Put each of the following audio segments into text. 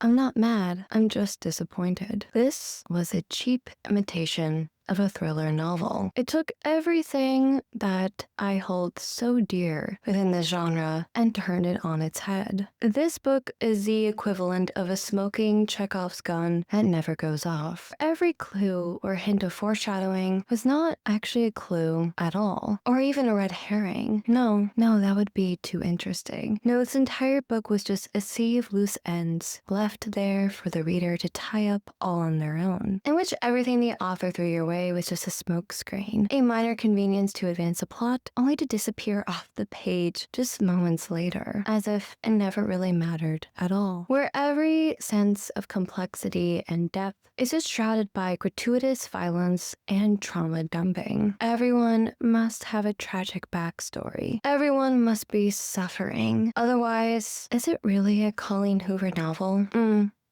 I'm not mad, I'm just disappointed. This was a cheap imitation of a thriller novel. It took everything that I hold so dear within the genre and turned it on its head. This book is the equivalent of a smoking Chekhov's gun that never goes off. Every clue or hint of foreshadowing was not actually a clue at all, or even a red herring. No, that would be too interesting. No, this entire book was just a sea of loose ends left there for the reader to tie up all on their own, in which everything the author threw your way was just a smokescreen, a minor convenience to advance the plot, only to disappear off the page just moments later, as if it never really mattered at all. Where every sense of complexity and depth is just shrouded by gratuitous violence and trauma dumping. Everyone must have a tragic backstory. Everyone must be suffering. Otherwise, is it really a Colleen Hoover novel?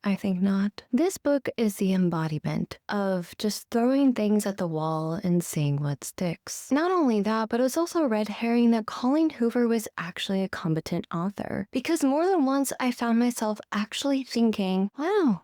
I think not. This book is the embodiment of just throwing things at the wall and seeing what sticks. Not only that, but it's also a red herring that Colleen Hoover was actually a competent author. Because more than once I found myself actually thinking, wow,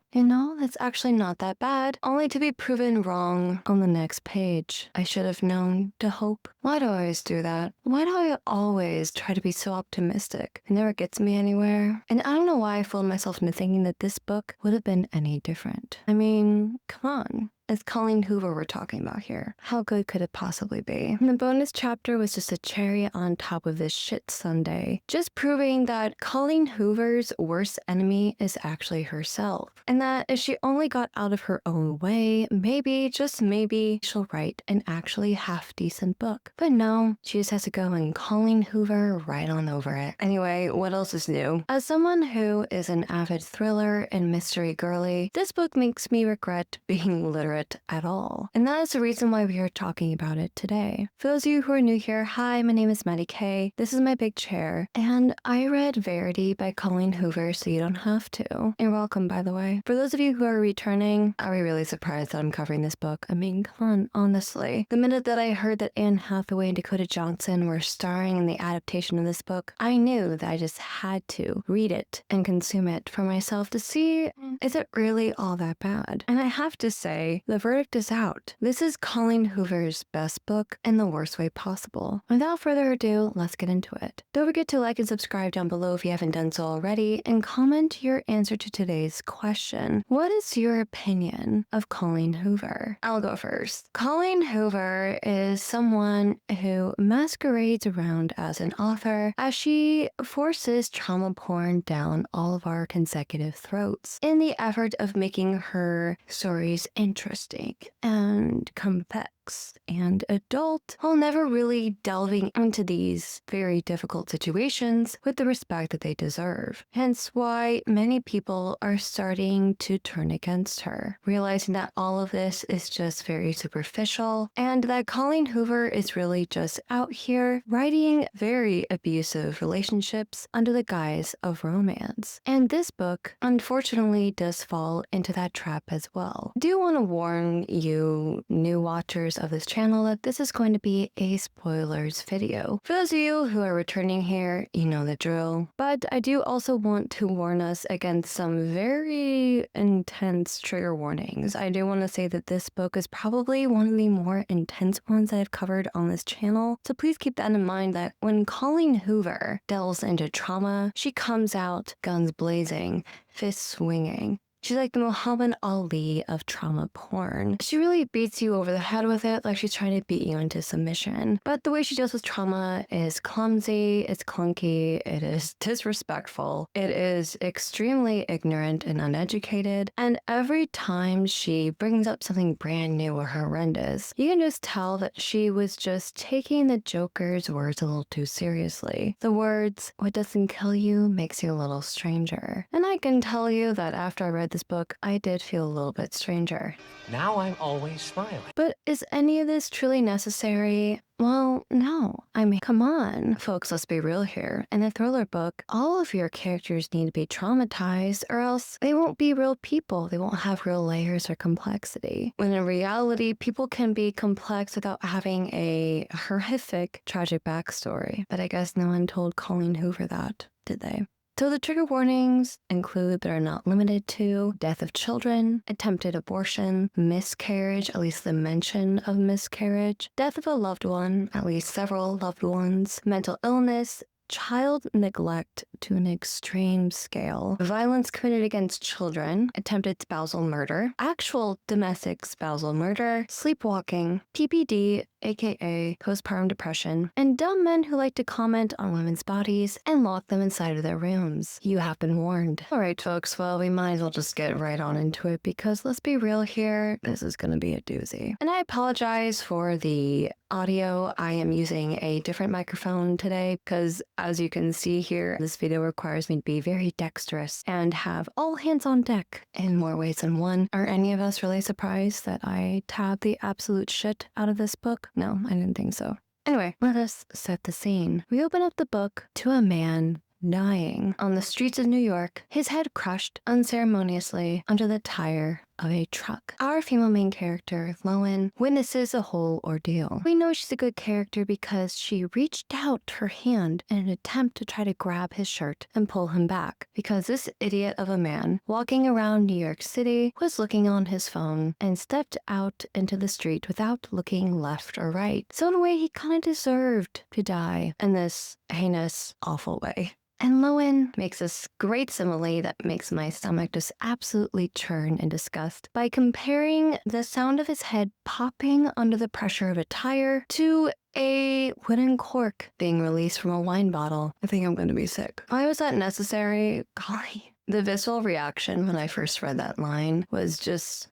that's actually not that bad, only to be proven wrong on the next page. I should have known to hope. Why do I always do that? Why do I always try to be so optimistic? It never gets me anywhere. And I don't know why I fooled myself into thinking that this book would have been any different. I mean, come on. It's Colleen Hoover we're talking about here. How good could it possibly be? And the bonus chapter was just a cherry on top of this shit sundae, just proving that Colleen Hoover's worst enemy is actually herself. And that if she only got out of her own way, maybe, just maybe, she'll write an actually half-decent book. But no, she just has to go and Colleen Hoover right on over it. Anyway, what else is new? As someone who is an avid thriller and mystery girly, this book makes me regret being literate at all. And that is the reason why we are talking about it today. For those of you who are new here, hi, my name is Maddie K. This is my big chair. And I read Verity by Colleen Hoover, so you don't have to. You're welcome, by the way. For those of you who are returning, are we really surprised that I'm covering this book? I mean, come on, honestly. The minute that I heard that Anne Hathaway and Dakota Johnson were starring in the adaptation of this book, I knew that I just had to read it and consume it for myself to see, is it really all that bad? And I have to say, the verdict is out. This is Colleen Hoover's best book in the worst way possible. Without further ado, let's get into it. Don't forget to like and subscribe down below if you haven't done so already, and comment your answer to today's question. What is your opinion of Colleen Hoover? I'll go first. Colleen Hoover is someone who masquerades around as an author as she forces trauma porn down all of our consecutive throats in the effort of making her stories interesting and complex and adult, while never really delving into these very difficult situations with the respect that they deserve. Hence why many people are starting to turn against her, realizing that all of this is just very superficial and that Colleen Hoover is really just out here writing very abusive relationships under the guise of romance. And this book, unfortunately, does fall into that trap as well. I do want to warn you new watchers of this channel that this is going to be a spoilers video. For those of you who are returning here, you know the drill. But I do also want to warn us against some very intense trigger warnings. I do want to say that this book is probably one of the more intense ones that I've covered on this channel. So please keep that in mind, that when Colleen Hoover delves into trauma, she comes out guns blazing, fists swinging. She's like the Muhammad Ali of trauma porn. She really beats you over the head with it, like she's trying to beat you into submission. But the way she deals with trauma is clumsy, it's clunky, it is disrespectful, it is extremely ignorant and uneducated, and every time she brings up something brand new or horrendous, you can just tell that she was just taking the Joker's words a little too seriously. The words, "What doesn't kill you makes you a little stranger." And I can tell you that after I read this book, I did feel a little bit stranger. Now I'm always smiling. But is any of this truly necessary? Well, no. I mean, come on. Folks, let's be real here. In a thriller book, all of your characters need to be traumatized, or else they won't be real people. They won't have real layers or complexity. When in reality, people can be complex without having a horrific, tragic backstory. But I guess no one told Colleen Hoover that, did they? So the trigger warnings include but are not limited to death of children, attempted abortion, miscarriage, at least the mention of miscarriage, death of a loved one, at least several loved ones, mental illness, child neglect to an extreme scale, violence committed against children, attempted spousal murder, actual domestic spousal murder, sleepwalking, PPD, aka postpartum depression, and dumb men who like to comment on women's bodies and lock them inside of their rooms. You have been warned. Alright folks, well we might as well just get right on into it because let's be real here, this is gonna be a doozy. And I apologize for the audio. I am using a different microphone today because as you can see here, this video requires me to be very dexterous and have all hands on deck in more ways than one. Are any of us really surprised that I tabbed the absolute shit out of this book? No, I didn't think so. Anyway, let us set the scene. We open up the book to a man dying on the streets of New York, his head crushed unceremoniously under the tire of a truck. Our female main character, Lowen, witnesses the whole ordeal. We know she's a good character because she reached out her hand in an attempt to try to grab his shirt and pull him back because this idiot of a man walking around New York City was looking on his phone and stepped out into the street without looking left or right. So in a way, he kind of deserved to die in this heinous, awful way. And Lowen makes this great simile that makes my stomach just absolutely churn in disgust by comparing the sound of his head popping under the pressure of a tire to a wooden cork being released from a wine bottle. I think I'm going to be sick. Why was that necessary? Golly. The visceral reaction when I first read that line was just,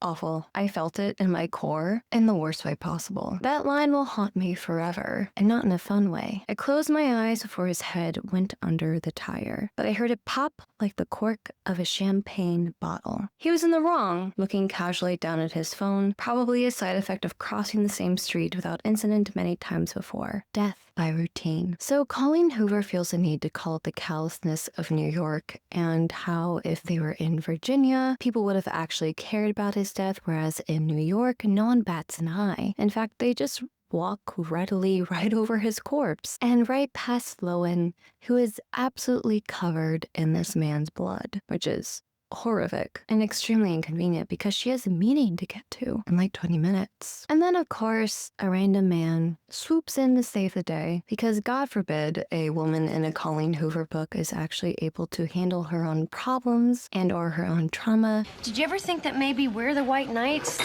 awful. I felt it in my core in the worst way possible. That line will haunt me forever, and not in a fun way. I closed my eyes before his head went under the tire, but I heard it pop like the cork of a champagne bottle. He was in the wrong, looking casually down at his phone, probably a side effect of crossing the same street without incident many times before. Death by routine. So Colleen Hoover feels the need to call it the callousness of New York and how if they were in Virginia, people would have actually cared about his death, whereas in New York, no one bats an eye. In fact, they just walk readily right over his corpse and right past Lowen, who is absolutely covered in this man's blood, which is horrific and extremely inconvenient because she has a meeting to get to in like 20 minutes. And then, of course, a random man swoops in to save the day because, God forbid, a woman in a Colleen Hoover book is actually able to handle her own problems and or her own trauma. Did you ever think that maybe we're the white knights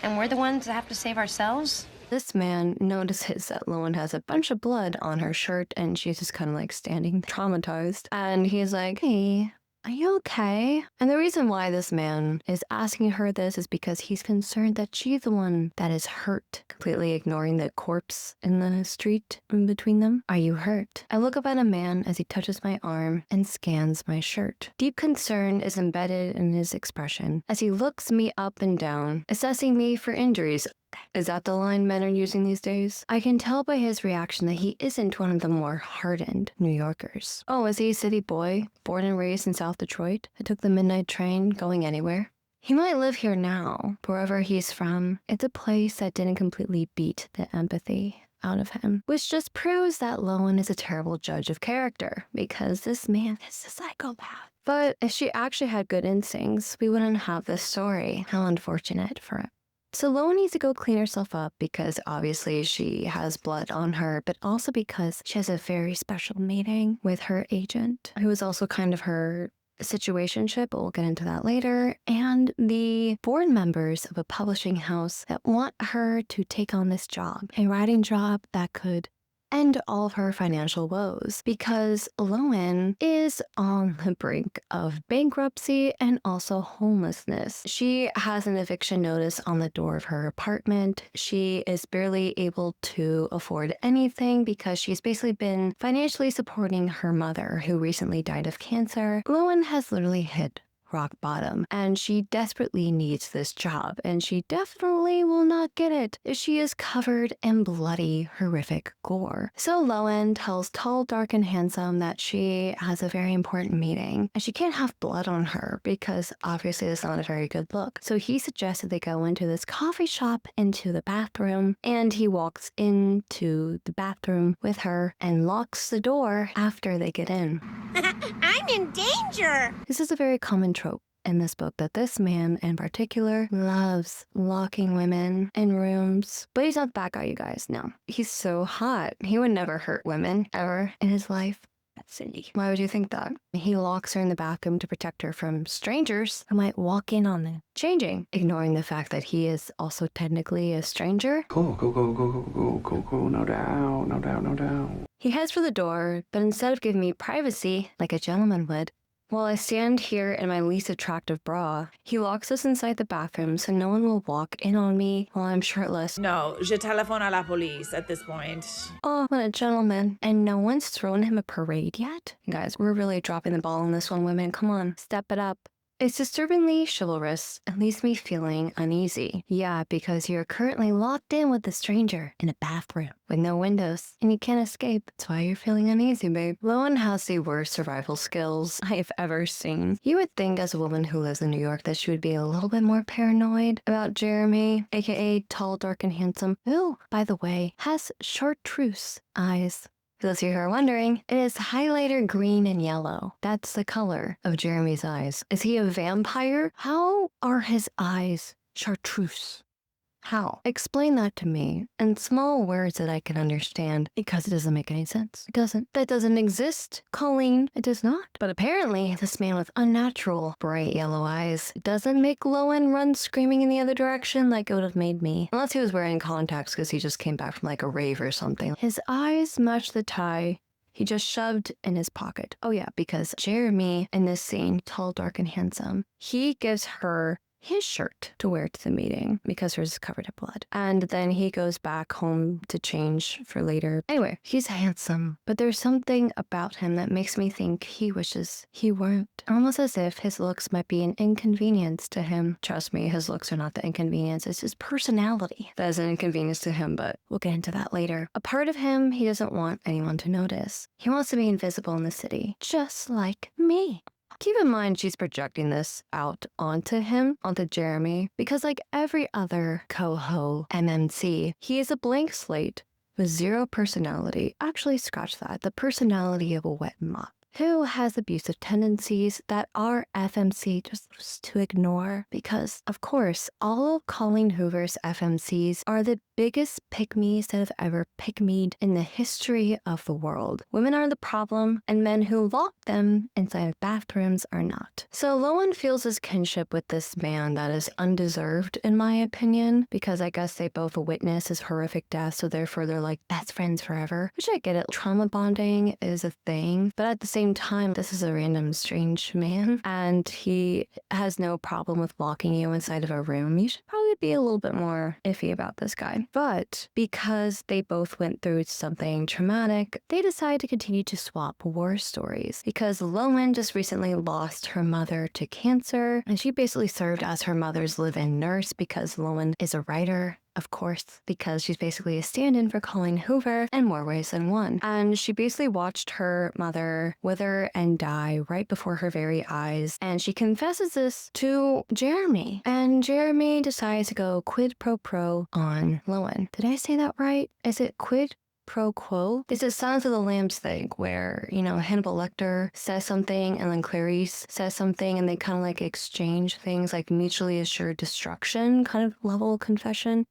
and we're the ones that have to save ourselves? This man notices that Lowen has a bunch of blood on her shirt and she's just kind of like standing traumatized. And he's like, hey, are you okay? And the reason why this man is asking her this is because he's concerned that she's the one that is hurt, completely ignoring the corpse in the street in between them. Are you hurt? I look up at a man as he touches my arm and scans my shirt. Deep concern is embedded in his expression as he looks me up and down, assessing me for injuries. Is that the line men are using these days? I can tell by his reaction that he isn't one of the more hardened New Yorkers. Oh, is he a city boy, born and raised in South Detroit, that took the midnight train going anywhere? He might live here now, but wherever he's from, it's a place that didn't completely beat the empathy out of him, which just proves that Lowen is a terrible judge of character, because this man is a psychopath. But if she actually had good instincts, we wouldn't have this story. How unfortunate for him. So Lowen needs to go clean herself up because obviously she has blood on her, but also because she has a very special meeting with her agent, who is also kind of her situationship, but we'll get into that later, and the board members of a publishing house that want her to take on this job, a writing job that could end all of her financial woes because Lowen is on the brink of bankruptcy and also homelessness. She has an eviction notice on the door of her apartment. She is barely able to afford anything because she's basically been financially supporting her mother, who recently died of cancer. Lowen has literally hit rock bottom, and she desperately needs this job, and she definitely will not get it if she is covered in bloody, horrific gore. So Lowen tells Tall, Dark, and Handsome that she has a very important meeting, and she can't have blood on her because obviously it's not a very good look. So he suggested they go into this coffee shop, into the bathroom, and he walks into the bathroom with her and locks the door after they get in. I'm in danger! This is a very common trope in this book, that this man in particular loves locking women in rooms. But he's not the bad guy, you guys. No. He's so hot. He would never hurt women, ever, in his life. That's silly. Why would you think that? He locks her in the bathroom to protect her from strangers who might walk in on them changing, ignoring the fact that he is also technically a stranger. Go, no doubt, no doubt, no doubt. He heads for the door, but instead of giving me privacy, like a gentleman would, while I stand here in my least attractive bra, he locks us inside the bathroom so no one will walk in on me while I'm shirtless. No, je téléphone à la police at this point. Oh, what a gentleman. And no one's thrown him a parade yet? Guys, we're really dropping the ball on this one, women. Come on, step it up. It's disturbingly chivalrous and leaves me feeling uneasy. Yeah, because you're currently locked in with a stranger in a bathroom with no windows and you can't escape. That's why you're feeling uneasy, babe. Lowen has the worst survival skills I have ever seen. You would think as a woman who lives in New York that she would be a little bit more paranoid about Jeremy, aka Tall, Dark, and Handsome, who, by the way, has chartreuse eyes. For those of you who are wondering, it is highlighter green and yellow. That's the color of Jeremy's eyes. Is he a vampire? How are his eyes chartreuse? How? Explain that to me in small words that I can understand, because it doesn't make any sense. It doesn't. That doesn't exist, Colleen. It does not. But apparently, this man with unnatural bright yellow eyes doesn't make Lowen run screaming in the other direction like it would have made me. Unless he was wearing contacts because he just came back from like a rave or something. His eyes match the tie he just shoved in his pocket. Oh yeah, because Jeremy in this scene, Tall, Dark, and Handsome, he gives her his shirt to wear to the meeting because hers is covered in blood. And then he goes back home to change for later. Anyway, he's handsome, but there's something about him that makes me think he wishes he weren't. Almost as if his looks might be an inconvenience to him. Trust me, his looks are not the inconvenience. It's his personality that is an inconvenience to him, but we'll get into that later. A part of him he doesn't want anyone to notice. He wants to be invisible in the city, just like me. Keep in mind she's projecting this out onto him, onto Jeremy, because like every other coho MMC, he is a blank slate with zero personality. Actually, scratch that. The personality of a wet mop. Who has abusive tendencies that our FMC just loves to ignore, because, of course, all of Colleen Hoover's FMCs are the biggest pick-me's that have ever pick-me'd in the history of the world. Women are the problem, and men who lock them inside of bathrooms are not. So Lowen feels his kinship with this man that is undeserved, in my opinion, because I guess they both witness his horrific death, so therefore they're like best friends forever, which I get it. Trauma bonding is a thing, but at the same time, this is a random strange man, and he has no problem with locking you inside of a room. You should probably be a little bit more iffy about this guy. But because they both went through something traumatic, they decide to continue to swap war stories, because Lowen just recently lost her mother to cancer, and she basically served as her mother's live-in nurse because Lowen is a writer. Of course, because she's basically a stand-in for Colleen Hoover in more ways than one. And she basically watched her mother wither and die right before her very eyes. And she confesses this to Jeremy. And Jeremy decides to go quid pro quo on Lowen. Did I say that right? Is it quid pro quo? It's a Silence of the Lambs thing where, you know, Hannibal Lecter says something and then Clarice says something and they kind of like exchange things, like mutually assured destruction kind of level confession.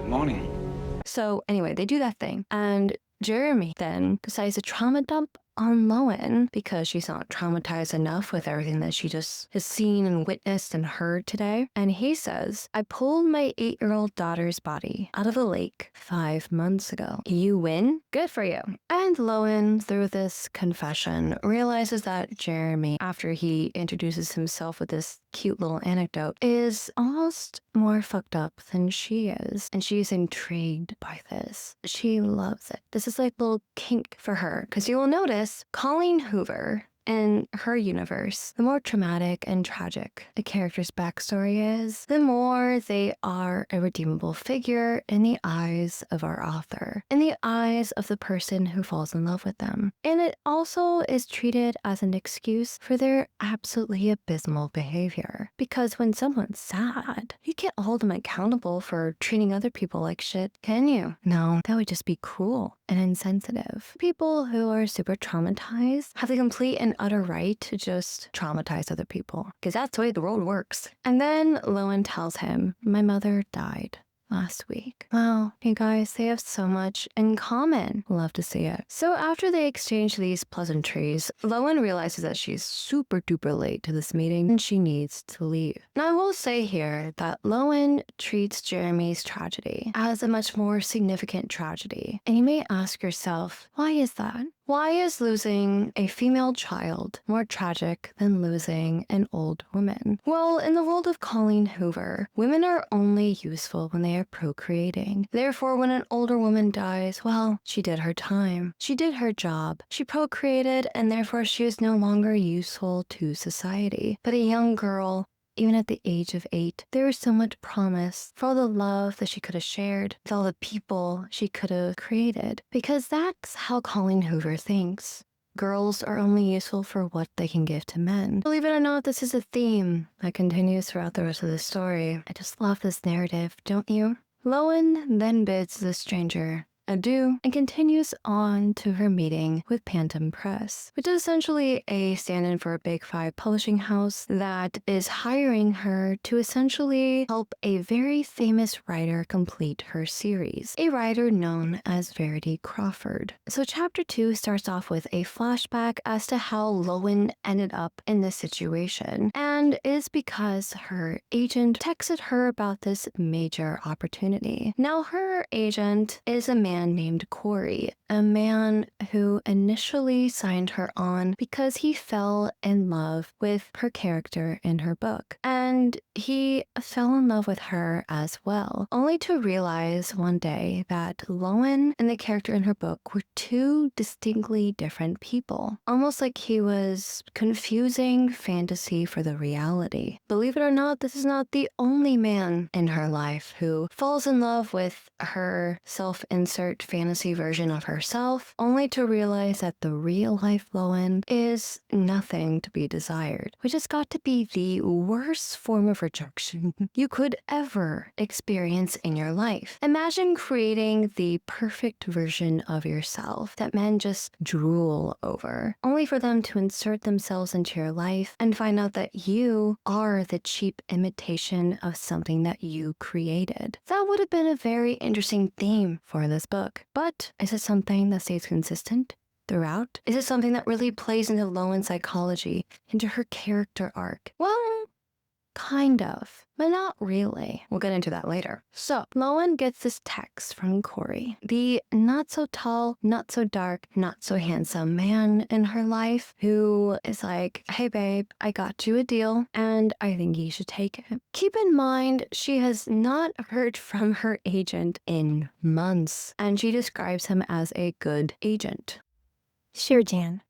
Morning. So anyway, they do that thing. And Jeremy then decides to trauma dump on Lowen because she's not traumatized enough with everything that she just has seen and witnessed and heard today. And he says, I pulled my 8-year-old daughter's body out of a lake 5 months ago. You win? Good for you. And Lowen, through this confession, realizes that Jeremy, after he introduces himself with this cute little anecdote, is almost more fucked up than she is. And she's intrigued by this. She loves it. This is like a little kink for her. Because you will notice Colleen Hoover, in her universe, the more traumatic and tragic a character's backstory is, the more they are a redeemable figure in the eyes of our author, in the eyes of the person who falls in love with them. And it also is treated as an excuse for their absolutely abysmal behavior. Because when someone's sad, you can't hold them accountable for treating other people like shit, can you? No, that would just be cruel and insensitive. People who are super traumatized have the complete and utter right to just traumatize other people, because that's the way the world works. And then Lowen tells him, my mother died last week. Wow, you guys, they have so much in common. Love to see it. So after they exchange these pleasantries, Lowen realizes that she's super duper late to this meeting and she needs to leave. Now I will say here that Lowen treats Jeremy's tragedy as a much more significant tragedy. And you may ask yourself, why is that? Why is losing a female child more tragic than losing an old woman? Well, in the world of Colleen Hoover, women are only useful when they are procreating. Therefore, when an older woman dies, well, she did her time. She did her job. She procreated, and therefore she is no longer useful to society. But a young girl, even at the age of 8, there was so much promise for all the love that she could have shared, with all the people she could have created. Because that's how Colleen Hoover thinks. Girls are only useful for what they can give to men. Believe it or not, this is a theme that continues throughout the rest of the story. I just love this narrative, don't you? Lowen then bids the stranger adieu and continues on to her meeting with Pantom Press, which is essentially a stand-in for a Big 5 publishing house that is hiring her to essentially help a very famous writer complete her series, a writer known as Verity Crawford. So chapter 2 starts off with a flashback as to how Lowen ended up in this situation, and is because her agent texted her about this major opportunity. Now her agent is a man named Corey, a man who initially signed her on because he fell in love with her character in her book. And he fell in love with her as well, only to realize one day that Lowen and the character in her book were two distinctly different people. Almost like he was confusing fantasy for the reality. Believe it or not, this is not the only man in her life who falls in love with her self-insert fantasy version of herself, only to realize that the real-life Lowen is nothing to be desired, which has got to be the worst form of rejection you could ever experience in your life. Imagine creating the perfect version of yourself that men just drool over, only for them to insert themselves into your life and find out that you are the cheap imitation of something that you created. That would have been a very interesting theme for this book. But is it something that stays consistent throughout? Is it something that really plays into Lowen's psychology, into her character arc? Well, kind of, but not really. We'll get into that later. So, Lowen gets this text from Corey, the not so tall, not so dark, not so handsome man in her life who is like, hey babe, I got you a deal and I think you should take it. Keep in mind, she has not heard from her agent in months, and she describes him as a good agent. Sure, Jan.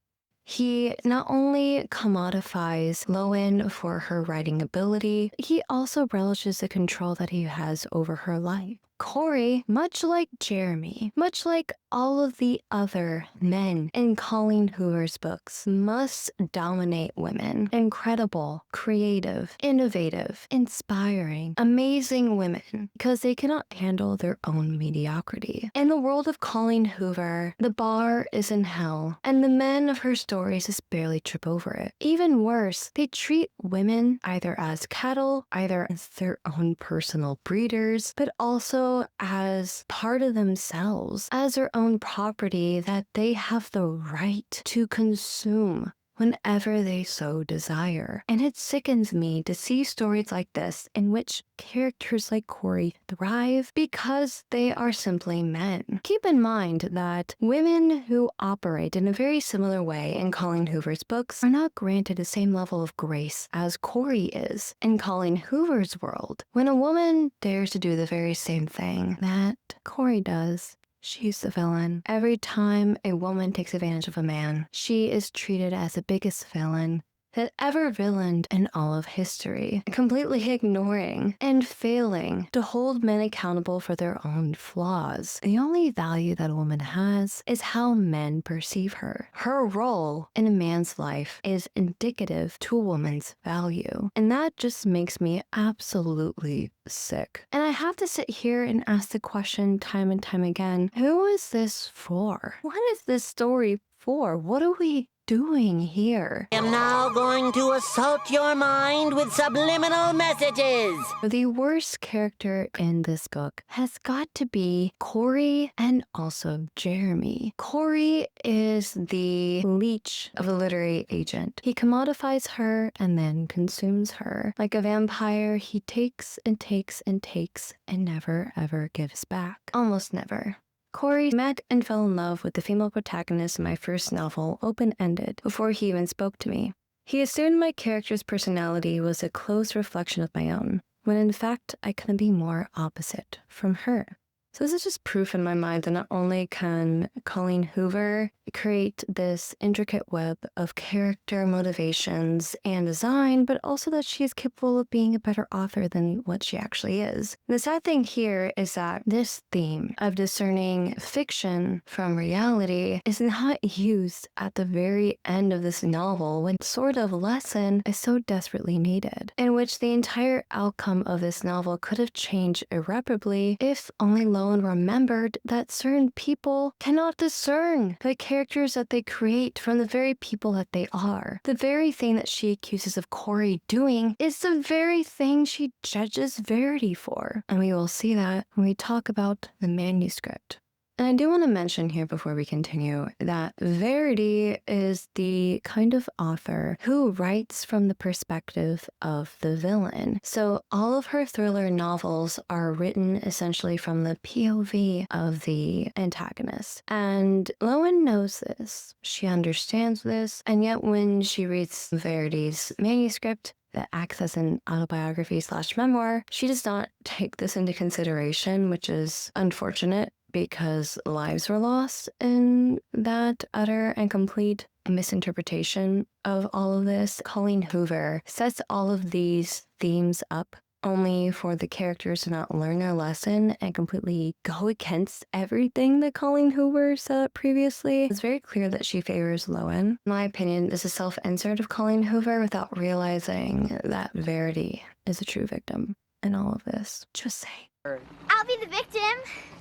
He not only commodifies Lowen for her writing ability, he also relishes the control that he has over her life. Corey, much like Jeremy, much like all of the other men in Colleen Hoover's books, must dominate women. Incredible, creative, innovative, inspiring, amazing women, because they cannot handle their own mediocrity. In the world of Colleen Hoover, the bar is in hell, and the men of her stories just barely trip over it. Even worse, they treat women either as cattle, either as their own personal breeders, but also as part of themselves, as their own property that they have the right to consume whenever they so desire. And it sickens me to see stories like this in which characters like Corey thrive because they are simply men. Keep in mind that women who operate in a very similar way in Colleen Hoover's books are not granted the same level of grace as Corey is. In Colleen Hoover's world, when a woman dares to do the very same thing that Corey does, she's the villain. Every time a woman takes advantage of a man, she is treated as the biggest villain that ever villained in all of history, completely ignoring and failing to hold men accountable for their own flaws. The only value that a woman has is how men perceive her. Her role in a man's life is indicative to a woman's value, and that just makes me absolutely sick. And I have to sit here and ask the question time and time again, who is this for? What is this story for? What are we doing here? I am now going to assault your mind with subliminal messages. The worst character in this book has got to be Corey and also Jeremy. Corey is the leech of a literary agent. He commodifies her and then consumes her. Like a vampire, he takes and takes and takes and never ever gives back. Almost never. Corey met and fell in love with the female protagonist in my first novel, open-ended, before he even spoke to me. He assumed my character's personality was a close reflection of my own, when in fact I couldn't be more opposite from her. So this is just proof in my mind that not only can Colleen Hoover create this intricate web of character motivations and design, but also that she is capable of being a better author than what she actually is. And the sad thing here is that this theme of discerning fiction from reality is not used at the very end of this novel when sort of lesson is so desperately needed, in which the entire outcome of this novel could have changed irreparably if only Lowen remembered that certain people cannot discern the characters that they create from the very people that they are. The very thing that she accuses of Corey doing is the very thing she judges Verity for. And we will see that when we talk about the manuscript. And I do want to mention here before we continue that Verity is the kind of author who writes from the perspective of the villain. So all of her thriller novels are written essentially from the POV of the antagonist. And Lowen knows this. She understands this. And yet when she reads Verity's manuscript, that acts as an autobiography/memoir, she does not take this into consideration, which is unfortunate because lives were lost in that utter and complete misinterpretation of all of this. Colleen Hoover sets all of these themes up only for the characters to not learn their lesson and completely go against everything that Colleen Hoover set up previously. It's very clear that she favors Lowen. In my opinion, this is self-insert of Colleen Hoover without realizing that Verity is a true victim in all of this. Just saying. I'll be the victim.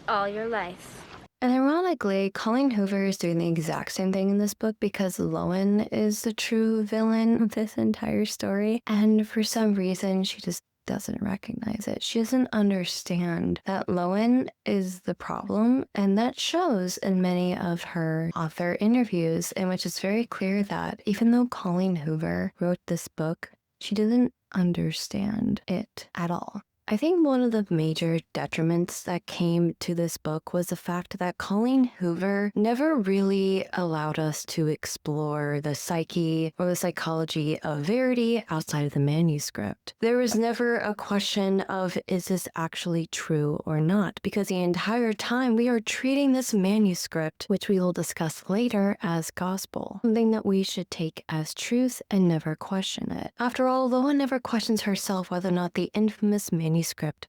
All your life. And ironically, Colleen Hoover is doing the exact same thing in this book because Lowen is the true villain of this entire story. And for some reason, she just doesn't recognize it. She doesn't understand that Lowen is the problem, and that shows in many of her author interviews, in which it's very clear that even though Colleen Hoover wrote this book, she didn't understand it at all. I think one of the major detriments that came to this book was the fact that Colleen Hoover never really allowed us to explore the psyche or the psychology of Verity outside of the manuscript. There was never a question of, is this actually true or not? Because the entire time we are treating this manuscript, which we will discuss later, as gospel, something that we should take as truth and never question it. After all, Lowen never questions herself whether or not the infamous manuscript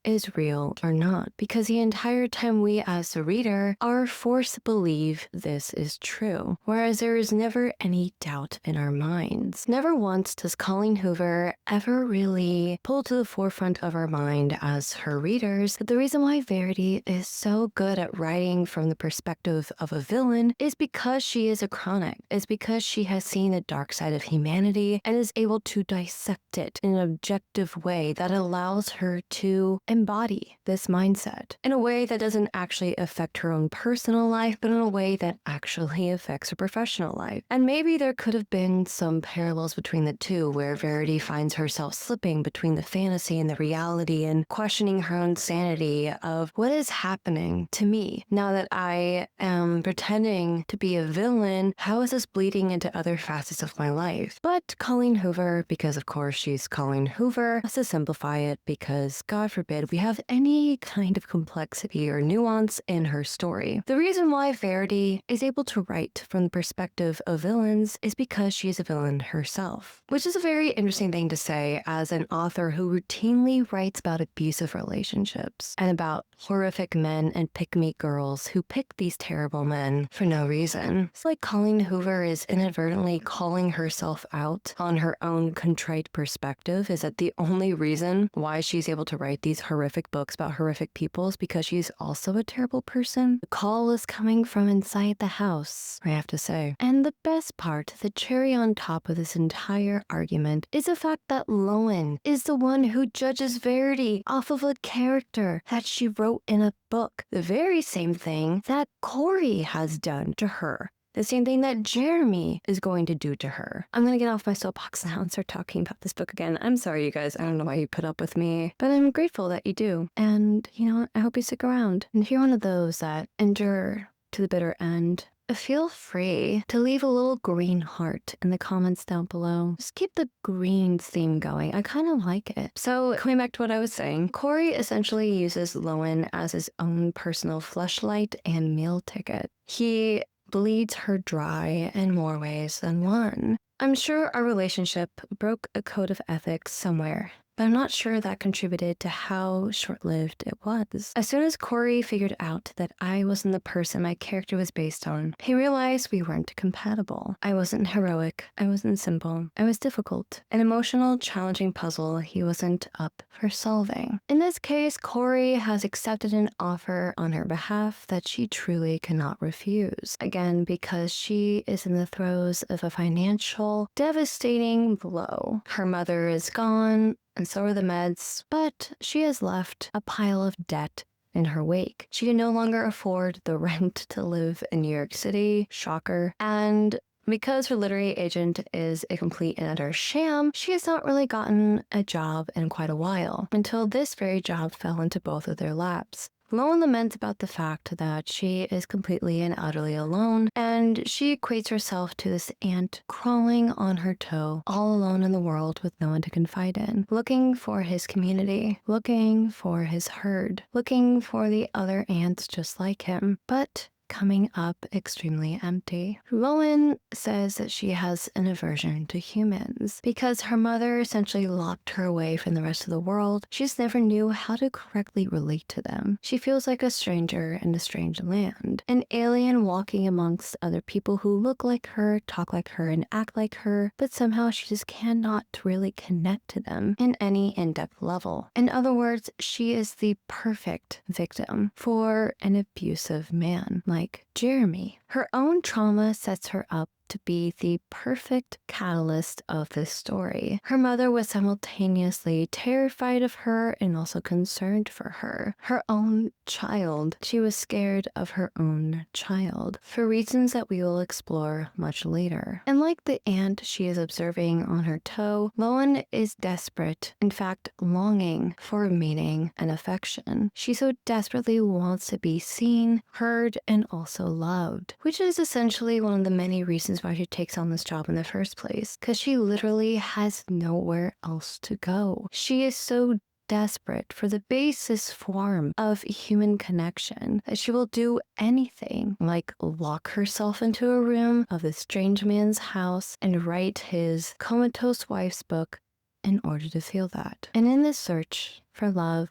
is real or not, because the entire time we as the reader are forced to believe this is true, whereas there is never any doubt in our minds. Never once does Colleen Hoover ever really pull to the forefront of our mind as her readers that the reason why Verity is so good at writing from the perspective of a villain is because she is a chronic, is because she has seen the dark side of humanity and is able to dissect it in an objective way that allows her to embody this mindset in a way that doesn't actually affect her own personal life, but in a way that actually affects her professional life. And maybe there could have been some parallels between the two, where Verity finds herself slipping between the fantasy and the reality and questioning her own sanity of what is happening to me now that I am pretending to be a villain. How is this bleeding into other facets of my life? But Colleen Hoover, because of course she's Colleen Hoover, has to simplify it because, God forbid, we have any kind of complexity or nuance in her story. The reason why Verity is able to write from the perspective of villains is because she is a villain herself, which is a very interesting thing to say as an author who routinely writes about abusive relationships and about horrific men and pick-me girls who pick these terrible men for no reason. It's like Colleen Hoover is inadvertently calling herself out on her own contrite perspective. Is that the only reason why she's able to write these horrific books about horrific people is because she's also a terrible person? The call is coming from inside the house, I have to say. And the best part, the cherry on top of this entire argument, is the fact that Lowen is the one who judges Verity off of a character that she wrote in a book. The very same thing that Corey has done to her. The same thing that Jeremy is going to do to her. I'm going to get off my soapbox now and start talking about this book again. I'm sorry, you guys. I don't know why you put up with me, but I'm grateful that you do. And, you know, I hope you stick around. And if you're one of those that endure to the bitter end, feel free to leave a little green heart in the comments down below. Just keep the green theme going. I kind of like it. So going back to what I was saying, Corey essentially uses Lowen as his own personal fleshlight and meal ticket. He bleeds her dry in more ways than one. I'm sure our relationship broke a code of ethics somewhere, but I'm not sure that contributed to how short-lived it was. As soon as Corey figured out that I wasn't the person my character was based on, he realized we weren't compatible. I wasn't heroic. I wasn't simple. I was difficult. An emotional, challenging puzzle he wasn't up for solving. In this case, Corey has accepted an offer on her behalf that she truly cannot refuse. Again, because she is in the throes of a financial, devastating blow. Her mother is gone, and so are the meds, but she has left a pile of debt in her wake. She can no longer afford the rent to live in New York City, shocker, and because her literary agent is a complete and utter sham, she has not really gotten a job in quite a while, until this very job fell into both of their laps. Lowen laments about the fact that she is completely and utterly alone, and she equates herself to this ant crawling on her toe, all alone in the world with no one to confide in, looking for his community, looking for his herd, looking for the other ants just like him, but coming up extremely empty. Lowen says that she has an aversion to humans because her mother essentially locked her away from the rest of the world. She just never knew how to correctly relate to them. She feels like a stranger in a strange land, an alien walking amongst other people who look like her, talk like her, and act like her, but somehow she just cannot really connect to them in any in-depth level. In other words, she is the perfect victim for an abusive man like Jeremy. Her own trauma sets her up to be the perfect catalyst of this story. Her mother was simultaneously terrified of her and also concerned for her. Her own child. She was scared of her own child for reasons that we will explore much later. And like the ant she is observing on her toe, Lowen is desperate, in fact longing for meaning and affection. She so desperately wants to be seen, heard, and also loved, which is essentially one of the many reasons why she takes on this job in the first place, because she literally has nowhere else to go. She is so desperate for the basis form of human connection that she will do anything, like lock herself into a room of this strange man's house and write his comatose wife's book in order to feel that. And in this search for love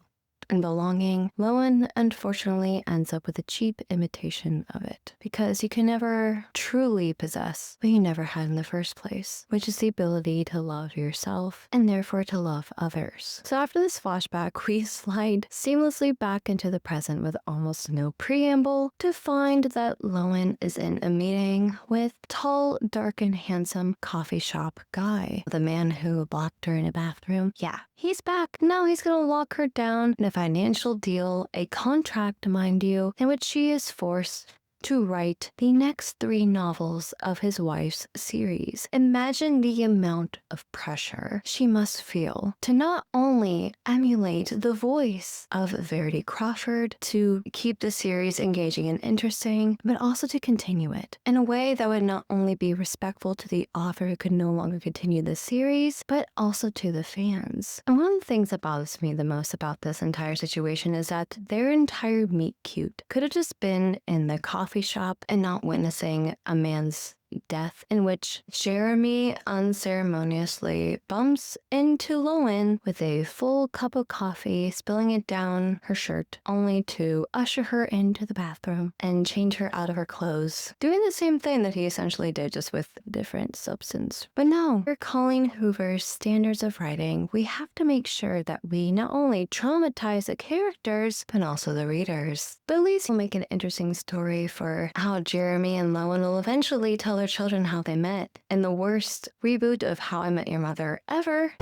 and belonging, Lowen unfortunately ends up with a cheap imitation of it, because you can never truly possess what you never had in the first place, which is the ability to love yourself and therefore to love others. So after this flashback, we slide seamlessly back into the present with almost no preamble to find that Lowen is in a meeting with tall, dark, and handsome coffee shop guy, the man who blocked her in a bathroom. Yeah, he's back. Now he's gonna lock her down in a financial deal, a contract, mind you, in which she is forced to write the next 3 novels of his wife's series. Imagine the amount of pressure she must feel to not only emulate the voice of Verity Crawford, to keep the series engaging and interesting, but also to continue it in a way that would not only be respectful to the author who could no longer continue the series, but also to the fans. And one of the things that bothers me the most about this entire situation is that their entire meet cute could have just been in the coffee shop and not witnessing a man's death, in which Jeremy unceremoniously bumps into Lowen with a full cup of coffee, spilling it down her shirt, only to usher her into the bathroom and change her out of her clothes, doing the same thing that he essentially did, just with a different substance. But no, for Colleen Hoover's standards of writing, we have to make sure that we not only traumatize the characters, but also the readers. But at least we'll make an interesting story for how Jeremy and Lowen will eventually tell their children how they met in the worst reboot of How I Met Your Mother ever.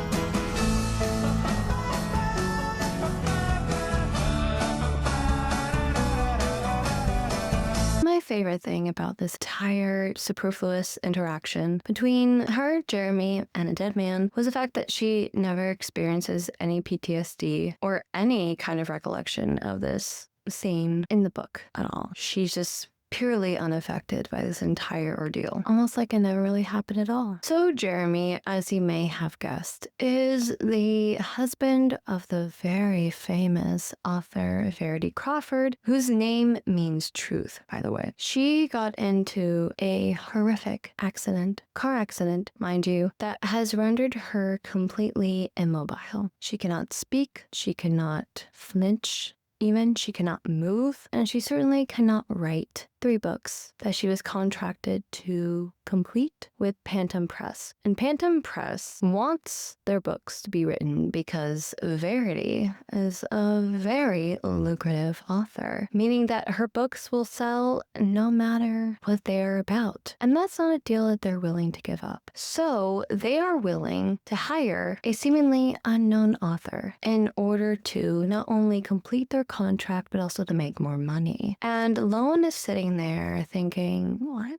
My favorite thing about this entire superfluous interaction between her, Jeremy, and a dead man was the fact that she never experiences any PTSD or any kind of recollection of this scene in the book at all. She's just purely unaffected by this entire ordeal, almost like it never really happened at all. So Jeremy, as you may have guessed, is the husband of the very famous author Verity Crawford, whose name means truth, by the way. She got into a horrific accident, car accident, mind you, that has rendered her completely immobile. She cannot speak, she cannot flinch, even she cannot move, and she certainly cannot write 3 books that she was contracted to complete with Pantom Press. And Pantom Press wants their books to be written because Verity is a very lucrative author, meaning that her books will sell no matter what they're about. And that's not a deal that they're willing to give up. So they are willing to hire a seemingly unknown author in order to not only complete their contract, but also to make more money. And Lowen is sitting there thinking, what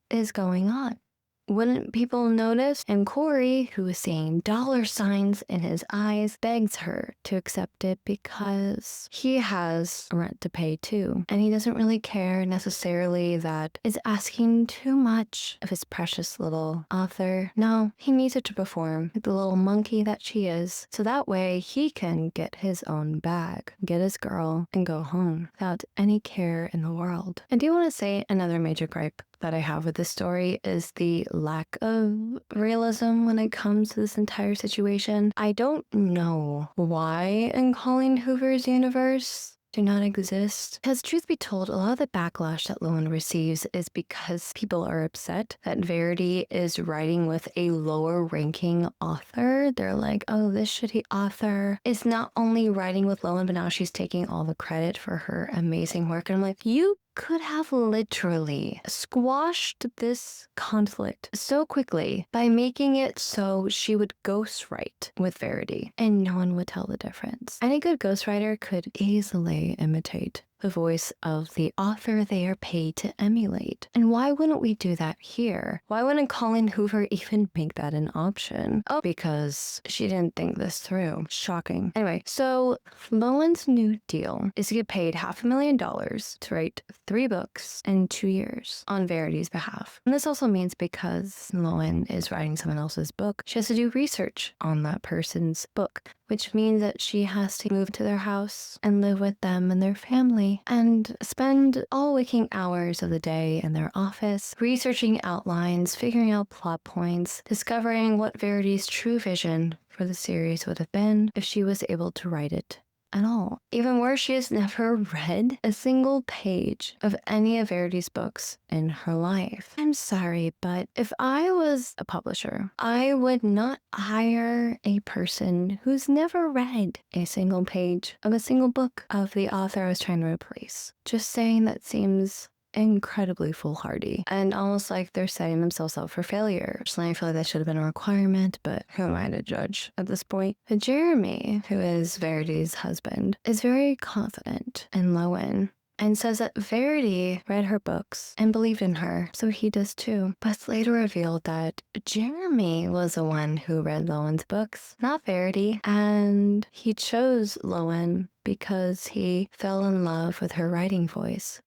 is going on? Wouldn't people notice? And Corey, who is seeing dollar signs in his eyes, begs her to accept it because he has rent to pay too. And he doesn't really care necessarily that it's asking too much of his precious little author. No, he needs her to perform like the little monkey that she is, so that way he can get his own bag, get his girl, and go home without any care in the world. I do want to say another major gripe that I have with this story is the lack of realism when it comes to this entire situation. I don't know why in Colleen Hoover's universe do not exist. Because truth be told, a lot of the backlash that Lowen receives is because people are upset that Verity is writing with a lower ranking author. They're like, oh, this shitty author is not only writing with Lowen, but now she's taking all the credit for her amazing work. And I'm like, you could have literally squashed this conflict so quickly by making it so she would ghostwrite with Verity and no one would tell the difference. Any good ghostwriter could easily imitate the voice of the author they are paid to emulate. And why wouldn't we do that here? Why wouldn't Colleen Hoover even make that an option? Oh, because she didn't think this through. Shocking. Anyway, so Lowen's new deal is to get paid $500,000 to write 3 books in 2 years on Verity's behalf. And this also means because Lowen is writing someone else's book, she has to do research on that person's book, which means that she has to move to their house and live with them and their family and spend all waking hours of the day in their office, researching outlines, figuring out plot points, discovering what Verity's true vision for the series would have been if she was able to write it at all. Even worse, she has never read a single page of any of Verity's books in her life. I'm sorry, but if I was a publisher, I would not hire a person who's never read a single page of a single book of the author I was trying to replace. Just saying, that seems incredibly foolhardy and almost like they're setting themselves up for failure. Personally, I feel like that should have been a requirement, but who am I to judge at this point? But Jeremy, who is Verity's husband, is very confident in Lowen and says that Verity read her books and believed in her, so he does too. But it's later revealed that Jeremy was the one who read Lowen's books, not Verity, and he chose Lowen because he fell in love with her writing voice.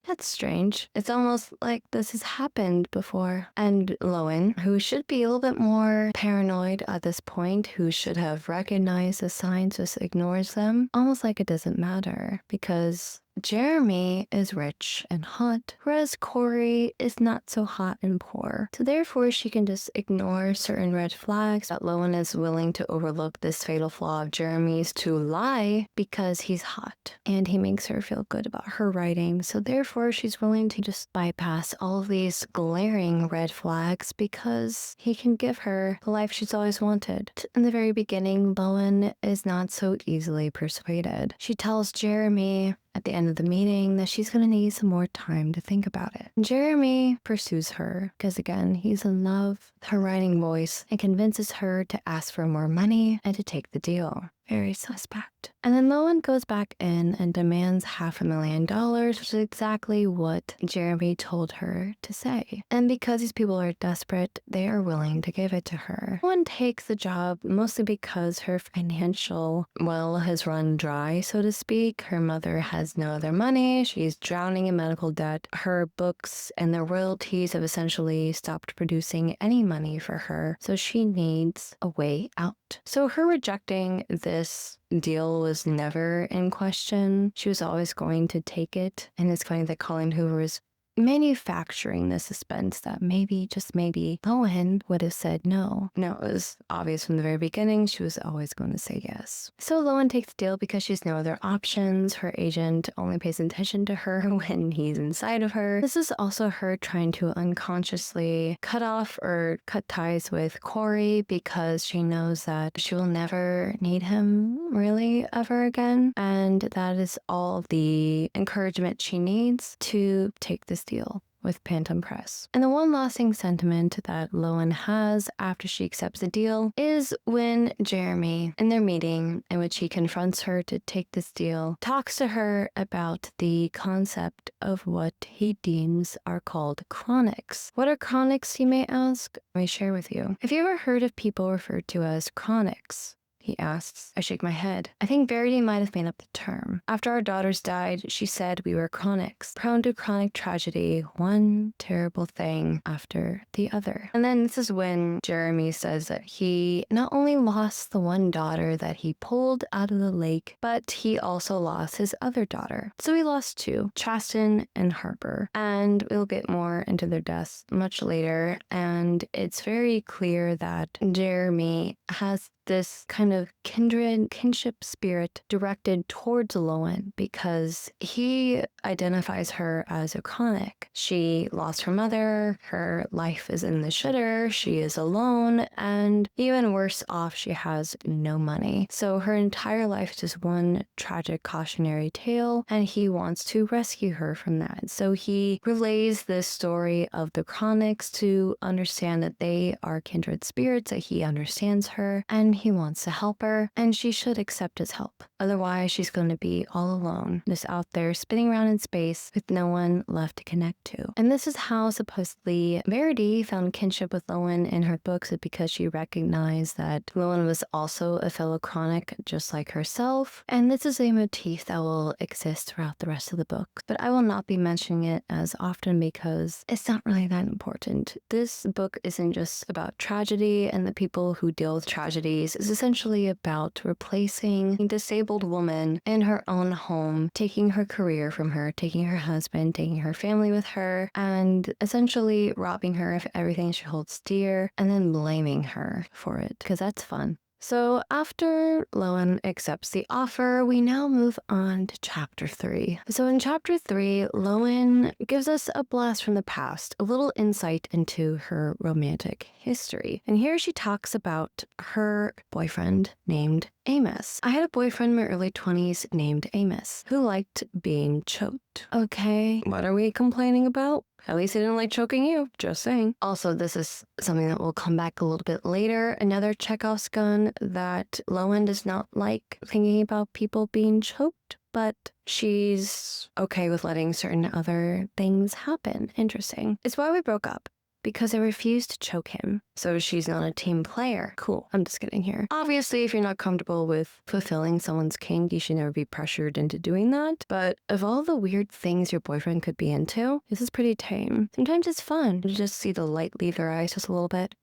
That's strange. It's almost like this has happened before. And Lowen, who should be a little bit more paranoid at this point, who should have recognized the signs, just ignores them, almost like it doesn't matter, because Jeremy is rich and hot, whereas Corey is not so hot and poor. So therefore, she can just ignore certain red flags that Lowen is willing to overlook this fatal flaw of Jeremy's to lie because he's hot and he makes her feel good about her writing. So therefore, she's willing to just bypass all of these glaring red flags because he can give her the life she's always wanted. In the very beginning, Lowen is not so easily persuaded. She tells Jeremy at the end of the meeting that she's going to need some more time to think about it. Jeremy pursues her because, again, he's in love with her writing voice and convinces her to ask for more money and to take the deal. Very suspect. And then Lowen goes back in and demands $500,000, which is exactly what Jeremy told her to say. And because these people are desperate, they are willing to give it to her. Lowen takes the job mostly because her financial well has run dry, so to speak. Her mother has no other money. She's drowning in medical debt. Her books and their royalties have essentially stopped producing any money for her, so she needs a way out. So her rejecting this deal was never in question. She was always going to take it. And it's funny that Colleen Hoover is manufacturing the suspense that maybe, just maybe, Lowen would have said no. No, it was obvious from the very beginning she was always going to say yes. So Lowen takes the deal because she has no other options. Her agent only pays attention to her when he's inside of her. This is also her trying to unconsciously cut off or cut ties with Corey because she knows that she will never need him really ever again. And that is all the encouragement she needs to take this deal with Phantom Press. And the one lasting sentiment that Lowen has after she accepts the deal is when Jeremy, in their meeting in which he confronts her to take this deal, talks to her about the concept of what he deems are called chronics. What are chronics, you may ask? Let me share with you. Have you ever heard of people referred to as chronics? He asks. I shake my head. I think Verity might have made up the term. After our daughters died, she said we were chronics, prone to chronic tragedy, one terrible thing after the other. And then this is when Jeremy says that he not only lost the one daughter that he pulled out of the lake, but he also lost his other daughter. So he lost two, Chasten and Harper. And we'll get more into their deaths much later. And it's very clear that Jeremy has this kind of kinship spirit directed towards Lowen because he identifies her as a chronic. She lost her mother, her life is in the shitter, she is alone, and even worse off, she has no money. So her entire life is just one tragic cautionary tale, and he wants to rescue her from that. So he relays this story of the chronics to understand that they are kindred spirits, that he understands her, and he wants to help her, and she should accept his help. Otherwise, she's going to be all alone, just out there spinning around in space with no one left to connect to. And this is how supposedly Verity found kinship with Lowen in her books, because she recognized that Lowen was also a fellow chronic just like herself. And this is a motif that will exist throughout the rest of the book. But I will not be mentioning it as often because it's not really that important. This book isn't just about tragedy and the people who deal with tragedies. It's essentially about replacing a disabled woman in her own home, taking her career from her, taking her husband, taking her family with her, and essentially robbing her of everything she holds dear, and then blaming her for it, because that's fun. So after Lowen accepts the offer, we now move on to chapter 3. So in chapter 3, Lowen gives us a blast from the past, a little insight into her romantic history. And here she talks about her boyfriend named Amos. I had a boyfriend in my early 20s named Amos who liked being choked. Okay, what are we complaining about? At least he didn't like choking you, just saying. Also, this is something that will come back a little bit later. Another Chekhov's gun that Lowen does not like thinking about people being choked, but she's okay with letting certain other things happen. Interesting. It's why we broke up. Because I refused to choke him. So she's not a team player. Cool. I'm just kidding here. Obviously, if you're not comfortable with fulfilling someone's kink, you should never be pressured into doing that. But of all the weird things your boyfriend could be into, this is pretty tame. Sometimes it's fun to just see the light leave their eyes just a little bit.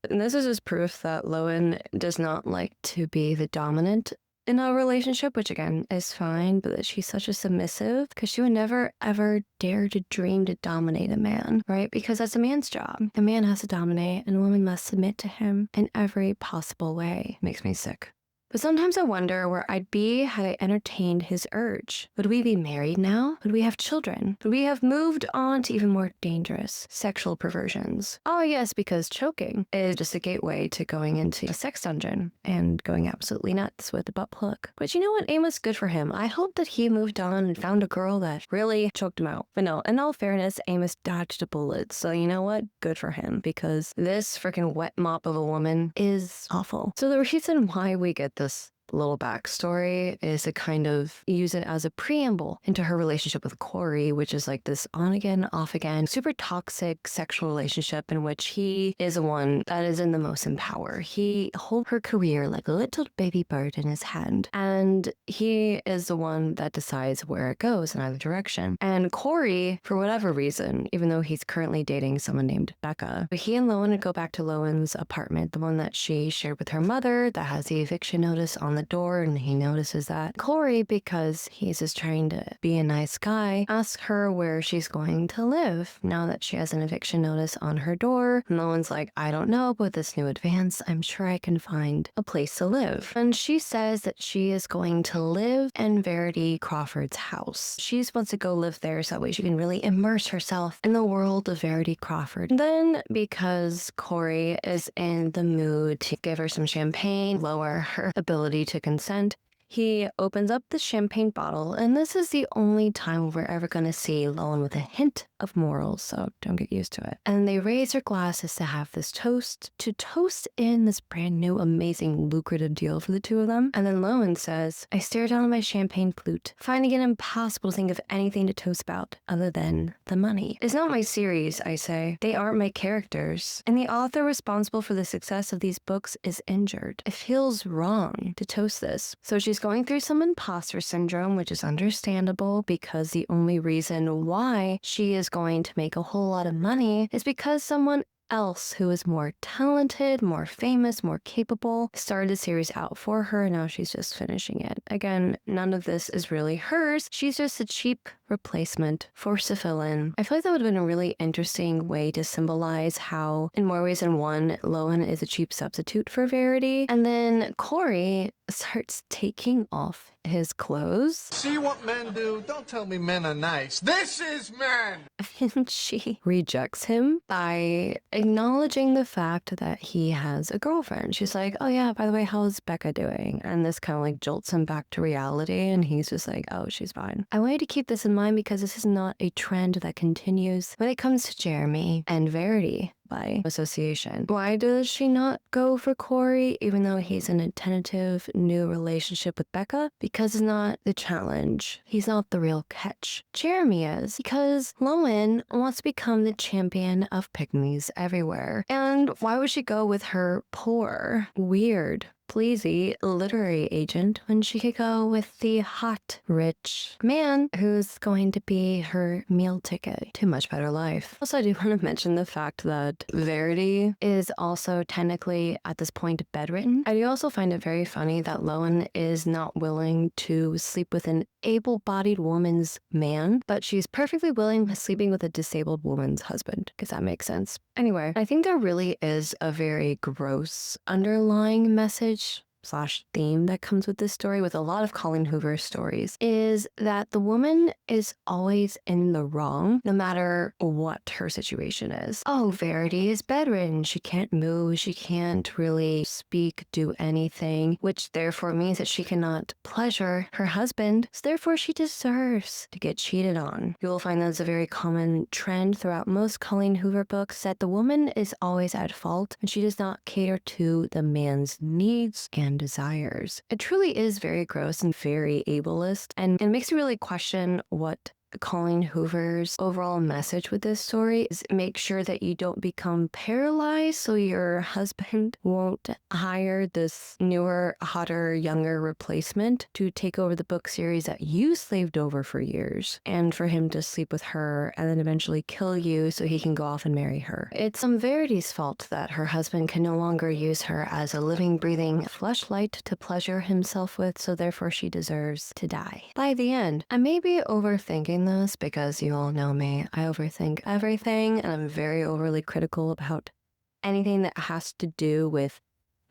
And this is just proof that Lowen does not like to be the dominant in a relationship, which again is fine, but that she's such a submissive because she would never ever dare to dream to dominate a man, right? Because that's a man's job. A man has to dominate and a woman must submit to him in every possible way. Makes me sick. But sometimes I wonder where I'd be had I entertained his urge. Would we be married now? Would we have children? Would we have moved on to even more dangerous sexual perversions? Oh yes, because choking is just a gateway to going into a sex dungeon and going absolutely nuts with the butt plug. But you know what? Amos, good for him. I hope that he moved on and found a girl that really choked him out. But no, in all fairness, Amos dodged a bullet. So you know what? Good for him, because this freaking wet mop of a woman is awful. So the reason why we get this little backstory is to kind of use it as a preamble into her relationship with Corey, which is like this on again, off again, super toxic sexual relationship in which he is the one that is in the most in power. He holds her career like a little baby bird in his hand, and he is the one that decides where it goes in either direction. And Corey, for whatever reason, even though he's currently dating someone named Becca, he and Lowen would go back to Lowen's apartment, the one that she shared with her mother that has the eviction notice on the door, and he notices that Corey, because he's just trying to be a nice guy, asks her where she's going to live now that she has an eviction notice on her door. And Lowen's like, I don't know, but with this new advance, I'm sure I can find a place to live. And she says that she is going to live in Verity Crawford's house. She just wants to go live there so that way she can really immerse herself in the world of Verity Crawford. Then, because Corey is in the mood to give her some champagne, lower her ability to consent, he opens up the champagne bottle, and this is the only time we're ever going to see Lowen with a hint of morals, so don't get used to it. And they raise their glasses to have this toast, to toast in this brand new, amazing, lucrative deal for the two of them. And then Lowen says, I stare down at my champagne flute, finding it impossible to think of anything to toast about other than the money. It's not my series, I say. They aren't my characters. And the author responsible for the success of these books is injured. It feels wrong to toast this. So she's going through some imposter syndrome, which is understandable because the only reason why she is going to make a whole lot of money is because someone else who is more talented, more famous, more capable started the series out for her, and now she's just finishing it. Again, none of this is really hers. She's just a cheap replacement forced to fill in. I feel like that would have been a really interesting way to symbolize how, in more ways than one, Lowen is a cheap substitute for Verity. And then Corey starts taking off his clothes. See what men do? Don't tell me men are nice. This is men! And she rejects him by acknowledging the fact that he has a girlfriend. She's like, oh yeah, by the way, how's Becca doing? And this kind of like jolts him back to reality, and he's just like, oh, she's fine. I want you to keep this in mind because this is not a trend that continues when it comes to Jeremy and Verity by association. Why does she not go for Corey even though he's in a tentative new relationship with Becca? Because it's not the challenge. He's not the real catch. Jeremy is, because Lowen wants to become the champion of pick-me's everywhere. And why would she go with her poor, weird, pleasy literary agent when she could go with the hot, rich man who's going to be her meal ticket to a much better life? Also, I do want to mention the fact that Verity is also technically at this point bedridden. I do also find it very funny that Lowen is not willing to sleep with an able-bodied woman's man, but she's perfectly willing to sleeping with a disabled woman's husband, because that makes sense. Anyway, I think there really is a very gross underlying message slash theme that comes with this story, with a lot of Colleen Hoover's stories, is that the woman is always in the wrong, no matter what her situation is. Oh, Verity is bedridden. She can't move. She can't really speak, do anything, which therefore means that she cannot pleasure her husband. So therefore, she deserves to get cheated on. You will find that's a very common trend throughout most Colleen Hoover books, that the woman is always at fault and she does not cater to the man's needs and desires. It truly is very gross and very ableist, and it makes me really question what Colleen Hoover's overall message with this story is. Make sure that you don't become paralyzed so your husband won't hire this newer, hotter, younger replacement to take over the book series that you slaved over for years, and for him to sleep with her and then eventually kill you so he can go off and marry her. It's Verity's fault that her husband can no longer use her as a living, breathing fleshlight to pleasure himself with, so therefore she deserves to die. By the end, I may be overthinking this because you all know me. I overthink everything, and I'm very overly critical about anything that has to do with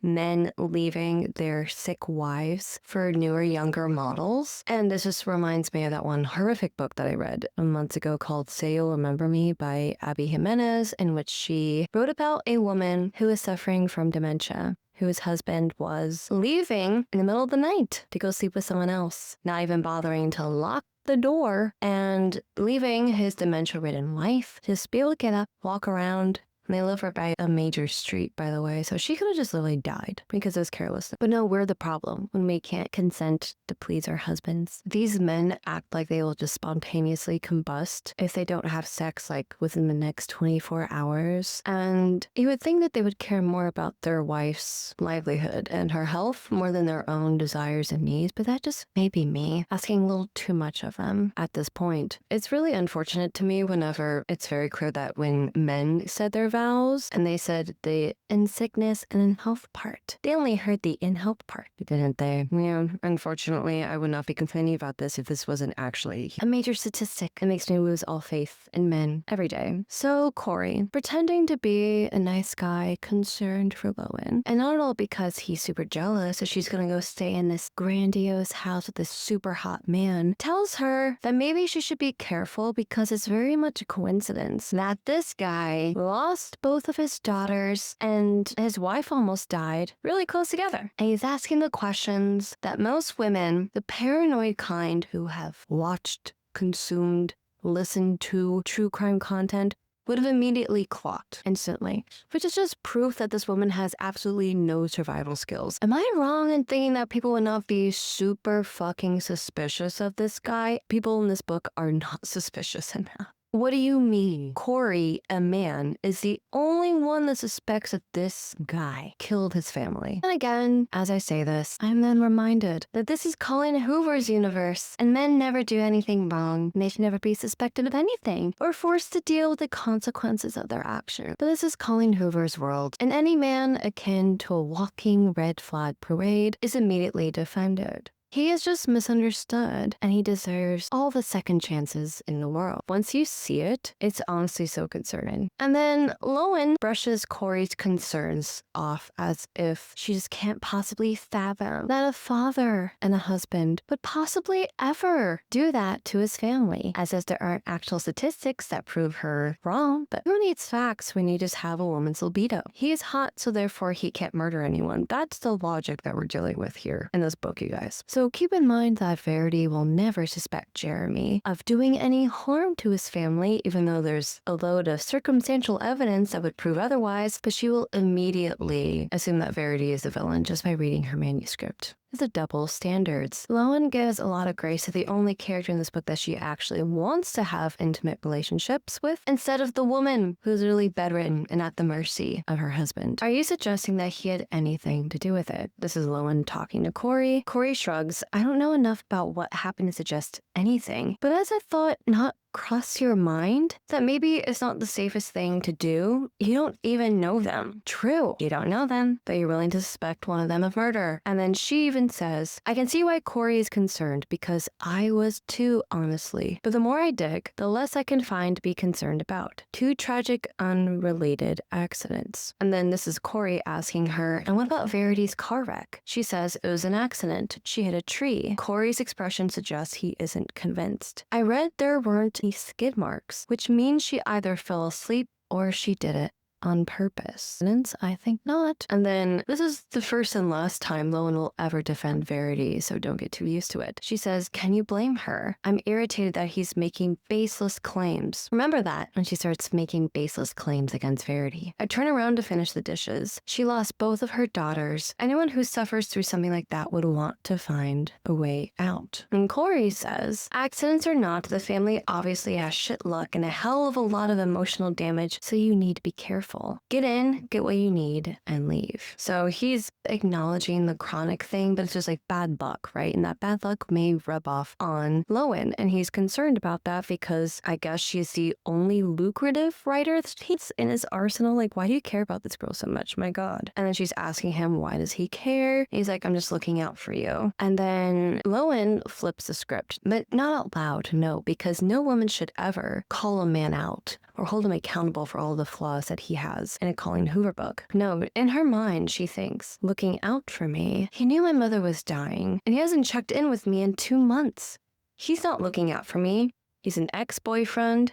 men leaving their sick wives for newer, younger models. And this just reminds me of that one horrific book that I read months ago called Say You'll Remember Me by Abby Jimenez, in which she wrote about a woman who is suffering from dementia, whose husband was leaving in the middle of the night to go sleep with someone else, not even bothering to lock the door, and leaving his dementia-ridden wife to just be able to get up, walk around. And they live right by a major street, by the way, so she could have just literally died because it was careless. But no, we're the problem when we can't consent to please our husbands. These men act like they will just spontaneously combust if they don't have sex, like, within the next 24 hours. And you would think that they would care more about their wife's livelihood and her health more than their own desires and needs, but that just may be me asking a little too much of them at this point. It's really unfortunate to me whenever it's very clear that when men said their vows and they said the in sickness and in health part, they only heard the in health part, didn't they? Yeah, unfortunately, I would not be complaining about this if this wasn't actually a major statistic. It makes me lose all faith in men every day. So Corey, pretending to be a nice guy concerned for Lowen, and not at all because he's super jealous that she's gonna go stay in this grandiose house with this super hot man, tells her that maybe she should be careful because it's very much a coincidence that this guy lost both of his daughters and his wife almost died really close together. And he's asking the questions that most women, the paranoid kind who have watched, consumed, listened to true crime content, would have immediately clocked instantly, which is just proof that this woman has absolutely no survival skills. Am I wrong in thinking that people would not be super fucking suspicious of this guy? People in this book are not suspicious enough. What do you mean? Corey, a man, is the only one that suspects that this guy killed his family. And again, as I say this, I'm then reminded that this is Colleen Hoover's universe, and men never do anything wrong, and they should never be suspected of anything, or forced to deal with the consequences of their actions. But this is Colleen Hoover's world, and any man akin to a walking red flag parade is immediately defended. He is just misunderstood, and he deserves all the second chances in the world. Once you see it, it's honestly so concerning. And then Lowen brushes Corey's concerns off as if she just can't possibly fathom that a father and a husband would possibly ever do that to his family, as if there aren't actual statistics that prove her wrong. But who needs facts when you just have a woman's libido? He is hot, so therefore he can't murder anyone. That's the logic that we're dealing with here in this book, you guys. So keep in mind that Verity will never suspect Jeremy of doing any harm to his family, even though there's a load of circumstantial evidence that would prove otherwise, but she will immediately assume that Verity is the villain just by reading her manuscript. The double standards. Lowen gives a lot of grace to the only character in this book that she actually wants to have intimate relationships with, instead of the woman who's really bedridden and at the mercy of her husband. Are you suggesting that he had anything to do with it? This is Lowen talking to Corey. Corey shrugs. I don't know enough about what happened to suggest anything, but as I thought, not cross your mind that maybe it's not the safest thing to do? You don't even know them. True, you don't know them, but you're willing to suspect one of them of murder. And then she even says, I can see why Corey is concerned because I was too, honestly. But the more I dig, the less I can find to be concerned about. 2 tragic, unrelated accidents. And then this is Corey asking her, and what about Verity's car wreck? She says it was an accident. She hit a tree. Corey's expression suggests he isn't convinced. I read there weren't any skid marks, which means she either fell asleep or she did it on purpose. I think not. And then this is the first and last time Lowen will ever defend Verity, so don't get too used to it. She says, can you blame her? I'm irritated that he's making baseless claims. Remember that when she starts making baseless claims against Verity. I turn around to finish the dishes. She lost both of her daughters. Anyone who suffers through something like that would want to find a way out. And Corey says, accidents or not, the family obviously has shit luck and a hell of a lot of emotional damage, so you need to be careful. Get in, get what you need, and leave. So he's acknowledging the chronic thing, but it's just like bad luck, right? And that bad luck may rub off on Lowen. And he's concerned about that because I guess she's the only lucrative writer that he's in his arsenal. Like, why do you care about this girl so much? My God. And then she's asking him, why does he care? And he's like, I'm just looking out for you. And then Lowen flips the script, but not out loud, no, because no woman should ever call a man out or hold him accountable for all the flaws that he has in a Colleen Hoover book. No, in her mind, she thinks, looking out for me. He knew my mother was dying, and he hasn't checked in with me in 2 months. He's not looking out for me. He's an ex-boyfriend,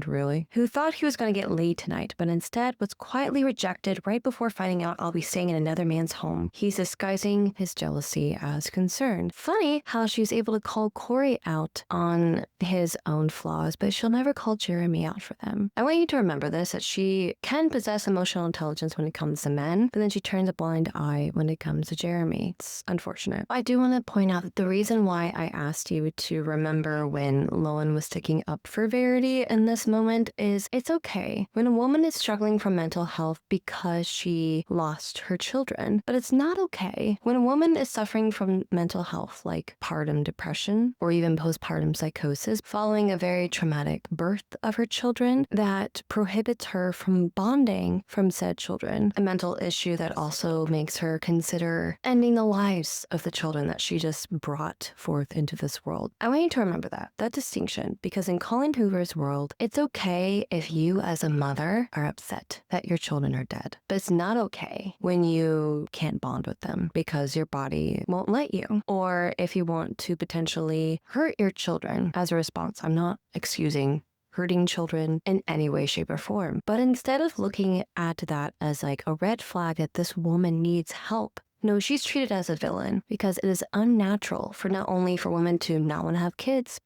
really, who thought he was going to get laid tonight, but instead was quietly rejected right before finding out I'll be staying in another man's home. He's disguising his jealousy as concern. Funny how she's able to call Corey out on his own flaws, but she'll never call Jeremy out for them. I want you to remember this, that she can possess emotional intelligence when it comes to men, but then she turns a blind eye when it comes to Jeremy. It's unfortunate. I do want to point out that the reason why I asked you to remember when Lowen was sticking up for Verity in this moment is it's okay when a woman is struggling from mental health because she lost her children, but it's not okay when a woman is suffering from mental health like postpartum depression or even postpartum psychosis following a very traumatic birth of her children that prohibits her from bonding from said children, a mental issue that also makes her consider ending the lives of the children that she just brought forth into this world. I want you to remember that distinction. Because in Colleen Hoover's world, it's okay if you as a mother are upset that your children are dead. But it's not okay when you can't bond with them because your body won't let you. Or if you want to potentially hurt your children as a response. I'm not excusing hurting children in any way, shape, or form. But instead of looking at that as like a red flag that this woman needs help, no, she's treated as a villain because it is unnatural for not only for women to not want to have kids,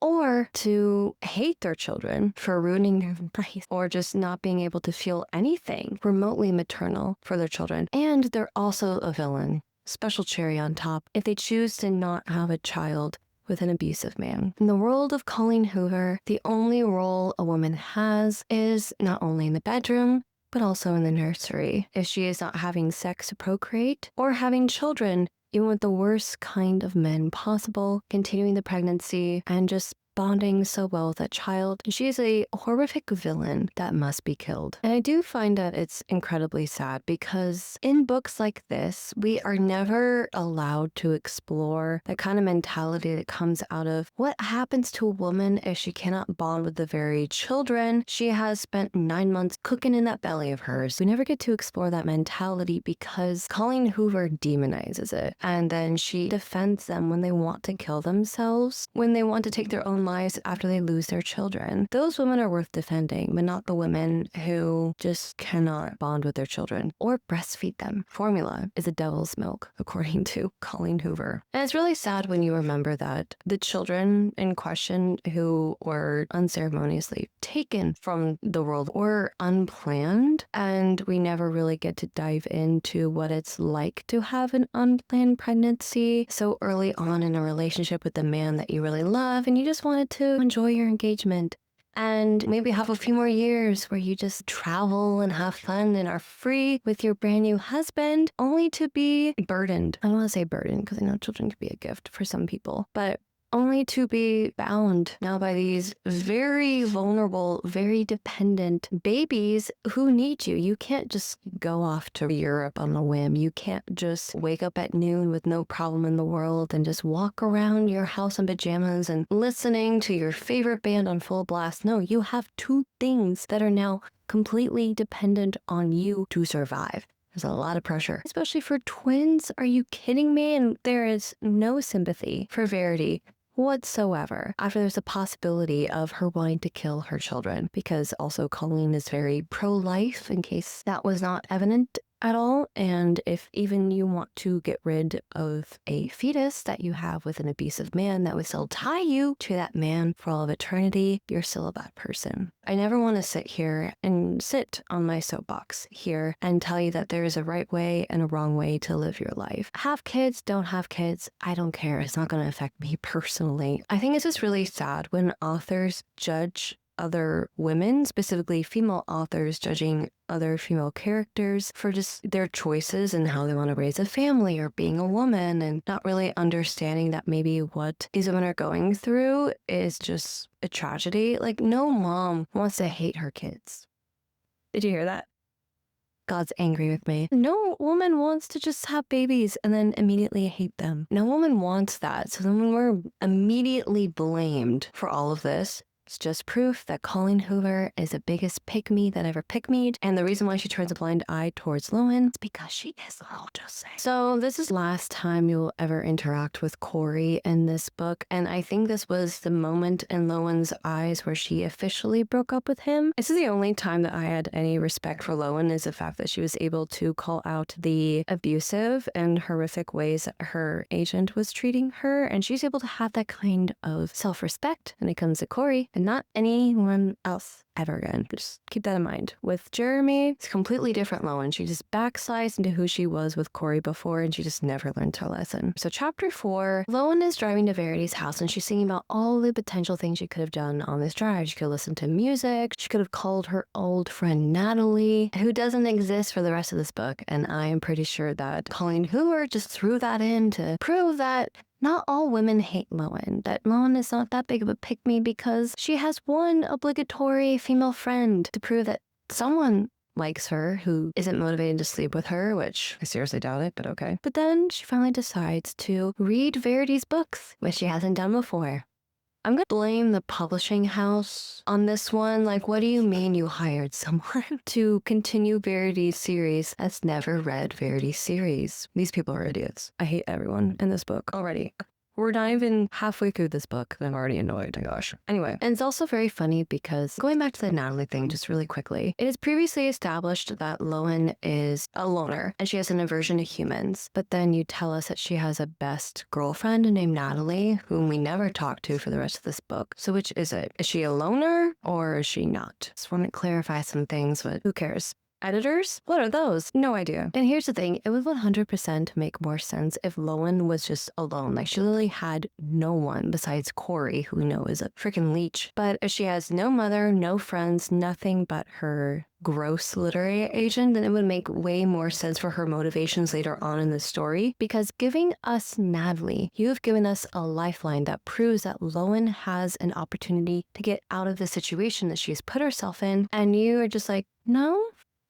or to hate their children for ruining their life, or just not being able to feel anything remotely maternal for their children. And they're also a villain, special cherry on top, if they choose to not have a child with an abusive man. In the world of Colleen Hoover, the only role a woman has is not only in the bedroom, but also in the nursery. If she is not having sex to procreate or having children, even with the worst kind of men possible, continuing the pregnancy and just bonding so well with that child, she is a horrific villain that must be killed. And I do find that it's incredibly sad because in books like this, we are never allowed to explore the kind of mentality that comes out of what happens to a woman if she cannot bond with the very children she has spent 9 months cooking in that belly of hers. We never get to explore that mentality because Colleen Hoover demonizes it. And then she defends them when they want to kill themselves, when they want to take their own lives after they lose their children. Those women are worth defending, but not the women who just cannot bond with their children or breastfeed them. Formula is a devil's milk, according to Colleen Hoover. And it's really sad when you remember that the children in question who were unceremoniously taken from the world were unplanned, and we never really get to dive into what it's like to have an unplanned pregnancy so early on in a relationship with the man that you really love and you just wanted to enjoy your engagement and maybe have a few more years where you just travel and have fun and are free with your brand new husband, only to be burdened. I don't want to say burdened because I know children can be a gift for some people, but only to be bound now by these very vulnerable, very dependent babies who need you. You can't just go off to Europe on a whim. You can't just wake up at noon with no problem in the world and just walk around your house in pajamas and listening to your favorite band on full blast. No, you have two things that are now completely dependent on you to survive. There's a lot of pressure, especially for twins. Are you kidding me? And there is no sympathy for Verity whatsoever after there's a possibility of her wanting to kill her children, because also Colleen is very pro-life, in case that was not evident at all. And if even you want to get rid of a fetus that you have with an abusive man that would still tie you to that man for all of eternity, you're still a bad person. I never want to sit on my soapbox here and tell you that there is a right way and a wrong way to live your life. Have kids, don't have kids, I don't care. It's not going to affect me personally. I think it's just really sad when authors judge other women, specifically female authors, judging other female characters for just their choices and how they want to raise a family or being a woman, and not really understanding that maybe what these women are going through is just a tragedy. Like, no mom wants to hate her kids. Did you hear that? God's angry with me. No woman wants to just have babies and then immediately hate them. No woman wants that. So then when we're immediately blamed for all of this, it's just proof that Colleen Hoover is the biggest pick-me that ever pick-me'd, and the reason why she turns a blind eye towards Lowen is because she is, I'll just say. So this is the last time you'll ever interact with Corey in this book, and I think this was the moment in Lowen's eyes where she officially broke up with him. This is the only time that I had any respect for Lowen, is the fact that she was able to call out the abusive and horrific ways that her agent was treating her, and she's able to have that kind of self-respect when it comes to Corey, and not anyone else ever again. Just keep that in mind. With Jeremy, it's completely different Lowen. She just backslides into who she was with Corey before, and she just never learned her lesson. So chapter 4, Lowen is driving to Verity's house, and she's thinking about all the potential things she could have done on this drive. She could have listened to music. She could have called her old friend Natalie, who doesn't exist for the rest of this book. And I am pretty sure that Colleen Hoover just threw that in to prove that not all women hate Lowen, that Lowen is not that big of a pick-me because she has one obligatory female friend to prove that someone likes her who isn't motivated to sleep with her, which I seriously doubt it, but okay. But then she finally decides to read Verity's books, which she hasn't done before. I'm going to blame the publishing house on this one. Like, what do you mean you hired someone to continue Verity's series that's never read Verity's series? These people are idiots. I hate everyone in this book already. We're not even halfway through this book, and I'm already annoyed. My gosh. Anyway, and it's also very funny because going back to the Natalie thing just really quickly, it is previously established that Lowen is a loner and she has an aversion to humans. But then you tell us that she has a best girlfriend named Natalie, whom we never talk to for the rest of this book. So which is it? Is she a loner or is she not? Just want to clarify some things, but who cares? Editors? What are those? No idea. And here's the thing, it would 100% make more sense if Lowen was just alone. Like, she literally had no one besides Corey, who we know is a freaking leech. But if she has no mother, no friends, nothing but her gross literary agent, then it would make way more sense for her motivations later on in the story. Because giving us Natalie, you have given us a lifeline that proves that Lowen has an opportunity to get out of the situation that she's put herself in. And you are just like, no?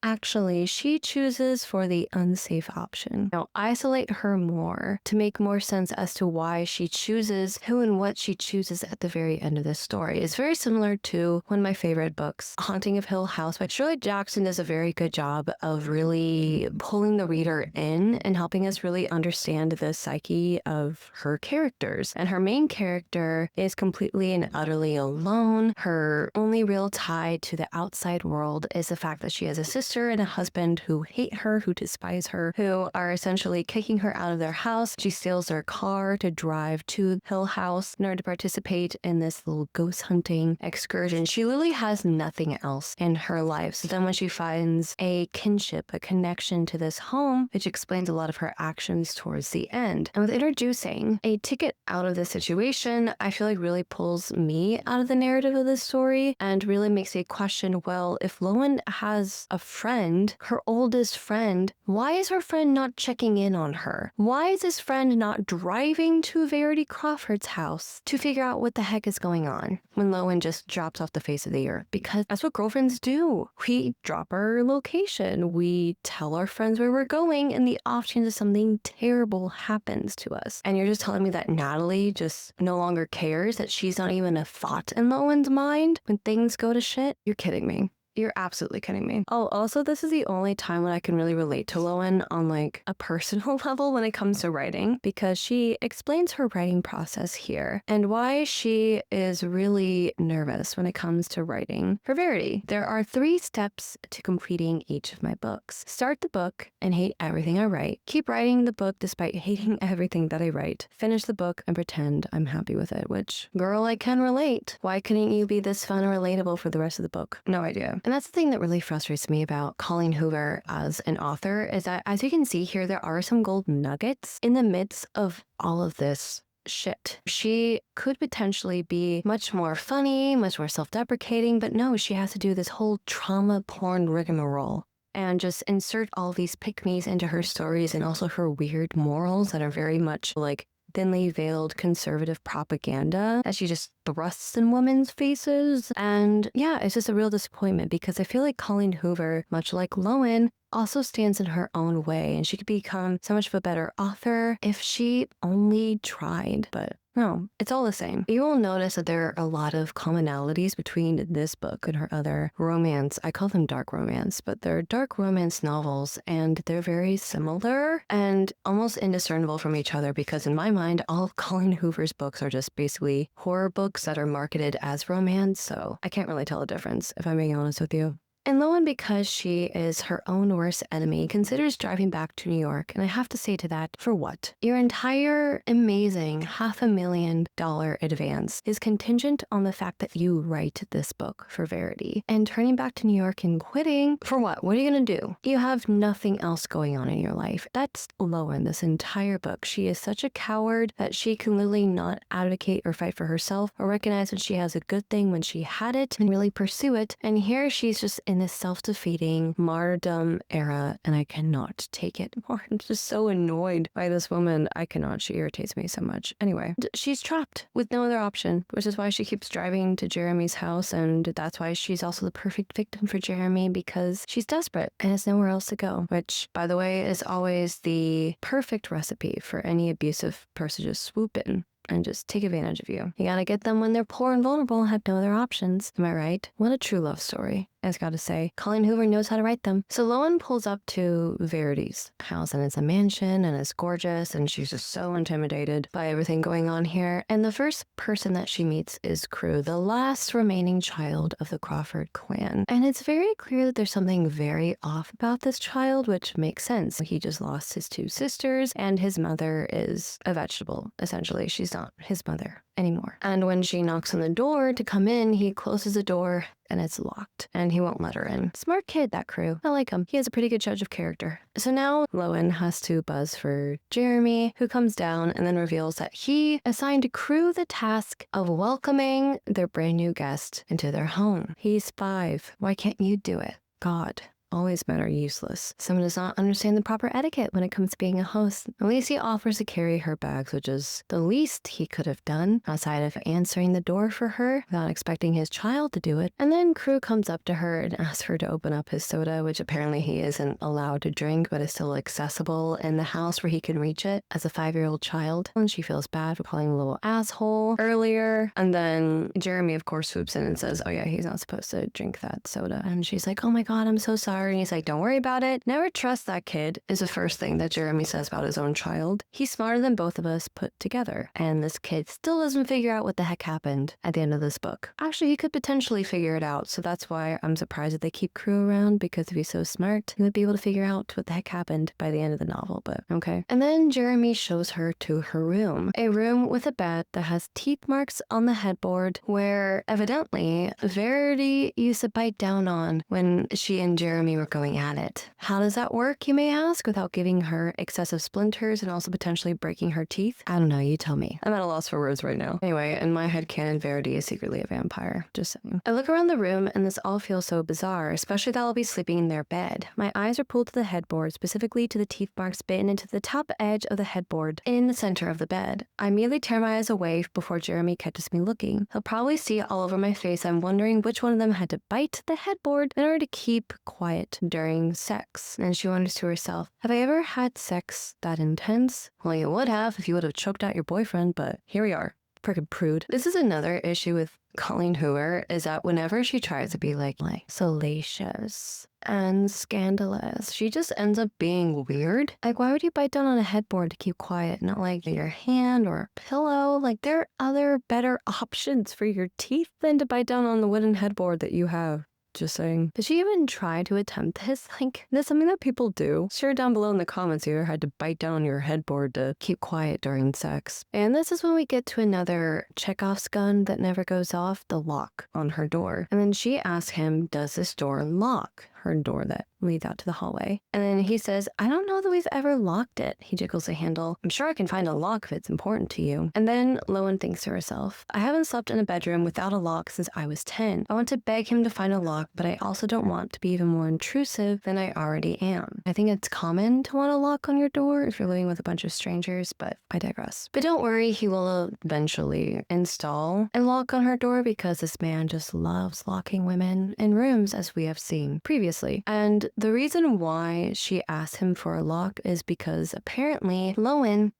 Actually, she chooses for the unsafe option. Now, isolate her more to make more sense as to why she chooses who and what she chooses at the very end of this story. It's very similar to one of my favorite books, Haunting of Hill House by Shirley Jackson. Does a very good job of really pulling the reader in and helping us really understand the psyche of her characters. And her main character is completely and utterly alone. Her only real tie to the outside world is the fact that she has a sister and a husband who hate her, who despise her, who are essentially kicking her out of their house. She steals their car to drive to Hill House in order to participate in this little ghost hunting excursion. She literally has nothing else in her life. So then when she finds a kinship, a connection to this home, which explains a lot of her actions towards the end. And with introducing a ticket out of this situation, I feel like really pulls me out of the narrative of this story and really makes me question, well, if Lowen has a friend, her oldest friend. Why is her friend not checking in on her? Why is this friend not driving to Verity Crawford's house to figure out what the heck is going on when Lowen just drops off the face of the earth? Because that's what girlfriends do. We drop our location. We tell our friends where we're going, and the off chance that something terrible happens to us. And you're just telling me that Natalie just no longer cares, that she's not even a thought in Lowen's mind when things go to shit? You're kidding me. You're absolutely kidding me. Oh, also, this is the only time when I can really relate to Lowen on like a personal level when it comes to writing, because she explains her writing process here and why she is really nervous when it comes to writing for Verity. There are 3 steps to completing each of my books. Start the book and hate everything I write. Keep writing the book despite hating everything that I write. Finish the book and pretend I'm happy with it, which, girl, I can relate. Why couldn't you be this fun and relatable for the rest of the book? No idea. And that's the thing that really frustrates me about Colleen Hoover as an author, is that, as you can see here, there are some gold nuggets in the midst of all of this shit. She could potentially be much more funny, much more self-deprecating, but no, she has to do this whole trauma porn rigmarole and just insert all these pick-me's into her stories, and also her weird morals that are very much like thinly veiled conservative propaganda that she just thrusts in women's faces. And yeah, it's just a real disappointment, because I feel like Colleen Hoover, much like Lowen, also stands in her own way, and she could become so much of a better author if she only tried. But no, it's all the same. You will notice that there are a lot of commonalities between this book and her other romance. I call them dark romance, but they're dark romance novels, and they're very similar and almost indiscernible from each other, because in my mind, all of Colleen Hoover's books are just basically horror books that are marketed as romance, so I can't really tell the difference, if I'm being honest with you. And Lowen, because she is her own worst enemy, considers driving back to New York. And I have to say to that, for what? Your entire amazing $500,000 advance is contingent on the fact that you write this book for Verity. And turning back to New York and quitting, for what? What are you going to do? You have nothing else going on in your life. That's Lowen, this entire book. She is such a coward that she can literally not advocate or fight for herself, or recognize when she has a good thing when she had it and really pursue it. And here she's just in this self-defeating martyrdom era, and I cannot take it more. I'm just so annoyed by this woman. I cannot. She irritates me so much. Anyway, she's trapped with no other option, which is why she keeps driving to Jeremy's house, and that's why she's also the perfect victim for Jeremy, because she's desperate and has nowhere else to go, which, by the way, is always the perfect recipe for any abusive person to just swoop in and just take advantage of you. You gotta get them when they're poor and vulnerable and have no other options. Am I right? What a true love story. I've got to say, Colleen Hoover knows how to write them. So Lowen pulls up to Verity's house, and it's a mansion, and it's gorgeous, and she's just so intimidated by everything going on here. And the first person that she meets is Crew, the last remaining child of the Crawford clan. And it's very clear that there's something very off about this child, which makes sense. He just lost his 2 sisters, and his mother is a vegetable, essentially. She's not his mother anymore. And when she knocks on the door to come in, he closes the door and it's locked, and he won't let her in. Smart kid, that Crew. I like him. He has a pretty good judge of character. So now Lowen has to buzz for Jeremy, who comes down and then reveals that he assigned Crew the task of welcoming their brand new guest into their home. He's 5. Why can't you do it? God. Always men are useless. Someone does not understand the proper etiquette when it comes to being a host. At least he offers to carry her bags, which is the least he could have done, outside of answering the door for her without expecting his child to do it. And then Crew comes up to her and asks her to open up his soda, which apparently he isn't allowed to drink, but is still accessible in the house where he can reach it as a 5-year-old child. And she feels bad for calling him a little asshole earlier. And then Jeremy, of course, swoops in and says, oh yeah, he's not supposed to drink that soda. And she's like, oh my God, I'm so sorry. And he's like, don't worry about it. Never trust that kid, is the first thing that Jeremy says about his own child. He's smarter than both of us put together. And this kid still doesn't figure out what the heck happened at the end of this book. Actually, he could potentially figure it out. So that's why I'm surprised that they keep Crew around, because if he's so smart, he would be able to figure out what the heck happened by the end of the novel, but okay. And then Jeremy shows her to her room. A room with a bed that has teeth marks on the headboard, where evidently Verity used to bite down on when she and Jeremy Jeremy were going at it. How does that work, you may ask, without giving her excessive splinters and also potentially breaking her teeth? I don't know, you tell me. I'm at a loss for words right now. Anyway, in my headcanon, Verity is secretly a vampire. Just saying. I look around the room and this all feels so bizarre, especially that I'll be sleeping in their bed. My eyes are pulled to the headboard, specifically to the teeth marks bitten into the top edge of the headboard in the center of the bed. I immediately tear my eyes away before Jeremy catches me looking. He'll probably see all over my face. I'm wondering which one of them had to bite the headboard in order to keep quiet during sex. And she wonders to herself, have I ever had sex that intense? Well, you would have if you would have choked out your boyfriend, but here we are. Frickin' prude. This is another issue with Colleen Hoover, is that whenever she tries to be like salacious and scandalous, she just ends up being weird. Like, why would you bite down on a headboard to keep quiet, not like your hand or a pillow? Like, there are other better options for your teeth than to bite down on the wooden headboard that you have. Just saying. Did she even try to attempt this? Like, that's something that people do. Share down below in the comments if you ever had to bite down on your headboard to keep quiet during sex. And this is when we get to another Chekhov's gun that never goes off, the lock on her door. And then she asks him, does this door lock? Her door that leads out to the hallway. And then he says, I don't know that we've ever locked it. He jiggles the handle. I'm sure I can find a lock if it's important to you. And then Lowen thinks to herself, I haven't slept in a bedroom without a lock since I was 10. I want to beg him to find a lock, but I also don't want to be even more intrusive than I already am. I think it's common to want a lock on your door if you're living with a bunch of strangers, but I digress. But don't worry, he will eventually install a lock on her door because this man just loves locking women in rooms, as we have seen previously. And the reason why she asked him for a lock is because apparently Lowen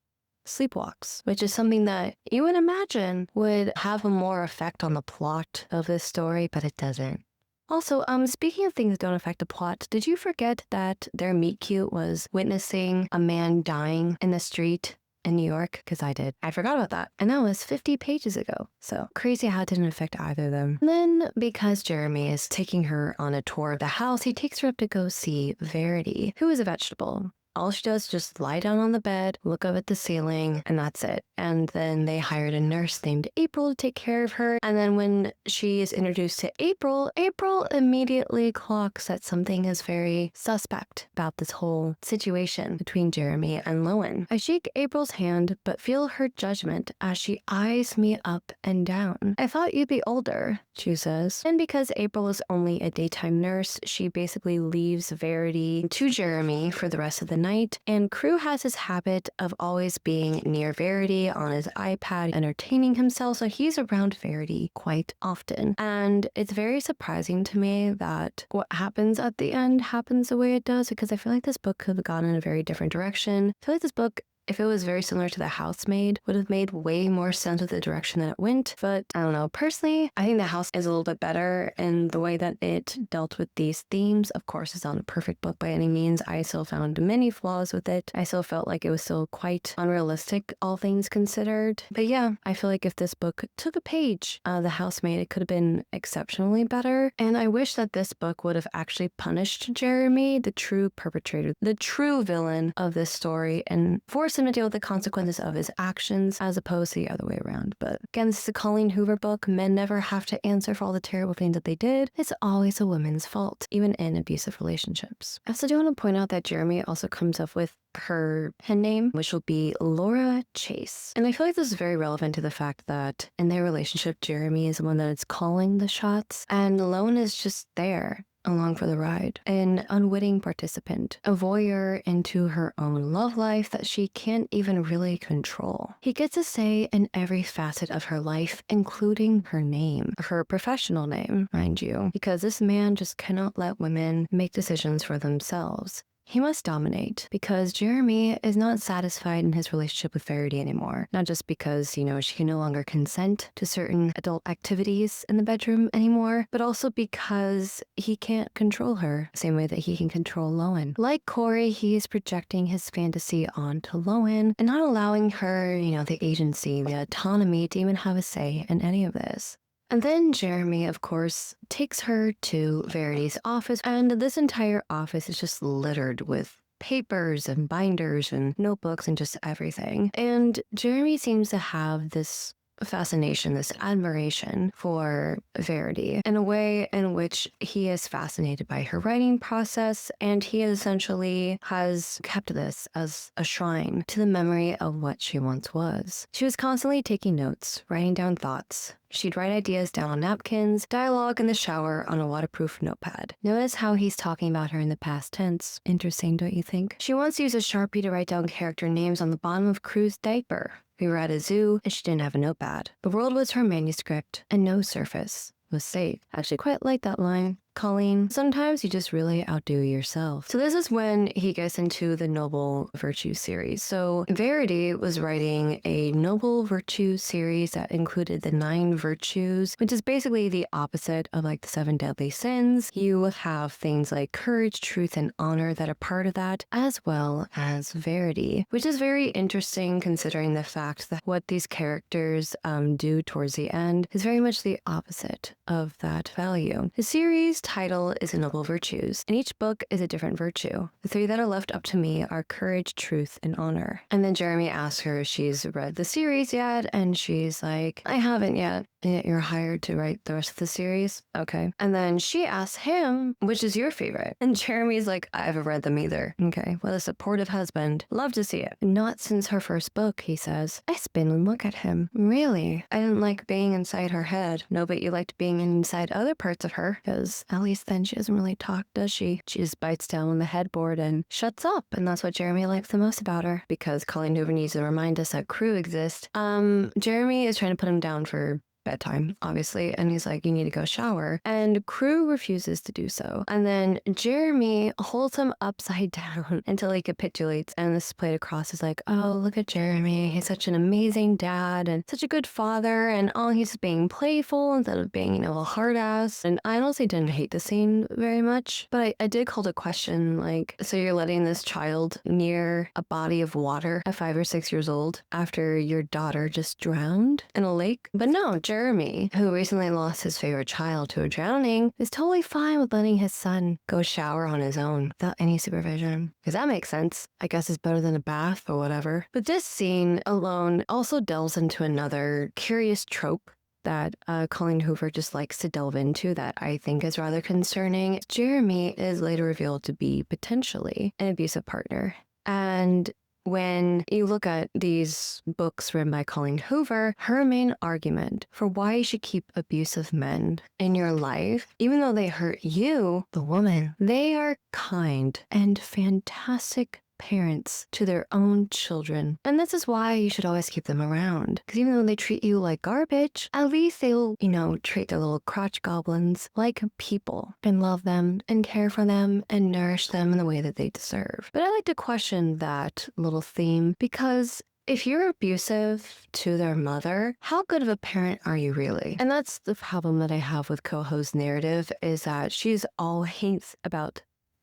sleepwalks, which is something that you would imagine would have a more effect on the plot of this story, but it doesn't. Also, speaking of things that don't affect the plot, did you forget that their meet cute was witnessing a man dying in the street in New York? Because I did. I forgot about that. And that was 50 pages ago. So crazy how it didn't affect either of them. And then because Jeremy is taking her on a tour of the house, he takes her up to go see Verity, who is a vegetable. All she does is just lie down on the bed, look up at the ceiling, and that's it. And then they hired a nurse named April to take care of her. And then when she is introduced to April, April immediately clocks that something is very suspect about this whole situation between Jeremy and Lowen. I shake April's hand, but feel her judgment as she eyes me up and down. I thought you'd be older, she says. And because April is only a daytime nurse, she basically leaves Verity to Jeremy for the rest of the night, and Crew has his habit of always being near Verity on his iPad entertaining himself, so he's around Verity quite often. And it's very surprising to me that what happens at the end happens the way it does, because I feel like this book could have gone in a very different direction. I feel like this book, if it was very similar to The Housemaid, would have made way more sense with the direction that it went. But I don't know. Personally, I think The House is a little bit better in the way that it dealt with these themes. Of course, it's not a perfect book by any means. I still found many flaws with it. I still felt like it was still quite unrealistic, all things considered. But yeah, I feel like if this book took a page, The Housemaid, it could have been exceptionally better. And I wish that this book would have actually punished Jeremy, the true perpetrator, the true villain of this story, and forced him to deal with the consequences of his actions as opposed to the other way around. But again, this is a Colleen Hoover book. Men never have to answer for all the terrible things that they did. It's always a woman's fault, even in abusive relationships. I also do want to point out that Jeremy also comes up with her pen name, which will be Laura Chase. And I feel like this is very relevant to the fact that in their relationship, Jeremy is the one that is calling the shots, and Lowen is just there, along for the ride, an unwitting participant, a voyeur into her own love life that she can't even really control. He gets a say in every facet of her life, including her name, her professional name, mind you, because this man just cannot let women make decisions for themselves. He must dominate because Jeremy is not satisfied in his relationship with Verity anymore. Not just because, she can no longer consent to certain adult activities in the bedroom anymore, but also because he can't control her the same way that he can control Lowen. Like Corey, he is projecting his fantasy onto Lowen and not allowing her, the agency, the autonomy to even have a say in any of this. And then Jeremy, of course, takes her to Verity's office, and this entire office is just littered with papers and binders and notebooks and just everything. And Jeremy seems to have this fascination, this admiration for Verity in a way in which he is fascinated by her writing process, and he essentially has kept this as a shrine to the memory of what she once was. She was constantly taking notes, writing down thoughts. She'd write ideas down on napkins, dialogue in the shower on a waterproof notepad. Notice how he's talking about her in the past tense. Interesting, don't you think? She once used a Sharpie to write down character names on the bottom of Crue's diaper. We were at a zoo, and she didn't have a notepad. The world was her manuscript, and no surface was safe. I actually quite like that line. Colleen, sometimes you just really outdo yourself. So this is when he gets into the Noble Virtue series. So Verity was writing a Noble Virtue series that included the 9 virtues, which is basically the opposite of like the 7 deadly sins. You have things like courage, truth, and honor that are part of that, as well as Verity, which is very interesting considering the fact that what these characters do towards the end is very much the opposite of that value. The series title is The Noble Virtues, and each book is a different virtue. The 3 that are left up to me are courage, truth, and honor. And then Jeremy asks her if she's read the series yet, and she's like, I haven't yet. And yet you're hired to write the rest of the series? Okay. And then she asks him, which is your favorite? And Jeremy's like, I haven't read them either. Okay. What a supportive husband. Love to see it. Not since her first book, he says. I spin and look at him. Really? I didn't like being inside her head. No, but you liked being inside other parts of her, because at least then she doesn't really talk, does she? She just bites down on the headboard and shuts up. And that's what Jeremy likes the most about her, because Colleen Hoover needs to remind us that Crew exists. Jeremy is trying to put him down for bedtime, obviously, and he's like, you need to go shower, and Crew refuses to do so, and then Jeremy holds him upside down until he capitulates, and this is played across as like, oh, look at Jeremy, he's such an amazing dad and such a good father, and oh, he's being playful instead of being, a hard ass. And I honestly didn't hate the scene very much, but I did call to question, like, so you're letting this child near a body of water at 5 or 6 years old after your daughter just drowned in a lake? But no, Jeremy, who recently lost his favorite child to a drowning, is totally fine with letting his son go shower on his own without any supervision. Because that makes sense. I guess it's better than a bath or whatever. But this scene alone also delves into another curious trope that Colleen Hoover just likes to delve into that I think is rather concerning. Jeremy is later revealed to be potentially an abusive partner. And when you look at these books written by Colleen Hoover, her main argument for why you should keep abusive men in your life, even though they hurt you, the woman, they are kind and fantastic parents to their own children. And this is why you should always keep them around. Because even though they treat you like garbage, at least they'll, treat their little crotch goblins like people and love them and care for them and nourish them in the way that they deserve. But I like to question that little theme, because if you're abusive to their mother, how good of a parent are you really? And that's the problem that I have with Coho's narrative, is that she's always about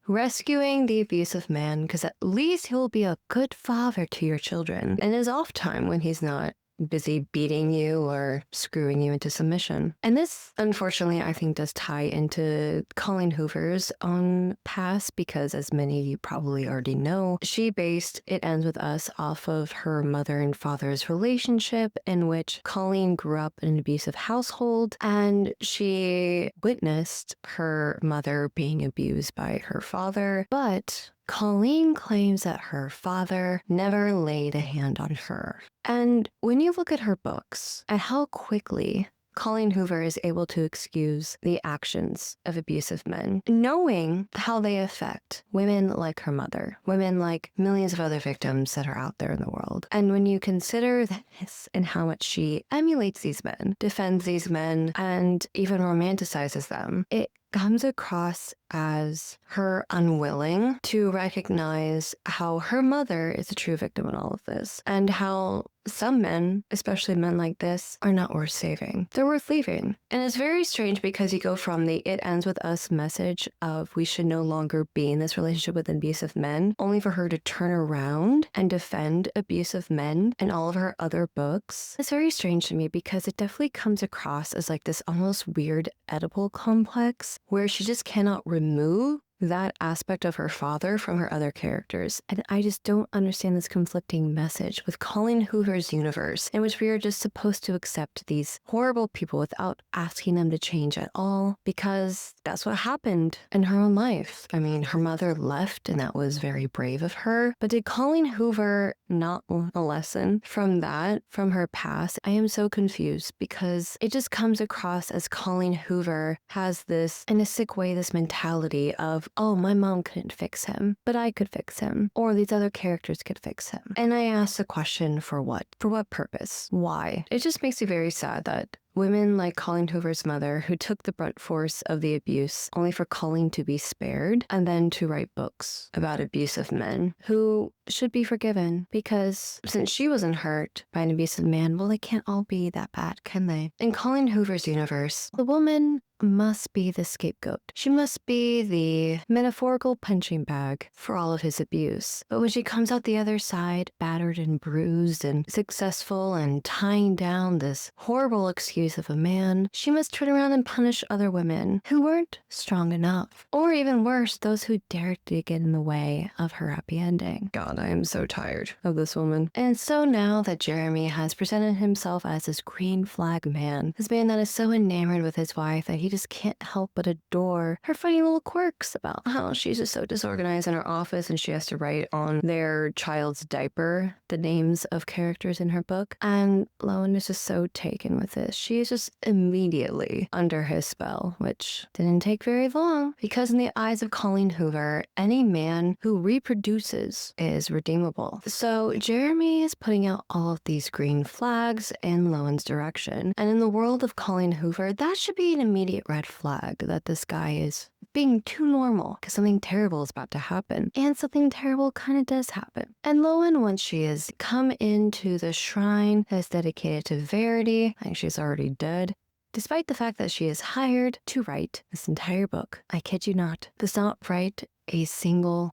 rescuing the abusive man, because at least he'll be a good father to your children in his off time when he's not busy beating you or screwing you into submission. And this, unfortunately, I think does tie into Colleen Hoover's own past, because as many of you probably already know, she based It Ends With Us off of her mother and father's relationship, in which Colleen grew up in an abusive household, and she witnessed her mother being abused by her father. But Colleen claims that her father never laid a hand on her. And when you look at her books and how quickly Colleen Hoover is able to excuse the actions of abusive men, knowing how they affect women like her mother, women like millions of other victims that are out there in the world. And when you consider this and how much she emulates these men, defends these men, and even romanticizes them, it comes across as her unwilling to recognize how her mother is a true victim in all of this, and how some men, especially men like this, are not worth saving. They're worth leaving. And it's very strange, because you go from the It Ends With Us message of we should no longer be in this relationship with abusive men, only for her to turn around and defend abusive men in all of her other books. It's very strange to me, because it definitely comes across as like this almost weird Oedipal complex, where she just cannot remove that aspect of her father from her other characters. And I just don't understand this conflicting message with Colleen Hoover's universe, in which we are just supposed to accept these horrible people without asking them to change at all, because that's what happened in her own life. I mean, her mother left, and that was very brave of her. But did Colleen Hoover not learn a lesson from that, from her past? I am so confused, because it just comes across as Colleen Hoover has this, in a sick way, this mentality of, oh, my mom couldn't fix him, but I could fix him, or these other characters could fix him. And I ask the question, for what? For what purpose? Why? It just makes me very sad that women like Colleen Hoover's mother, who took the brunt force of the abuse only for Colleen to be spared, and then to write books about abusive men who should be forgiven, because since she wasn't hurt by an abusive man, well, they can't all be that bad, can they? In Colleen Hoover's universe, the woman must be the scapegoat. She must be the metaphorical punching bag for all of his abuse. But when she comes out the other side, battered and bruised and successful and tying down this horrible excuse of a man, she must turn around and punish other women who weren't strong enough. Or even worse, those who dared to get in the way of her happy ending. God, I am so tired of this woman. And so now that Jeremy has presented himself as this green flag man, this man that is so enamored with his wife that he just can't help but adore her funny little quirks about how she's just so disorganized in her office and she has to write on their child's diaper the names of characters in her book. And Lowen is just so taken with this. She is just immediately under his spell, which didn't take very long, because in the eyes of Colleen Hoover, any man who reproduces is redeemable. So Jeremy is putting out all of these green flags in Lowen's direction. And in the world of Colleen Hoover, that should be an immediate red flag that this guy is being too normal, because something terrible is about to happen. And something terrible kind of does happen. And Lowen, once she has come into the shrine that is dedicated to Verity, I think she's already dead, despite the fact that she is hired to write this entire book, I kid you not, does not write a single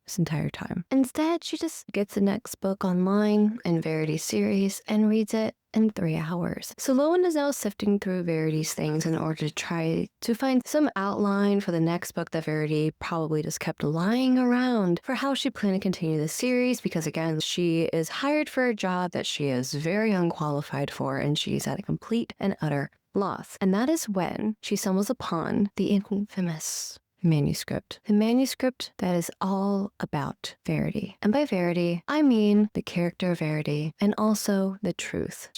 this entire time. Instead, she just gets the next book online in Verity's series and reads it in 3 hours. So Lowen is now sifting through Verity's things in order to try to find some outline for the next book that Verity probably just kept lying around for how she planned to continue the series, because again, she is hired for a job that she is very unqualified for, and she's at a complete and utter loss. And that is when she stumbles upon the infamous manuscript. The manuscript that is all about Verity. And by Verity, I mean the character of Verity, and also the truth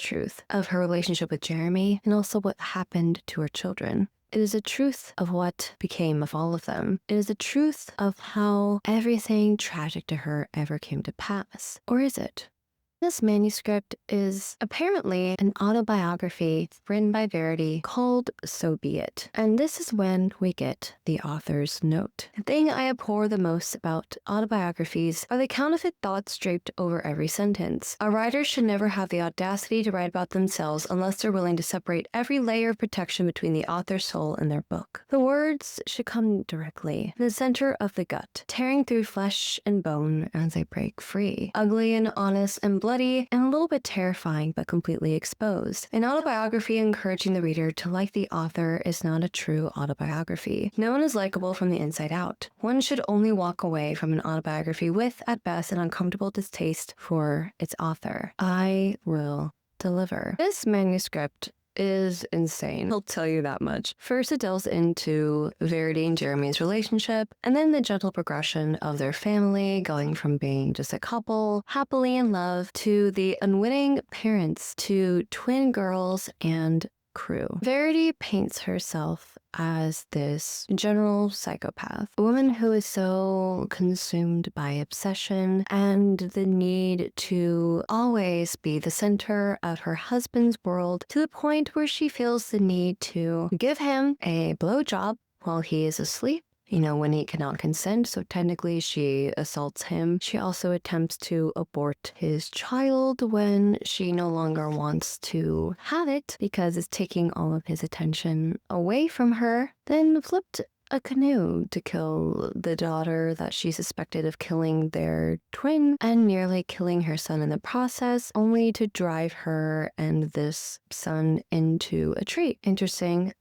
of her relationship with Jeremy, and also what happened to her children. It is a truth of what became of all of them. It is a truth of how everything tragic to her ever came to pass. Or is it? This manuscript is apparently an autobiography written by Verity called So Be It. And this is when we get the author's note. The thing I abhor the most about autobiographies are the counterfeit thoughts draped over every sentence. A writer should never have the audacity to write about themselves unless they're willing to separate every layer of protection between the author's soul and their book. The words should come directly in the center of the gut, tearing through flesh and bone as they break free. Ugly and honest and bloody, and a little bit terrifying, but completely exposed. An autobiography encouraging the reader to like the author is not a true autobiography. No one is likable from the inside out. One should only walk away from an autobiography with, at best, an uncomfortable distaste for its author. I will deliver. This manuscript is insane. I'll tell you that much. First, it delves into Verity and Jeremy's relationship, and then the gentle progression of their family, going from being just a couple, happily in love, to the unwitting parents, to twin girls and crew. Verity paints herself as this general psychopath, a woman who is so consumed by obsession and the need to always be the center of her husband's world, to the point where she feels the need to give him a blowjob while he is asleep, when he cannot consent, so technically she assaults him. She also attempts to abort his child when she no longer wants to have it because it's taking all of his attention away from her. Then flipped a canoe to kill the daughter that she suspected of killing their twin and nearly killing her son in the process, only to drive her and this son into a tree. Interesting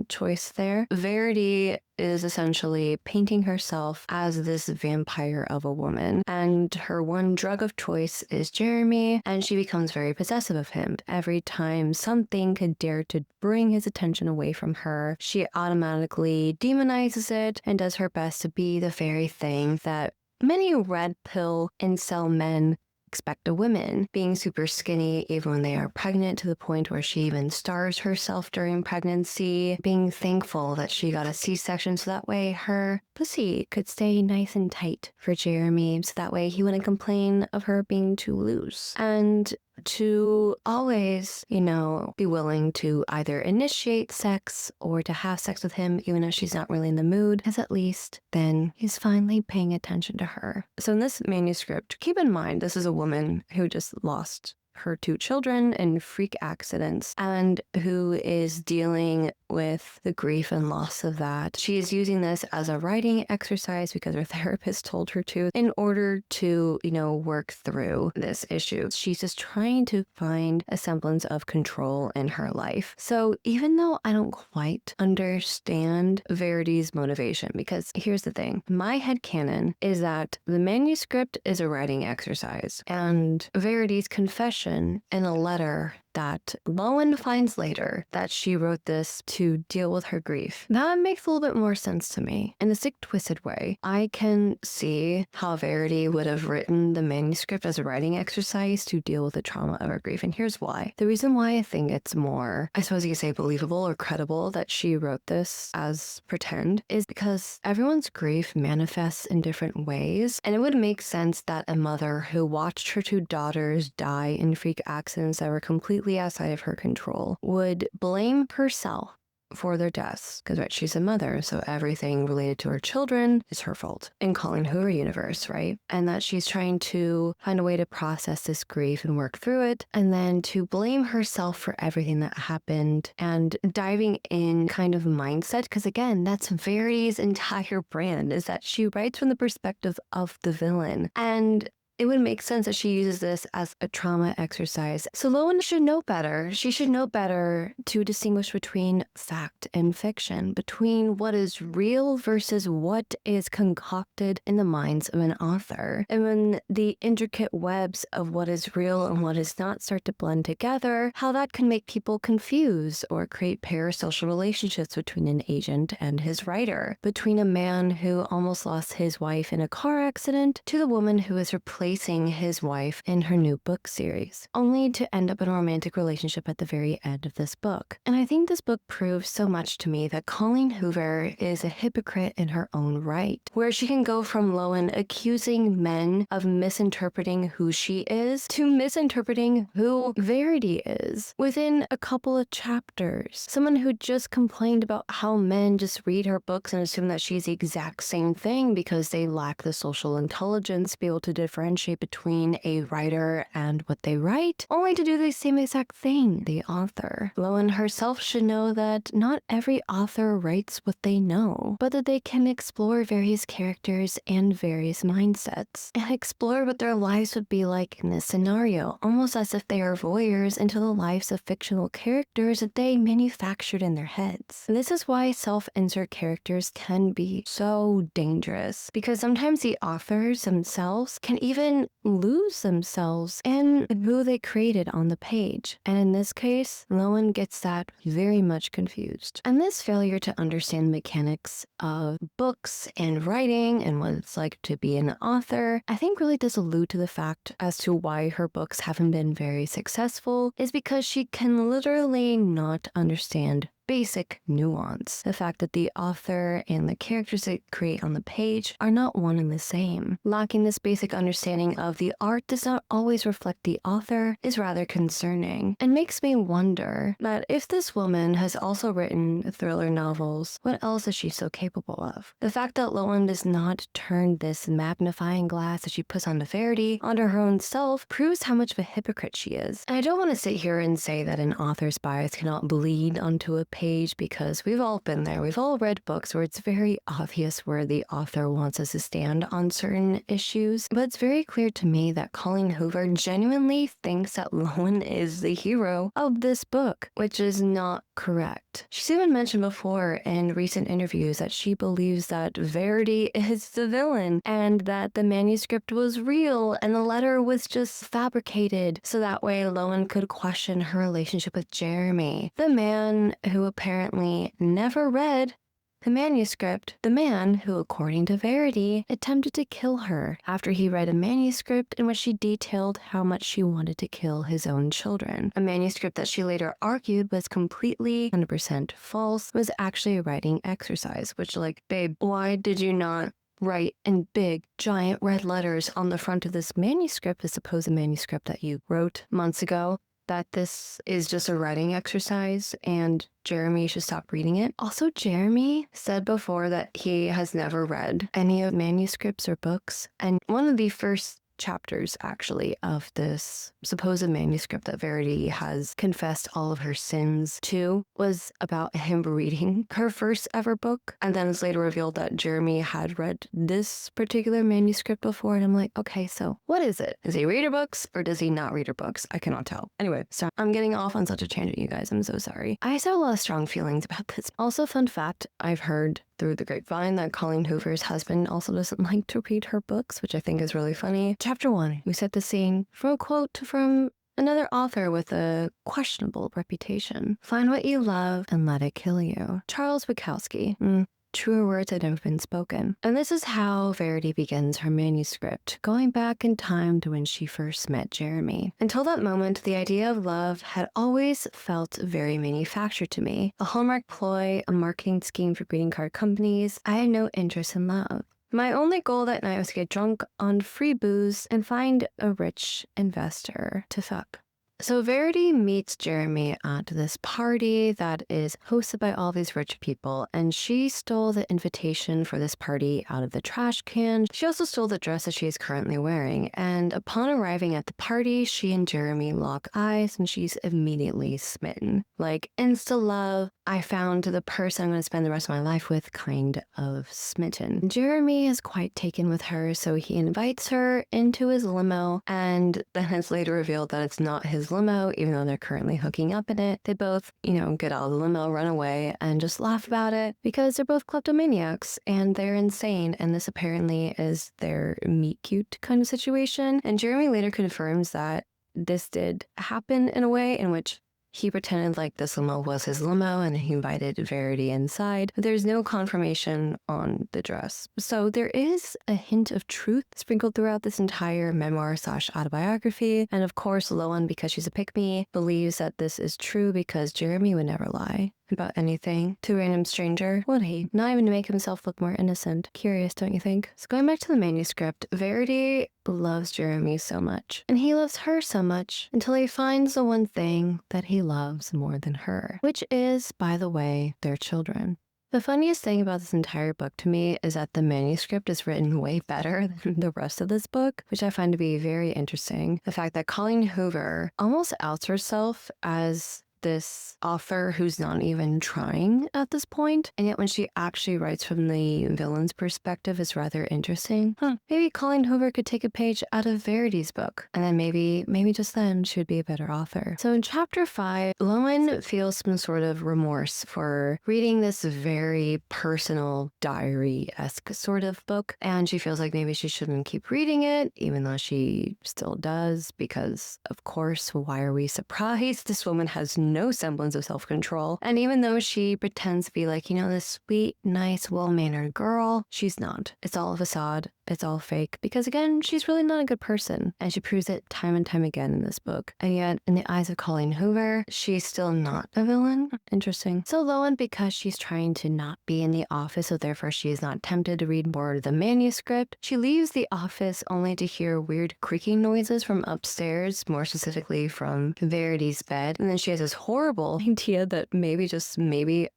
choice there. Verity is essentially painting herself as this vampire of a woman. And her one drug of choice is Jeremy, and she becomes very possessive of him. Every time something could dare to bring his attention away from her, she automatically demonizes it and does her best to be the very thing that many red pill incel men expect of women, being super skinny even when they are pregnant, to the point where she even starves herself during pregnancy, being thankful that she got a C-section so that way her pussy could stay nice and tight for Jeremy, so that way he wouldn't complain of her being too loose. And to always, be willing to either initiate sex or to have sex with him, even if she's not really in the mood, because at least then he's finally paying attention to her. So in this manuscript, keep in mind, this is a woman who just lost her 2 children in freak accidents and who is dealing with the grief and loss of that. She is using this as a writing exercise because her therapist told her to, in order to, work through this issue. She's just trying to find a semblance of control in her life. So even though I don't quite understand Verity's motivation, because here's the thing, my headcanon is that the manuscript is a writing exercise, and Verity's confession in a letter that Lowen finds later that she wrote this to deal with her grief. That makes a little bit more sense to me. In a sick, twisted way, I can see how Verity would have written the manuscript as a writing exercise to deal with the trauma of her grief. And here's why. The reason why I think it's more, I suppose you could say, believable or credible that she wrote this as pretend is because everyone's grief manifests in different ways. And it would make sense that a mother who watched her 2 daughters die in freak accidents that were completely outside of her control would blame herself for their deaths, because she's a mother, so everything related to her children is her fault in Colleen Hoover universe, right? And that she's trying to find a way to process this grief and work through it, and then to blame herself for everything that happened and diving in kind of mindset, because again, that's Verity's entire brand, is that she writes from the perspective of the villain. And it would make sense that she uses this as a trauma exercise. So Lowen should know better. She should know better to distinguish between fact and fiction, between what is real versus what is concocted in the minds of an author. And when the intricate webs of what is real and what is not start to blend together, how that can make people confused or create parasocial relationships between an agent and his writer, between a man who almost lost his wife in a car accident to the woman who is replacing his wife in her new book series, only to end up in a romantic relationship at the very end of this book. And I think this book proves so much to me that Colleen Hoover is a hypocrite in her own right, where she can go from Lowen accusing men of misinterpreting who she is to misinterpreting who Verity is within a couple of chapters. Someone who just complained about how men just read her books and assume that she's the exact same thing because they lack the social intelligence to be able to differentiate between a writer and what they write, only to do the same exact thing, the author. Lowen herself should know that not every author writes what they know, but that they can explore various characters and various mindsets, and explore what their lives would be like in this scenario, almost as if they are voyeurs into the lives of fictional characters that they manufactured in their heads. And this is why self-insert characters can be so dangerous, because sometimes the authors themselves can even lose themselves in who they created on the page. And in this case, Lowen gets that very much confused. And this failure to understand the mechanics of books and writing and what it's like to be an author, I think really does allude to the fact as to why her books haven't been very successful, is because she can literally not understand basic nuance. The fact that the author and the characters they create on the page are not one and the same. Lacking this basic understanding of the art does not always reflect the author is rather concerning, and makes me wonder that if this woman has also written thriller novels, what else is she so capable of? The fact that Lowen does not turn this magnifying glass that she puts onto Verity onto her own self proves how much of a hypocrite she is. And I don't want to sit here and say that an author's bias cannot bleed onto a page, because we've all been there. We've all read books where it's very obvious where the author wants us to stand on certain issues. But it's very clear to me that Colleen Hoover genuinely thinks that Lowen is the hero of this book, which is not correct. She's even mentioned before in recent interviews that she believes that Verity is the villain and that the manuscript was real and the letter was just fabricated so that way Lowen could question her relationship with Jeremy, the man who apparently never read the manuscript, the man who, according to Verity, attempted to kill her after he read a manuscript in which she detailed how much she wanted to kill his own children. A manuscript that she later argued was completely 100% false, was actually a writing exercise, which, like, babe, why did you not write in big, giant red letters on the front of this manuscript, the supposed manuscript that you wrote months ago, that this is just a writing exercise and Jeremy should stop reading it? Also, Jeremy said before that he has never read any of manuscripts or books, and one of the first chapters actually of this supposed manuscript that Verity has confessed all of her sins to was about him reading her first ever book, and then it's later revealed that Jeremy had read this particular manuscript before, and I'm like, okay, so what is it? Does he read her books or does he not read her books? I cannot tell. Anyway, so I'm getting off on such a tangent, you guys. I'm so sorry. I just have a lot of strong feelings about this. Also, fun fact, I've heard through the grapevine that Colleen Hoover's husband also doesn't like to read her books, which I think is really funny. Chapter 1, we set the scene from a quote from another author with a questionable reputation. Find what you love and let it kill you. Charles Bukowski. Truer words had never been spoken. And this is how Verity begins her manuscript, going back in time to when she first met Jeremy. Until that moment, the idea of love had always felt very manufactured to me. A hallmark ploy, a marketing scheme for greeting card companies. I had no interest in love. My only goal that night was to get drunk on free booze and find a rich investor to fuck. So Verity meets Jeremy at this party that is hosted by all these rich people, and she stole the invitation for this party out of the trash can. She also stole the dress that she is currently wearing, and upon arriving at the party, she and Jeremy lock eyes and she's immediately smitten. Like, insta love, I found the person I'm going to spend the rest of my life with kind of smitten. Jeremy is quite taken with her, so he invites her into his limo, and then it's later revealed that it's not his limo, even though they're currently hooking up in it. They both, get out of the limo, run away, and just laugh about it because they're both kleptomaniacs and they're insane, and this apparently is their meet cute kind of situation. And Jeremy later confirms that this did happen in a way in which he pretended like this limo was his limo and he invited Verity inside. But there's no confirmation on the dress. So there is a hint of truth sprinkled throughout this entire memoir/autobiography. And of course, Lowen, because she's a pick-me, believes that this is true because Jeremy would never lie about anything to a random stranger, would he? Not even to make himself look more innocent. Curious, don't you think? So going back to the manuscript, Verity loves Jeremy so much, and he loves her so much until he finds the one thing that he loves more than her, which is, by the way, their children. The funniest thing about this entire book to me is that the manuscript is written way better than the rest of this book, which I find to be very interesting. The fact that Colleen Hoover almost outs herself as this author who's not even trying at this point, and yet when she actually writes from the villain's perspective is rather interesting. Maybe Colleen Hoover could take a page out of Verity's book, and then maybe just then she would be a better author. So in chapter 5, Lowen feels some sort of remorse for reading this very personal diary-esque sort of book, and she feels like maybe she shouldn't keep reading it, even though she still does, because of course, why are we surprised? This woman has no semblance of self-control. And even though she pretends to be like, this sweet, nice, well-mannered girl, she's not. It's all a facade. It's all fake. Because again, she's really not a good person. And she proves it time and time again in this book. And yet, in the eyes of Colleen Hoover, she's still not a villain. Interesting. So Lowen, because she's trying to not be in the office, so therefore she is not tempted to read more of the manuscript, she leaves the office only to hear weird creaking noises from upstairs, more specifically from Verity's bed. And then she has this horrible idea that maybe, just maybe,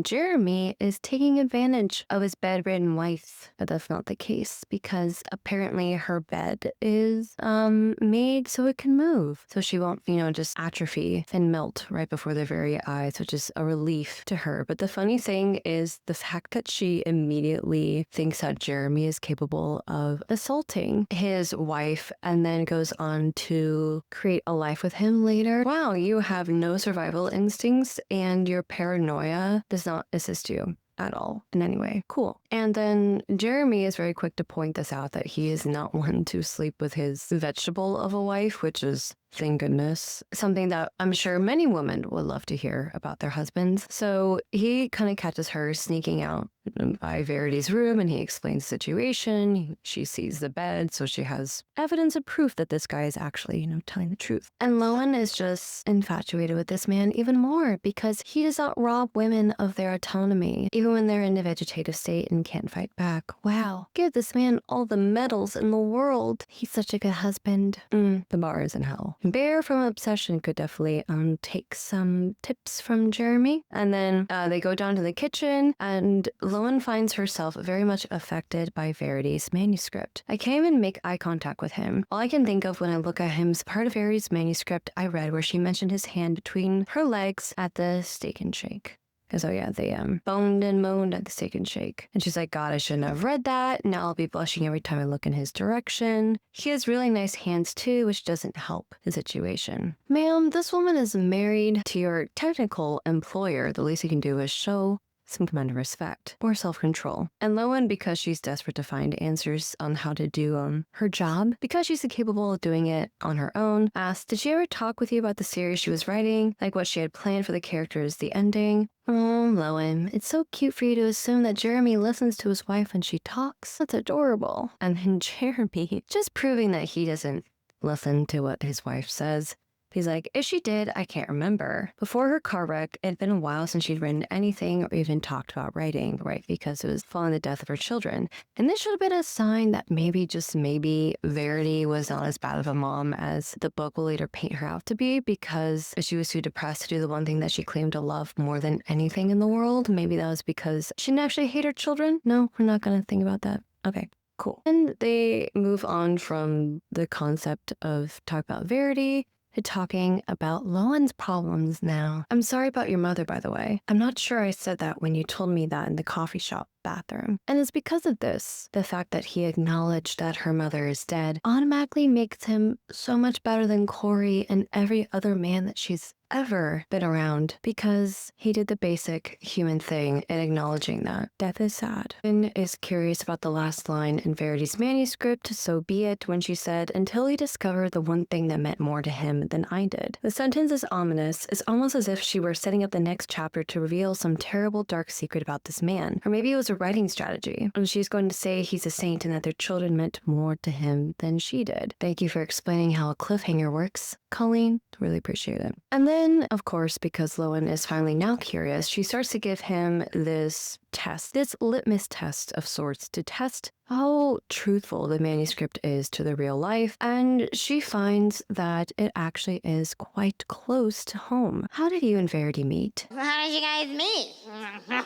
Jeremy is taking advantage of his bedridden wife. But that's not the case, because apparently her bed is made so it can move. So she won't, just atrophy and melt right before their very eyes, which is a relief to her. But the funny thing is the fact that she immediately thinks that Jeremy is capable of assaulting his wife and then goes on to create a life with him later. Wow, you have no survival instincts and your paranoia does not assist you at all in any way. Cool. And then Jeremy is very quick to point this out, that he is not one to sleep with his vegetable of a wife, which is, thank goodness, something that I'm sure many women would love to hear about their husbands. So he kind of catches her sneaking out by Verity's room and he explains the situation. She sees the bed, so she has evidence and proof that this guy is actually, telling the truth. And Lowen is just infatuated with this man even more because he does not rob women of their autonomy, even when they're in a vegetative state and can't fight back. Wow. Give this man all the medals in the world. He's such a good husband. The bar is in hell. Bear from Obsession could definitely take some tips from Jeremy. And then they go down to the kitchen and Lowen finds herself very much affected by Verity's manuscript. I can't even make eye contact with him. All I can think of when I look at him is part of Verity's manuscript I read where she mentioned his hand between her legs at the Steak and Shake. Because, oh yeah, they boned and moaned at the Steak and Shake. And she's like, God, I shouldn't have read that. Now I'll be blushing every time I look in his direction. He has really nice hands too, which doesn't help the situation. Ma'am, this woman is married to your technical employer. The least you can do is show some command and respect or self-control. And Lowen, because she's desperate to find answers on how to do her job, because she's capable of doing it on her own, asked, did she ever talk with you about the series she was writing? Like what she had planned for the characters, the ending? Oh, Lowen, it's so cute for you to assume that Jeremy listens to his wife when she talks. That's adorable. And then Jeremy, just proving that he doesn't listen to what his wife says. He's like, if she did, I can't remember. Before her car wreck, it had been a while since she'd written anything or even talked about writing, right? Because it was following the death of her children. And this should have been a sign that maybe, just maybe, Verity was not as bad of a mom as the book will later paint her out to be, because she was too depressed to do the one thing that she claimed to love more than anything in the world. Maybe that was because she didn't actually hate her children. No, we're not going to think about that. Okay. Cool. And they move on from the concept of talk about Verity to talking about Lowen's problems now. I'm sorry about your mother, by the way. I'm not sure I said that when you told me that in the coffee shop bathroom. And it's because of this, the fact that he acknowledged that her mother is dead automatically makes him so much better than Corey and every other man that she's ever been around, because he did the basic human thing in acknowledging that death is sad. Finn is curious about the last line in Verity's manuscript, so be it, when she said, until he discovered the one thing that meant more to him than I did. The sentence is ominous. It's almost as if she were setting up the next chapter to reveal some terrible dark secret about this man. Or maybe it was a writing strategy, and she's going to say he's a saint and that their children meant more to him than she did. Thank you for explaining how a cliffhanger works, Colleen. Really appreciate it. And then, of course, because Lowen is finally now curious, she starts to give him this test, this litmus test of sorts, to test how truthful the manuscript is to the real life, and she finds that it actually is quite close to home. How did you and Verity meet? How did you guys meet?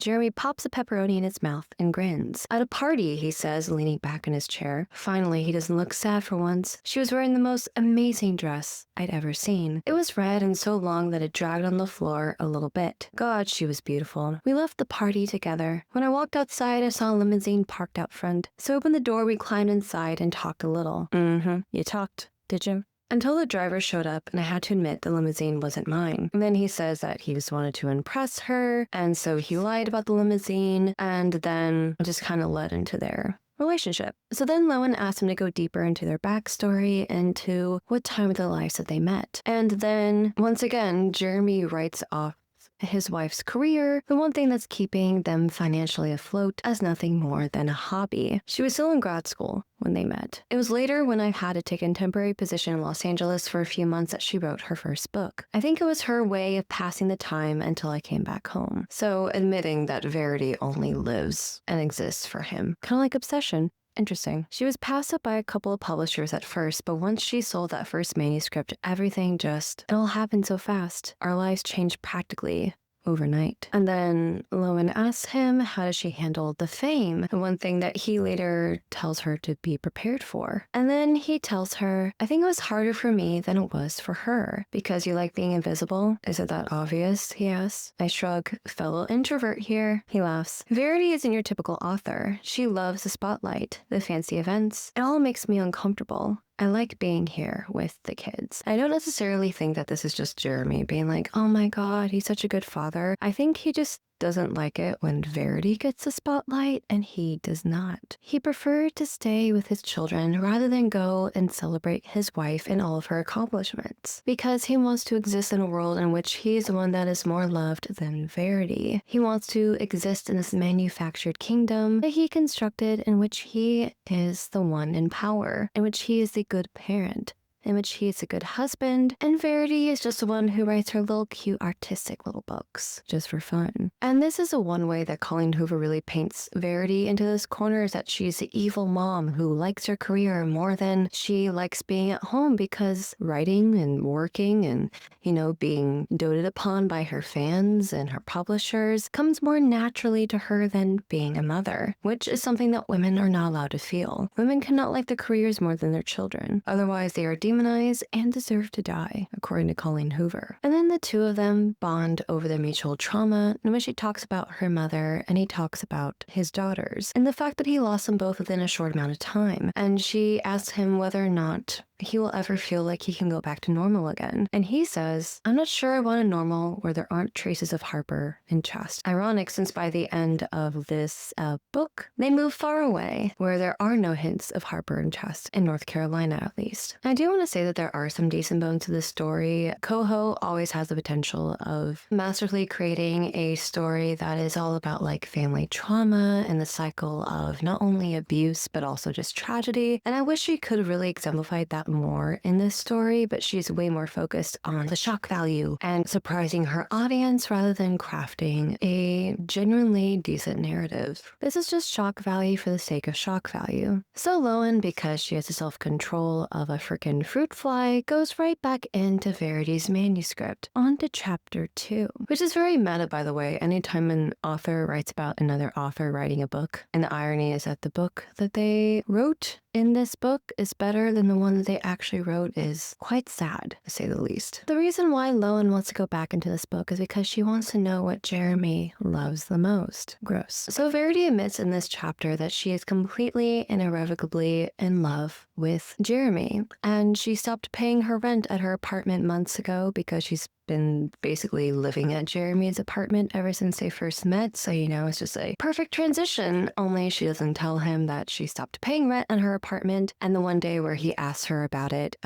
Jeremy pops a pepperoni in his mouth and grins. At a party, he says, leaning back in his chair. Finally, he doesn't look sad for once. She was wearing the most amazing dress I'd ever seen. It was red and so long that it dragged on the floor a little bit. God, she was beautiful. We left the party together. When I walked outside, I saw a limousine parked out front. So I opened the door, we climbed inside and talked a little. You talked, did you? Until the driver showed up and I had to admit the limousine wasn't mine. And then he says that he just wanted to impress her, and so he lied about the limousine, and then just kind of led into their relationship. So then Lowen asked him to go deeper into their backstory, into what time of their lives that they met. And then, once again, Jeremy writes off his wife's career, the one thing that's keeping them financially afloat, as nothing more than a hobby. She was still in grad school when they met. It was later, when I had to take a temporary position in Los Angeles for a few months, that she wrote her first book. I think it was her way of passing the time until I came back home. So admitting that Verity only lives and exists for him. Kind of like Obsession. Interesting. She was passed up by a couple of publishers at first, but once she sold that first manuscript, everything it all happened so fast. Our lives changed practically overnight. And then Lowen asks him, how does she handle the fame? And one thing that he later tells her to be prepared for. And then he tells her, I think it was harder for me than it was for her. Because you like being invisible? Is it that obvious? He asks. I shrug, fellow introvert here. He laughs. Verity isn't your typical author. She loves the spotlight, the fancy events. It all makes me uncomfortable. I like being here with the kids. I don't necessarily think that this is just Jeremy being like, oh my God, he's such a good father. I think he just doesn't like it when Verity gets the spotlight and he does not. He preferred to stay with his children rather than go and celebrate his wife and all of her accomplishments, because he wants to exist in a world in which he is the one that is more loved than Verity. He wants to exist in this manufactured kingdom that he constructed, in which he is the one in power, in which he is the good parent, in which he is a good husband, and Verity is just the one who writes her little cute artistic little books, just for fun. And this is the one way that Colleen Hoover really paints Verity into this corner, is that she's the evil mom who likes her career more than she likes being at home, because writing and working and, you know, being doted upon by her fans and her publishers comes more naturally to her than being a mother, which is something that women are not allowed to feel. Women cannot like their careers more than their children. Otherwise, they are demonized and deserve to die, according to Colleen Hoover. And then the two of them bond over their mutual trauma, in which she talks about her mother and he talks about his daughters, and the fact that he lost them both within a short amount of time. And she asks him whether or not he will ever feel like he can go back to normal again. And he says, I'm not sure I want a normal where there aren't traces of Harper and Chest. Ironic, since by the end of this book, they move far away, where there are no hints of Harper and Chest, in North Carolina at least. I do want to say that there are some decent bones to this story. Coho always has the potential of masterfully creating a story that is all about like family trauma and the cycle of not only abuse, but also just tragedy. And I wish she could have really exemplified that more in this story, but she's way more focused on the shock value and surprising her audience rather than crafting a genuinely decent narrative. This is just shock value for the sake of shock value. So Lowen, because she has the self-control of a frickin' fruit fly, goes right back into Verity's manuscript, on to chapter 2, which is very meta, by the way. Anytime an author writes about another author writing a book, and the irony is that the book that they wrote in this book is better than the one that they actually wrote, is quite sad, to say the least. The reason why Lowen wants to go back into this book is because she wants to know what Jeremy loves the most. Gross. So Verity admits in this chapter that she is completely and irrevocably in love with Jeremy, and she stopped paying her rent at her apartment months ago because she's been basically living at Jeremy's apartment ever since they first met. So, you know, it's just a perfect transition, only she doesn't tell him that she stopped paying rent on her apartment. And the one day where he asks her about it,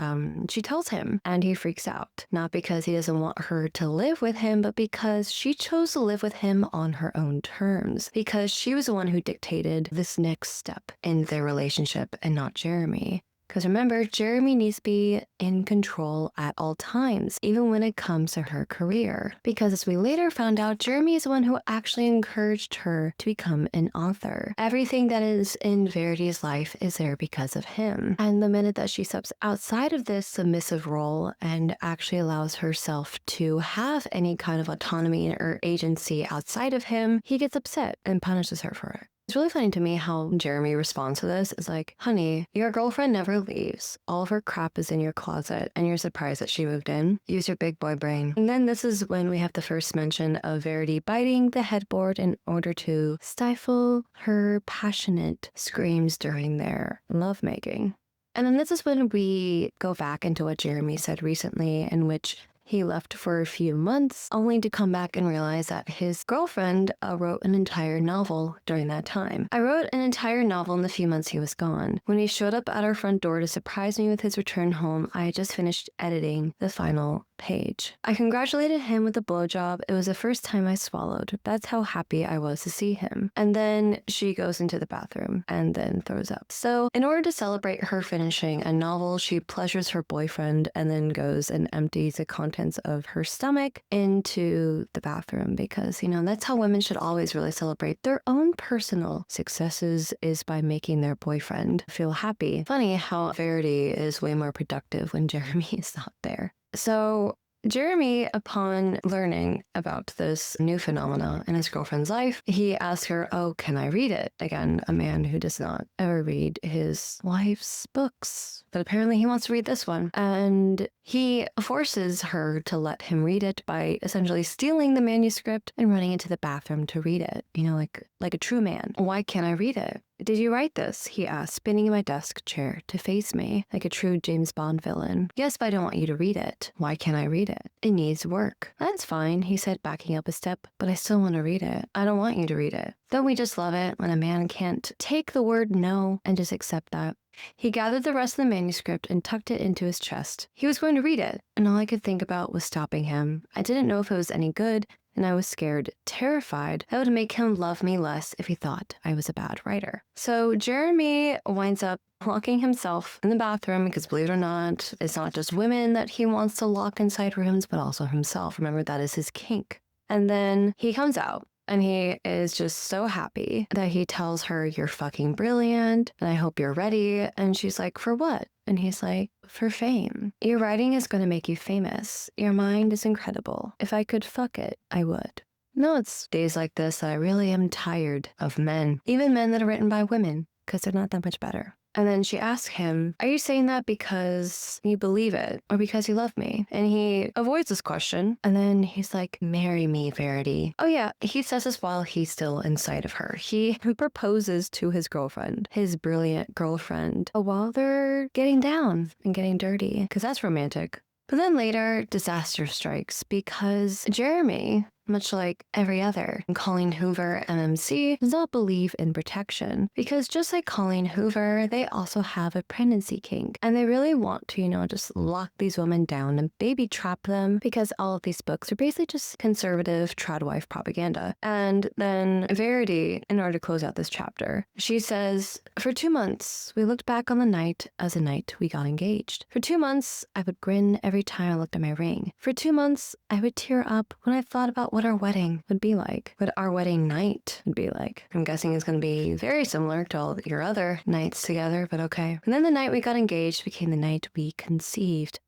she tells him, and he freaks out. Not because he doesn't want her to live with him, but because she chose to live with him on her own terms, because she was the one who dictated this next step in their relationship and not Jeremy. Because remember, Jeremy needs to be in control at all times, even when it comes to her career. Because as we later found out, Jeremy is the one who actually encouraged her to become an author. Everything that is in Verity's life is there because of him. And the minute that she steps outside of this submissive role and actually allows herself to have any kind of autonomy or agency outside of him, he gets upset and punishes her for it. It's really funny to me how Jeremy responds to this. It's like, honey, your girlfriend never leaves. All of her crap is in your closet, and you're surprised that she moved in. Use your big boy brain. And then this is when we have the first mention of Verity biting the headboard in order to stifle her passionate screams during their lovemaking. And then this is when we go back into what Jeremy said recently, in which he left for a few months, only to come back and realize that his girlfriend wrote an entire novel during that time. I wrote an entire novel in the few months he was gone. When he showed up at our front door to surprise me with his return home, I had just finished editing the final page. I congratulated him with a blowjob. It was the first time I swallowed. That's how happy I was to see him. And then she goes into the bathroom and then throws up. So in order to celebrate her finishing a novel, she pleasures her boyfriend and then goes and empties the contents of her stomach into the bathroom, because, you know, that's how women should always really celebrate their own personal successes, is by making their boyfriend feel happy. Funny how Verity is way more productive when Jeremy is not there. So Jeremy, upon learning about this new phenomena in his girlfriend's life, he asks her, oh, can I read it? Again, a man who does not ever read his wife's books. But apparently he wants to read this one. And he forces her to let him read it by essentially stealing the manuscript and running into the bathroom to read it. You know, like a true man. Why can't I read it? Did you write this? He asked, spinning in my desk chair to face me like a true James Bond villain. Yes, but I don't want you to read it. Why can't I read it? It needs work. That's fine, he said, backing up a step, but I still want to read it. I don't want you to read it. Don't we just love it when a man can't take the word no and just accept that? He gathered the rest of the manuscript and tucked it into his chest. He was going to read it, and all I could think about was stopping him. I didn't know if it was any good, and I was scared, terrified that would make him love me less if he thought I was a bad writer. So Jeremy winds up locking himself in the bathroom because, believe it or not, it's not just women that he wants to lock inside rooms, but also himself. Remember, that is his kink. And then he comes out. And he is just so happy that he tells her, you're fucking brilliant, and I hope you're ready. And she's like, for what? And he's like, for fame. Your writing is going to make you famous. Your mind is incredible. If I could fuck it, I would. No, it's days like this that I really am tired of men, even men that are written by women, because they're not that much better. And then she asks him, are you saying that because you believe it or because you love me? And he avoids this question. And then he's like, marry me, Verity. Oh yeah, he says this while he's still inside of her. He proposes to his girlfriend, his brilliant girlfriend, while they're getting down and getting dirty, because that's romantic. But then later, disaster strikes because Jeremy, much like every other Colleen Hoover MMC, does not believe in protection. Because just like Colleen Hoover, they also have a pregnancy kink. And they really want to, just lock these women down and baby trap them, because all of these books are basically just conservative trad wife propaganda. And then Verity, in order to close out this chapter, she says, for 2 months, we looked back on the night as a night we got engaged. For 2 months, I would grin every time I looked at my ring. For 2 months, I would tear up when I thought about what our wedding would be like, what our wedding night would be like. I'm guessing it's going to be very similar to all your other nights together, but okay. And then the night we got engaged became the night we conceived.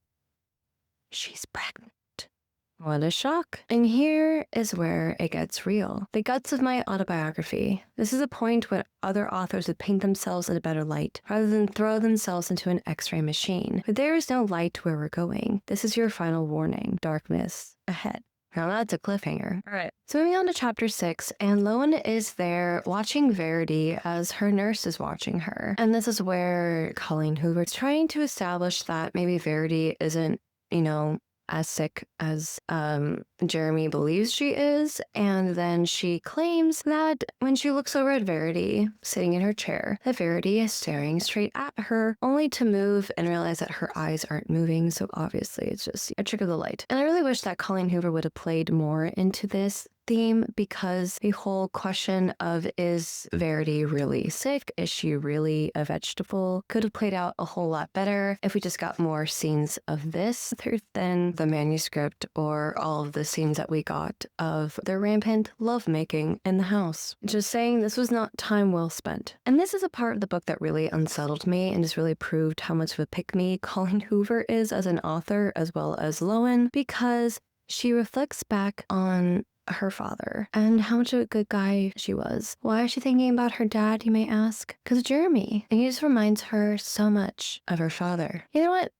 She's pregnant. What a shock. And here is where it gets real. The guts of my autobiography. This is a point where other authors would paint themselves in a better light, rather than throw themselves into an x-ray machine. But there is no light where we're going. This is your final warning. Darkness ahead. Now that's a cliffhanger. All right. So moving on to chapter 6, and Loan is there watching Verity as her nurse is watching her. And this is where Colleen Hoover is trying to establish that maybe Verity isn't, as sick as Jeremy believes she is. And then she claims that when she looks over at Verity, sitting in her chair, that Verity is staring straight at her, only to move and realize that her eyes aren't moving. So obviously it's just a trick of the light. And I really wish that Colleen Hoover would have played more into this theme, because the whole question of, is Verity really sick? Is she really a vegetable? Could have played out a whole lot better if we just got more scenes of this than the manuscript or all of the scenes that we got of their rampant lovemaking in the house. Just saying, this was not time well spent. And this is a part of the book that really unsettled me and just really proved how much of a pick-me Colleen Hoover is as an author, as well as Loan, because she reflects back on her father and how much of a good guy she was. Why is she thinking about her dad, you may ask? Because Jeremy. And he just reminds her so much of her father. You know what?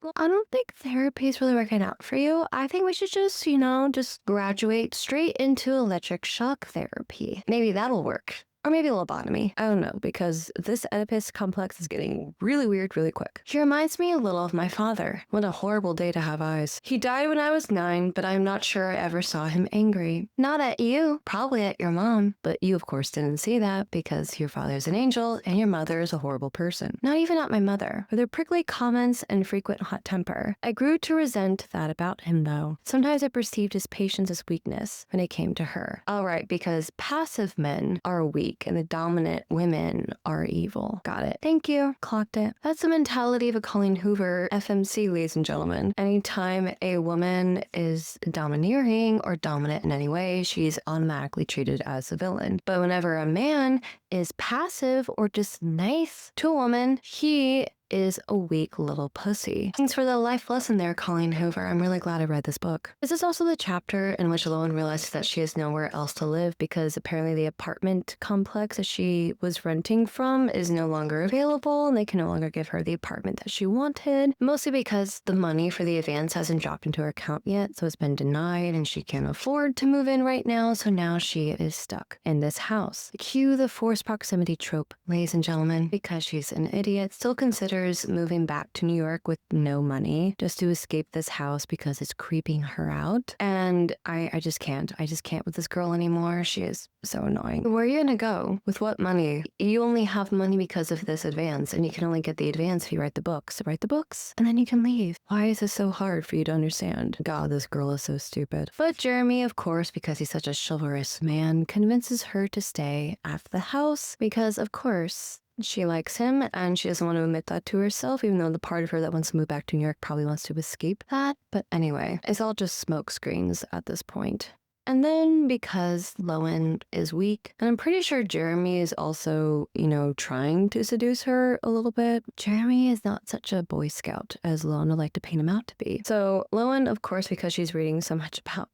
Well, I don't think therapy is really working out for you. I think we should just, just graduate straight into electric shock therapy. Maybe that'll work. Or maybe a lobotomy. I don't know, because this Oedipus complex is getting really weird really quick. He reminds me a little of my father. What a horrible day to have eyes. He died when I was 9, but I'm not sure I ever saw him angry. Not at you, probably at your mom. But you, of course, didn't see that because your father's an angel and your mother is a horrible person. Not even at my mother, with her prickly comments and frequent hot temper. I grew to resent that about him, though. Sometimes I perceived his patience as weakness when it came to her. All right, because passive men are weak and the dominant women are evil. Got it. Thank you. Clocked it. That's the mentality of a Colleen Hoover FMC, ladies and gentlemen. Anytime a woman is domineering or dominant in any way, she's automatically treated as a villain. But whenever a man is passive or just nice to a woman, he is a weak little pussy. Thanks for the life lesson there, Colleen Hoover. I'm really glad I read this book. This is also the chapter in which Lowen realizes that she has nowhere else to live because apparently the apartment complex that she was renting from is no longer available and they can no longer give her the apartment that she wanted, mostly because the money for the advance hasn't dropped into her account yet, so it's been denied and she can't afford to move in right now, so now she is stuck in this house. Cue the forced proximity trope, ladies and gentlemen, because she's an idiot, still considers moving back to New York with no money just to escape this house because it's creeping her out. And I just can't. I just can't with this girl anymore. She is so annoying. Where are you gonna go? With what money? You only have money because of this advance, and you can only get the advance if you write the books. So write the books, and then you can leave. Why is this so hard for you to understand? God, this girl is so stupid. But Jeremy, of course, because he's such a chivalrous man, convinces her to stay at the house because, of course, she likes him and she doesn't want to admit that to herself, even though the part of her that wants to move back to New York probably wants to escape that. But anyway, it's all just smoke screens at this point. And then because Lowen is weak, and I'm pretty sure Jeremy is also, trying to seduce her a little bit, Jeremy is not such a Boy Scout as Lowen would like to paint him out to be. So Lowen, of course, because she's reading so much about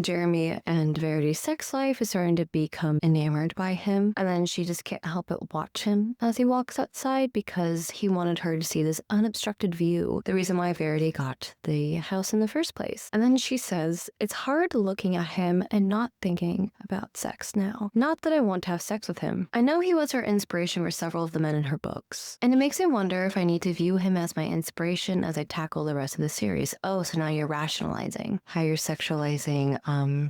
Jeremy and Verity's sex life, is starting to become enamored by him. And then she just can't help but watch him as he walks outside because he wanted her to see this unobstructed view, the reason why Verity got the house in the first place. And then she says, it's hard looking at him and not thinking about sex now. Not that I want to have sex with him. I know he was her inspiration for several of the men in her books, and it makes me wonder if I need to view him as my inspiration as I tackle the rest of the series. Oh, so now you're rationalizing how you're sexualizing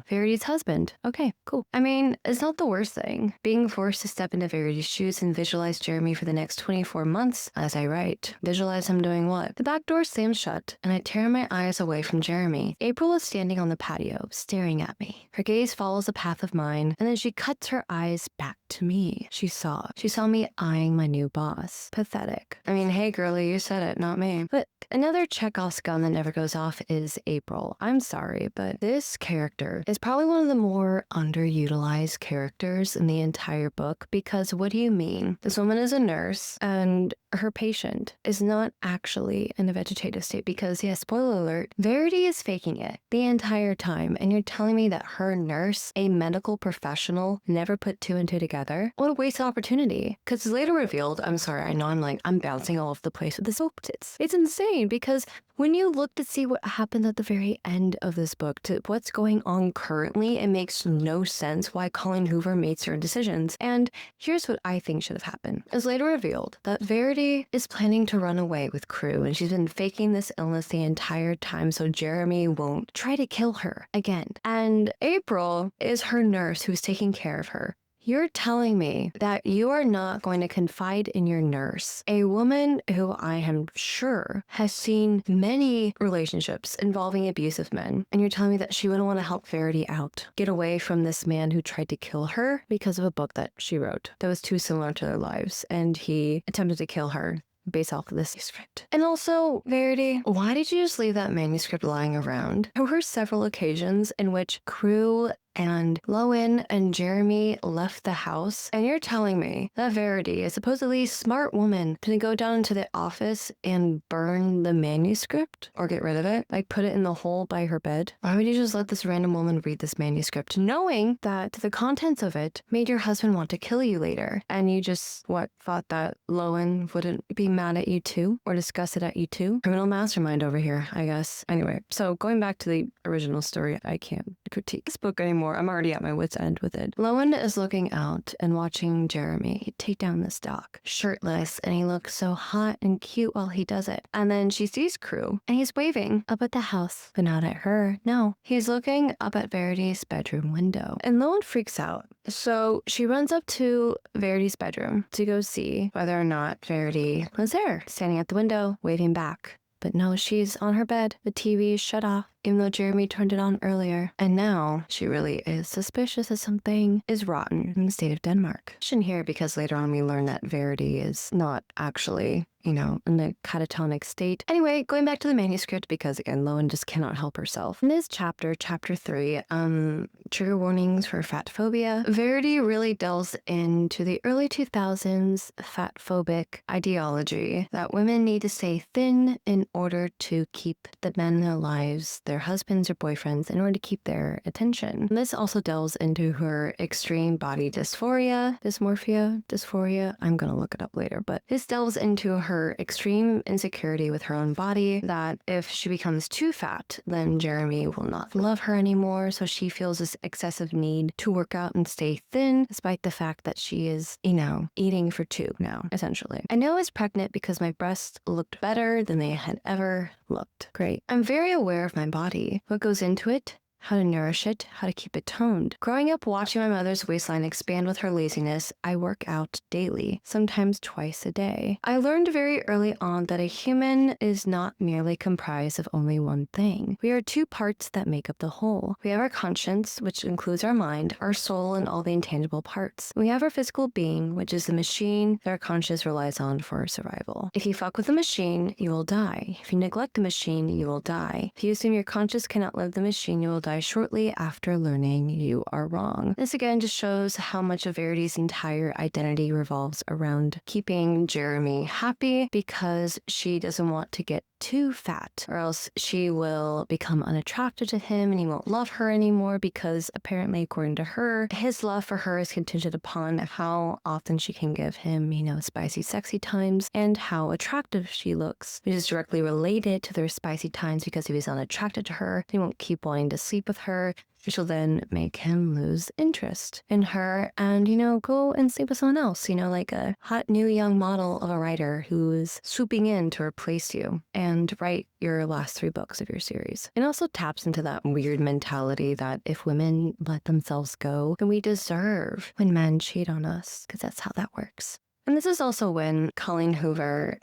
Verity's husband. Okay, cool. I mean, it's not the worst thing. Being forced to step into Verity's shoes and visualize Jeremy for the next 24 months as I write. Visualize him doing what? The back door slams shut, and I tear my eyes away from Jeremy. April is standing on the patio, staring at me. Her gaze follows the path of mine, and then she cuts her eyes back to me. She saw me eyeing my new boss. Pathetic. I mean, hey girlie, you said it, not me. But another Chekhov's gun that never goes off is April. I'm sorry, but this character is probably one of the more underutilized characters in the entire book, because what do you mean? This woman is a nurse, and her patient is not actually in a vegetative state because, yeah, spoiler alert, Verity is faking it the entire time, and you're telling me that her nurse, a medical professional, never put two and two together? What a waste of opportunity. Because it's later revealed, I'm sorry, I know I'm bouncing all over the place with the soap tits. It's insane because when you look to see what happened at the very end of this book to what's going on currently, it makes no sense why Colleen Hoover made certain decisions. And here's what I think should have happened. It's later revealed that Verity is planning to run away with Crew, and she's been faking this illness the entire time so Jeremy won't try to kill her again. And April is her nurse who's taking care of her. You're telling me that you are not going to confide in your nurse, a woman who I am sure has seen many relationships involving abusive men, and you're telling me that she wouldn't want to help Verity out, get away from this man who tried to kill her because of a book that she wrote that was too similar to their lives, and he attempted to kill her based off of this manuscript. And also, Verity, why did you just leave that manuscript lying around? There were several occasions in which Crew and Lowen and Jeremy left the house, and you're telling me that Verity, a supposedly smart woman, can go down into the office and burn the manuscript or get rid of it, like put it in the hole by her bed? Why would you just let this random woman read this manuscript, knowing that the contents of it made your husband want to kill you later? And you just, thought that Lowen wouldn't be mad at you too, or discuss it at you too? Criminal mastermind over here, I guess. Anyway, so going back to the original story, I can't critique this book anymore. I'm already at my wit's end with it. Lowen is looking out and watching Jeremy take down this dock, shirtless, and he looks so hot and cute while he does it. And then she sees Crew, and he's waving up at the house, but not at her. No, he's looking up at Verity's bedroom window. And Lowen freaks out. So she runs up to Verity's bedroom to go see whether or not Verity was there, standing at the window, waving back. But no, she's on her bed. The TV is shut off. even though Jeremy turned it on earlier. And now she really is suspicious that something is rotten in the state of Denmark. Shouldn't hear because later on we learn that Verity is not actually in a catatonic state. Anyway, going back to the manuscript, because again, Lowen just cannot help herself. In this chapter 3, trigger warnings for fat phobia, Verity really delves into the early 2000s fat phobic ideology that women need to stay thin in order to keep the men in their lives, their husbands or boyfriends, in order to keep their attention. And this also delves into her extreme body dysphoria. I'm gonna look it up later, but this delves into her extreme insecurity with her own body, that if she becomes too fat, then Jeremy will not love her anymore. So she feels this excessive need to work out and stay thin, despite the fact that she is, eating for two now, essentially. I know I was pregnant because my breasts looked better than they had ever looked. Great. I'm very aware of my body, what goes into it, how to nourish it, how to keep it toned. Growing up watching my mother's waistline expand with her laziness, I work out daily, sometimes twice a day. I learned very early on that a human is not merely comprised of only one thing. We are two parts that make up the whole. We have our conscience, which includes our mind, our soul, and all the intangible parts. We have our physical being, which is the machine that our conscience relies on for survival. If you fuck with the machine, you will die. If you neglect the machine, you will die. If you assume your conscience cannot live the machine, you will die shortly after learning you are wrong. This again just shows how much of Verity's entire identity revolves around keeping Jeremy happy, because she doesn't want to get too fat, or else she will become unattracted to him and he won't love her anymore, because apparently, according to her, his love for her is contingent upon how often she can give him, spicy, sexy times and how attractive she looks, which is directly related to their spicy times, because if he's unattracted to her, he won't keep wanting to sleep with her, which will then make him lose interest in her and, go and sleep with someone else, like a hot new young model of a writer who is swooping in to replace you and write your last 3 books of your series. It also taps into that weird mentality that if women let themselves go, then we deserve when men cheat on us, because that's how that works. And this is also when Colleen Hoover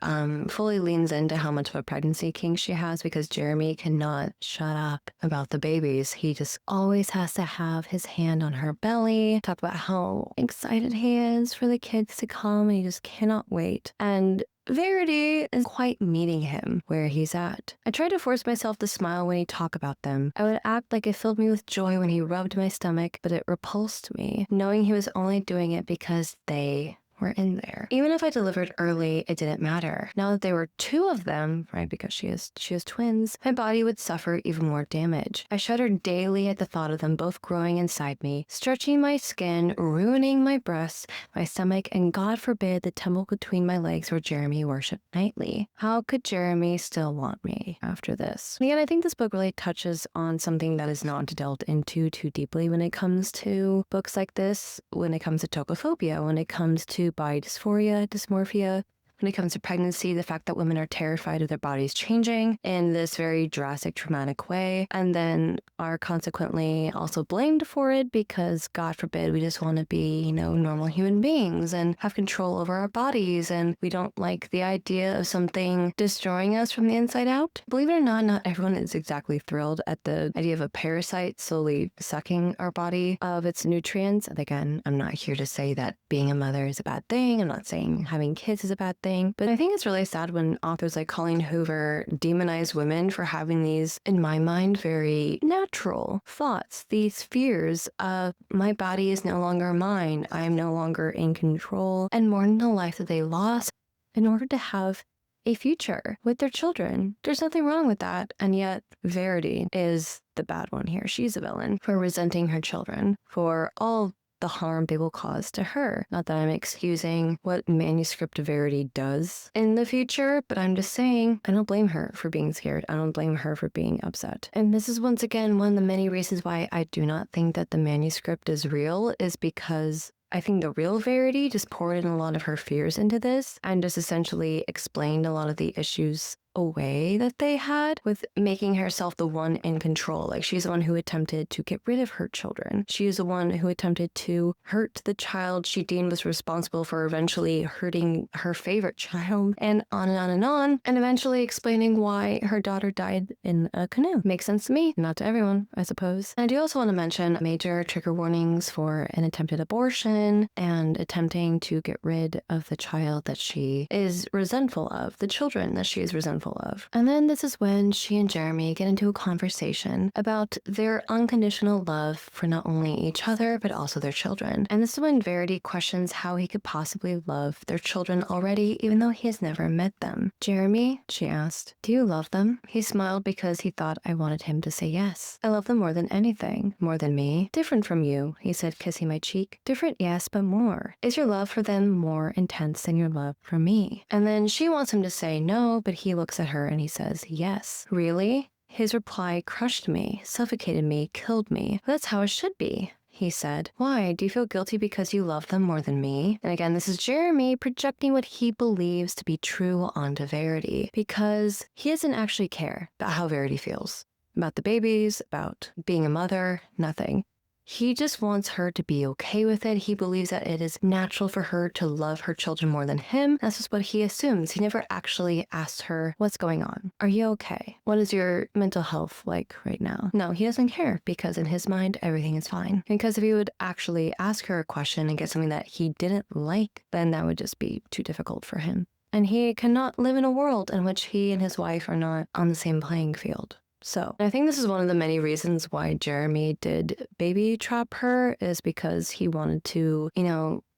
fully leans into how much of a pregnancy kink she has, because Jeremy cannot shut up about the babies. He just always has to have his hand on her belly, talk about how excited he is for the kids to come, and he just cannot wait. And Verity is quite meeting him where he's at. I tried to force myself to smile when he talked about them. I would act like it filled me with joy when he rubbed my stomach, but it repulsed me, knowing he was only doing it because they were in there. Even if I delivered early, it didn't matter. Now that there were 2 of them, right, because she has twins, my body would suffer even more damage. I shuddered daily at the thought of them both growing inside me, stretching my skin, ruining my breasts, my stomach, and God forbid the temple between my legs where Jeremy worshipped nightly. How could Jeremy still want me after this? And again, I think this book really touches on something that is not delved into too deeply when it comes to books like this, when it comes to tokophobia, when it comes to body dysmorphia, when it comes to pregnancy, the fact that women are terrified of their bodies changing in this very drastic, traumatic way, and then are consequently also blamed for it because, God forbid, we just want to be, normal human beings and have control over our bodies, and we don't like the idea of something destroying us from the inside out. Believe it or not, not everyone is exactly thrilled at the idea of a parasite slowly sucking our body of its nutrients. And again, I'm not here to say that being a mother is a bad thing. I'm not saying having kids is a bad thing. But I think it's really sad when authors like Colleen Hoover demonize women for having these, in my mind, very natural thoughts, these fears of my body is no longer mine, I am no longer in control, and mourn the life that they lost in order to have a future with their children. There's nothing wrong with that. And yet Verity is the bad one here. She's a villain for resenting her children for all the harm they will cause to her. Not that I'm excusing what manuscript Verity does in the future, but I'm just saying I don't blame her for being scared. I don't blame her for being upset. And this is once again one of the many reasons why I do not think that the manuscript is real, is because I think the real Verity just poured in a lot of her fears into this and just essentially explained a lot of the issues way that they had with making herself the one in control. Like, she's the one who attempted to get rid of her children. She is the one who attempted to hurt the child she deemed was responsible for eventually hurting her favorite child, and on and on and on, and eventually explaining why her daughter died in a canoe. Makes sense to me, not to everyone, I suppose. And I do also want to mention major trigger warnings for an attempted abortion and attempting to get rid of the child that she is resentful of, the children that she is resentful of. And then this is when she and Jeremy get into a conversation about their unconditional love for not only each other, but also their children. And this is when Verity questions how he could possibly love their children already, even though he has never met them. Jeremy, she asked, do you love them? He smiled because he thought I wanted him to say yes. I love them more than anything. More than me. Different from you, he said, kissing my cheek. Different, yes, but more. Is your love for them more intense than your love for me? And then she wants him to say no, but he looks at her and he says yes. Really? His reply crushed me, suffocated me, killed me. That's how it should be, he said. Why? Do you feel guilty because you love them more than me? And again, this is Jeremy projecting what he believes to be true onto Verity, because he doesn't actually care about how Verity feels. About the babies, about being a mother, nothing. He just wants her to be okay with it. He believes that it is natural for her to love her children more than him. That's just what he assumes. He never actually asks her, what's going on? Are you okay? What is your mental health like right now? No, he doesn't care, because in his mind, everything is fine. Because if he would actually ask her a question and get something that he didn't like, then that would just be too difficult for him. And he cannot live in a world in which he and his wife are not on the same playing field. So I think this is one of the many reasons why Jeremy did baby trap her, is because he wanted to,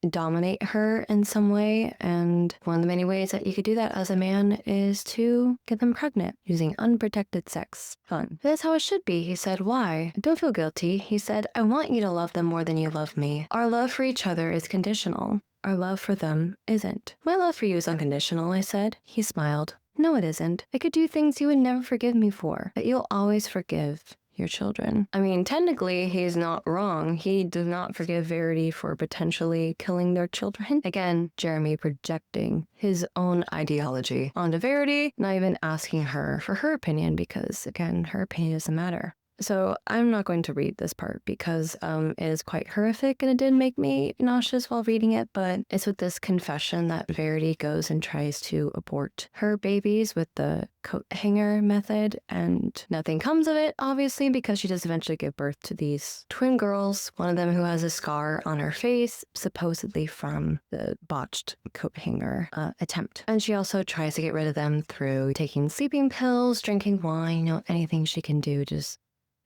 dominate her in some way. And one of the many ways that you could do that as a man is to get them pregnant using unprotected sex. Fun. That's how it should be, he said. Why? Don't feel guilty. He said, I want you to love them more than you love me. Our love for each other is conditional. Our love for them isn't. My love for you is unconditional, I said. He smiled. No, it isn't. I could do things you would never forgive me for, but you'll always forgive your children. I mean, technically, he's not wrong. He did not forgive Verity for potentially killing their children. Again, Jeremy projecting his own ideology onto Verity, not even asking her for her opinion, because, again, her opinion doesn't matter. So I'm not going to read this part because it is quite horrific and it did make me nauseous while reading it, but it's with this confession that Verity goes and tries to abort her babies with the coat hanger method, and nothing comes of it, obviously, because she does eventually give birth to these twin girls, one of them who has a scar on her face, supposedly from the botched coat hanger attempt. And she also tries to get rid of them through taking sleeping pills, drinking wine, anything she can do, just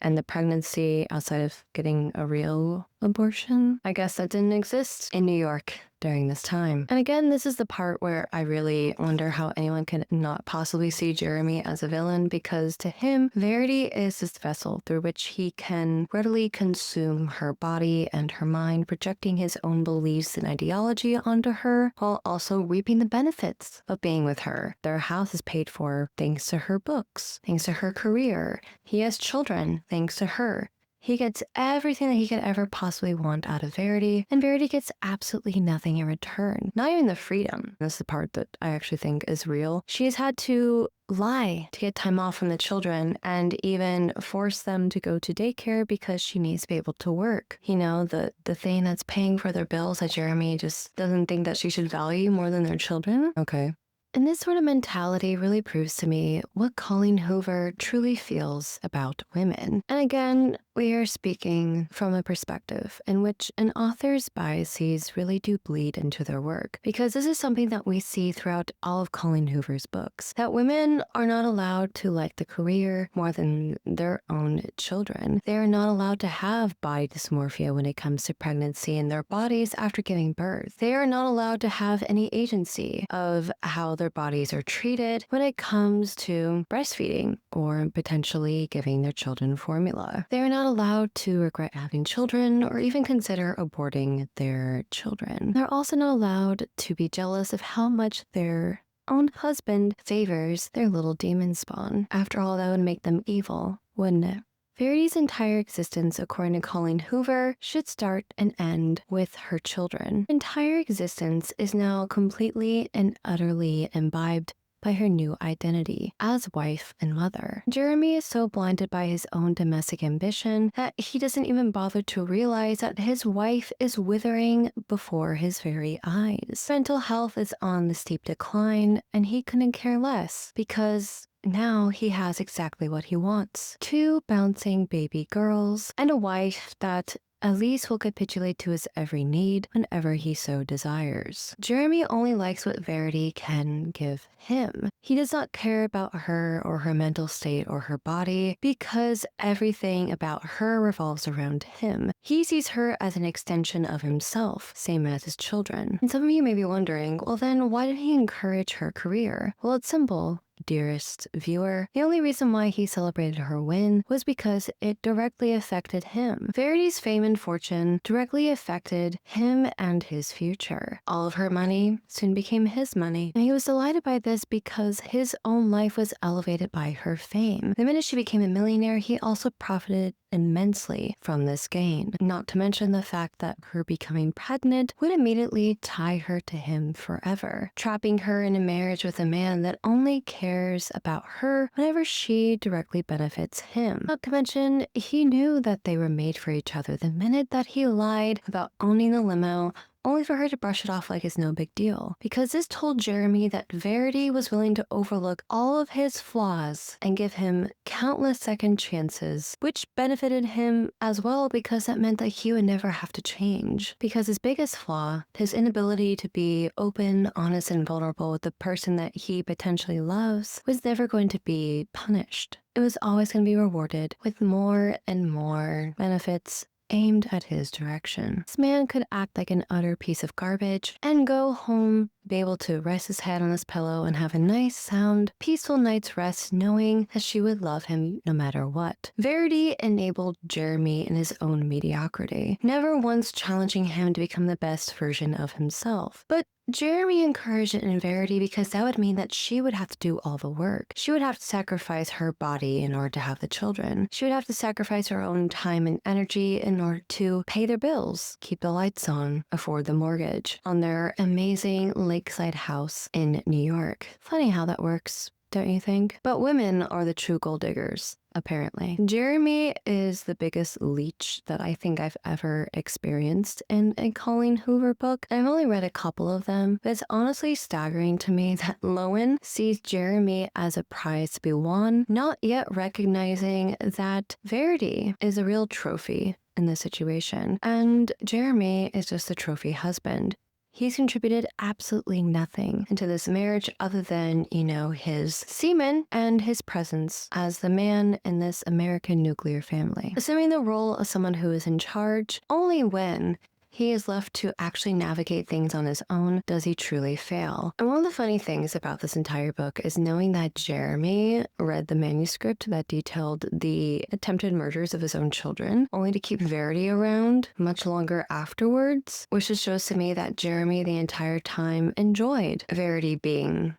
end the pregnancy outside of getting a real abortion. I guess that didn't exist in New York during this time. And again, this is the part where I really wonder how anyone can not possibly see Jeremy as a villain, because to him, Verity is this vessel through which he can readily consume her body and her mind, projecting his own beliefs and ideology onto her, while also reaping the benefits of being with her. Their house is paid for thanks to her books, thanks to her career. He has children thanks to her. He gets everything that he could ever possibly want out of Verity, and Verity gets absolutely nothing in return. Not even the freedom. This is the part that I actually think is real. She's had to lie to get time off from the children and even force them to go to daycare because she needs to be able to work. The thing that's paying for their bills that Jeremy just doesn't think that she should value more than their children. Okay. And this sort of mentality really proves to me what Colleen Hoover truly feels about women. And again, we are speaking from a perspective in which an author's biases really do bleed into their work, because this is something that we see throughout all of Colleen Hoover's books, that women are not allowed to like the career more than their own children. They are not allowed to have body dysmorphia when it comes to pregnancy and their bodies after giving birth. They are not allowed to have any agency of how their bodies are treated when it comes to breastfeeding or potentially giving their children formula. They are not allowed to regret having children or even consider aborting their children. They're also not allowed to be jealous of how much their own husband favors their little demon spawn. After all, that would make them evil, wouldn't it? Verity's entire existence, according to Colleen Hoover, should start and end with her children. Her entire existence is now completely and utterly imbibed by her new identity as wife and mother. Jeremy is so blinded by his own domestic ambition that he doesn't even bother to realize that his wife is withering before his very eyes. Mental health is on the steep decline, and he couldn't care less because now he has exactly what he wants. 2 bouncing baby girls and a wife that at least will capitulate to his every need whenever he so desires. Jeremy only likes what Verity can give him. He does not care about her or her mental state or her body because everything about her revolves around him. He sees her as an extension of himself, same as his children. And some of you may be wondering, well then why did he encourage her career? Well, it's simple. Dearest viewer, the only reason why he celebrated her win was because it directly affected him. Verity's fame and fortune directly affected him and his future. All of her money soon became his money, and he was delighted by this because his own life was elevated by her fame. The minute she became a millionaire, he also profited immensely from this gain, not to mention the fact that her becoming pregnant would immediately tie her to him forever, trapping her in a marriage with a man that only cares about her whenever she directly benefits him. Not to mention, he knew that they were made for each other the minute that he lied about owning the limo, only for her to brush it off like it's no big deal. Because this told Jeremy that Verity was willing to overlook all of his flaws and give him countless second chances, which benefited him as well because that meant that he would never have to change. Because his biggest flaw, his inability to be open, honest, and vulnerable with the person that he potentially loves, was never going to be punished. It was always going to be rewarded with more and more benefits aimed at his direction. This man could act like an utter piece of garbage and go home, be able to rest his head on his pillow and have a nice, sound, peaceful night's rest knowing that she would love him no matter what. Verity enabled Jeremy in his own mediocrity, never once challenging him to become the best version of himself. But Jeremy encouraged it in Verity because that would mean that she would have to do all the work. She would have to sacrifice her body in order to have the children. She would have to sacrifice her own time and energy in order to pay their bills, keep the lights on, afford the mortgage on their amazing lakeside house in New York. Funny how that works, don't you think? But women are the true gold diggers, apparently. Jeremy is the biggest leech that I think I've ever experienced in a Colleen Hoover book. I've only read a couple of them, but it's honestly staggering to me that Lowen sees Jeremy as a prize to be won, not yet recognizing that Verity is a real trophy in this situation, and Jeremy is just a trophy husband. He's contributed absolutely nothing into this marriage other than, his semen and his presence as the man in this American nuclear family. Assuming the role of someone who is in charge, only when he is left to actually navigate things on his own does he truly fail. And one of the funny things about this entire book is knowing that Jeremy read the manuscript that detailed the attempted murders of his own children, only to keep Verity around much longer afterwards, which just shows to me that Jeremy the entire time enjoyed Verity being,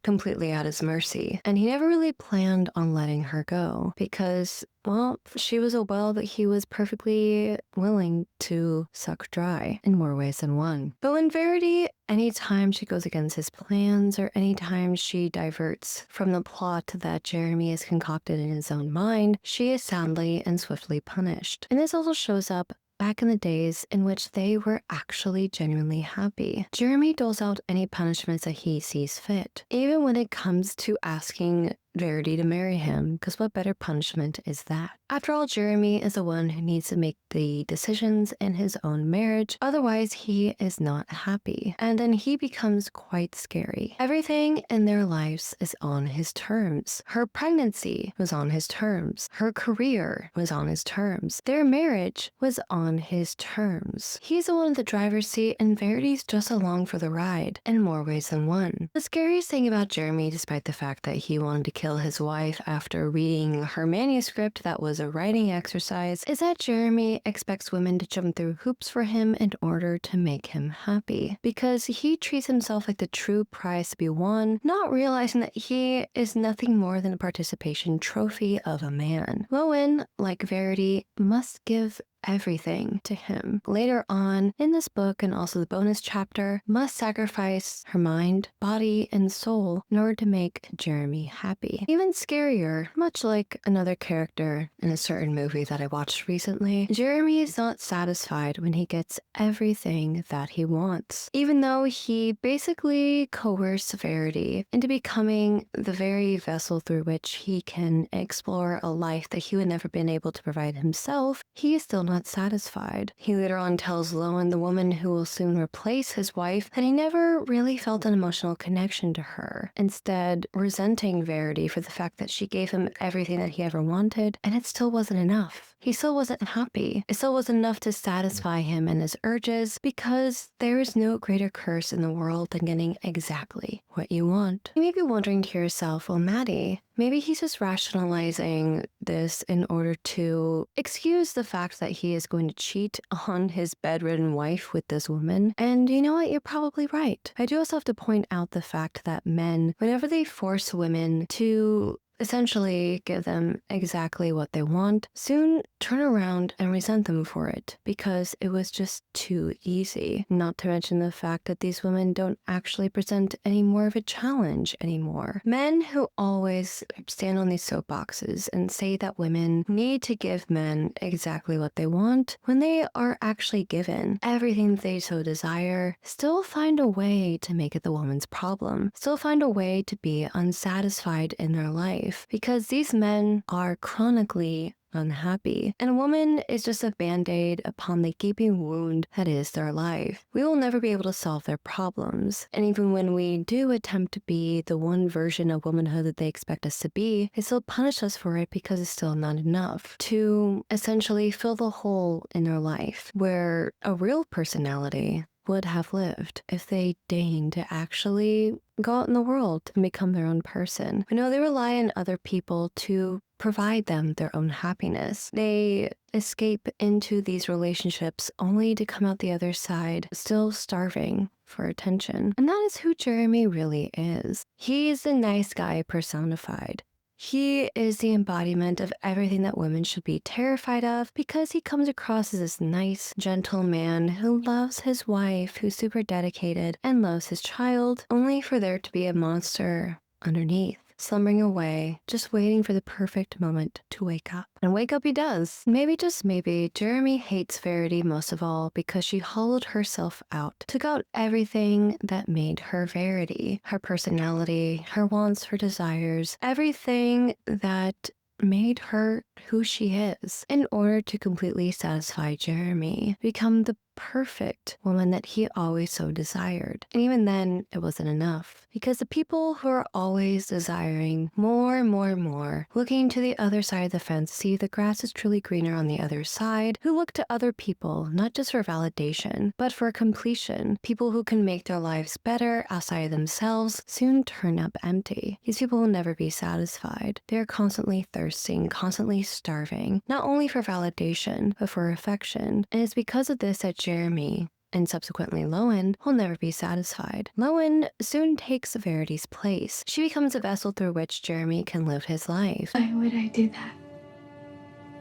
completely at his mercy. And he never really planned on letting her go because, well, she was a well that he was perfectly willing to suck dry in more ways than one. But when Verity, anytime she goes against his plans or anytime she diverts from the plot that Jeremy has concocted in his own mind, she is soundly and swiftly punished. And this also shows up back in the days in which they were actually genuinely happy. Jeremy doles out any punishments that he sees fit, even when it comes to asking Verity to marry him, because what better punishment is that? After all, Jeremy is the one who needs to make the decisions in his own marriage, otherwise he is not happy. And then he becomes quite scary. Everything in their lives is on his terms. Her pregnancy was on his terms. Her career was on his terms. Their marriage was on his terms. He's the one in the driver's seat and Verity's just along for the ride, in more ways than one. The scariest thing about Jeremy, despite the fact that he wanted to kill his wife after reading her manuscript that was a writing exercise, is that Jeremy expects women to jump through hoops for him in order to make him happy. Because he treats himself like the true prize to be won, not realizing that he is nothing more than a participation trophy of a man. Lowen, like Verity, must give everything to him. Later on in this book, and also the bonus chapter, must sacrifice her mind, body, and soul in order to make Jeremy happy. Even scarier, much like another character in a certain movie that I watched recently, Jeremy is not satisfied when he gets everything that he wants. Even though he basically coerced Verity into becoming the very vessel through which he can explore a life that he would never been able to provide himself, he is still not satisfied. He later on tells Lowen, the woman who will soon replace his wife, that he never really felt an emotional connection to her, instead resenting Verity for the fact that she gave him everything that he ever wanted, and it still wasn't enough. He still wasn't happy. It still wasn't enough to satisfy him and his urges, because there is no greater curse in the world than getting exactly what you want. You may be wondering to yourself, well, Maddie, maybe he's just rationalizing this in order to excuse the fact that he is going to cheat on his bedridden wife with this woman. And you know what? You're probably right. I do also have to point out the fact that men, whenever they force women to essentially give them exactly what they want, soon turn around and resent them for it because it was just too easy. Not to mention the fact that these women don't actually present any more of a challenge anymore. Men who always stand on these soapboxes and say that women need to give men exactly what they want when they are actually given everything they so desire, still find a way to make it the woman's problem, still find a way to be unsatisfied in their life. Because these men are chronically unhappy, and a woman is just a band-aid upon the gaping wound that is their life. We will never be able to solve their problems, and even when we do attempt to be the one version of womanhood that they expect us to be, they still punish us for it because it's still not enough to essentially fill the hole in their life where a real personality would have lived if they deigned to actually go out in the world and become their own person. I know they rely on other people to provide them their own happiness. They escape into these relationships only to come out the other side still starving for attention. And that is who Jeremy really is. He is the nice guy personified. He is the embodiment of everything that women should be terrified of because he comes across as this nice, gentle man who loves his wife, who's super dedicated, and loves his child, only for there to be a monster underneath, slumbering away, just waiting for the perfect moment to wake up. And wake up he does. Maybe, just maybe, Jeremy hates Verity most of all because she hollowed herself out, took out everything that made her Verity, her personality, her wants, her desires, everything that made her who she is, in order to completely satisfy Jeremy, become the perfect woman that he always so desired. And even then, it wasn't enough, because the people who are always desiring more and more and more, looking to the other side of the fence to see if the grass is truly greener on the other side, who look to other people, not just for validation, but for completion, people who can make their lives better outside of themselves, soon turn up empty. These people will never be satisfied. They are constantly thirsting, constantly starving, not only for validation, but for affection. And it's because of this that Jeremy, and subsequently Lowen, will never be satisfied. Lowen soon takes Verity's place. She becomes a vessel through which Jeremy can live his life. Why would I do that?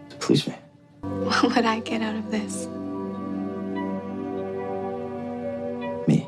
To please me. What would I get out of this? Me.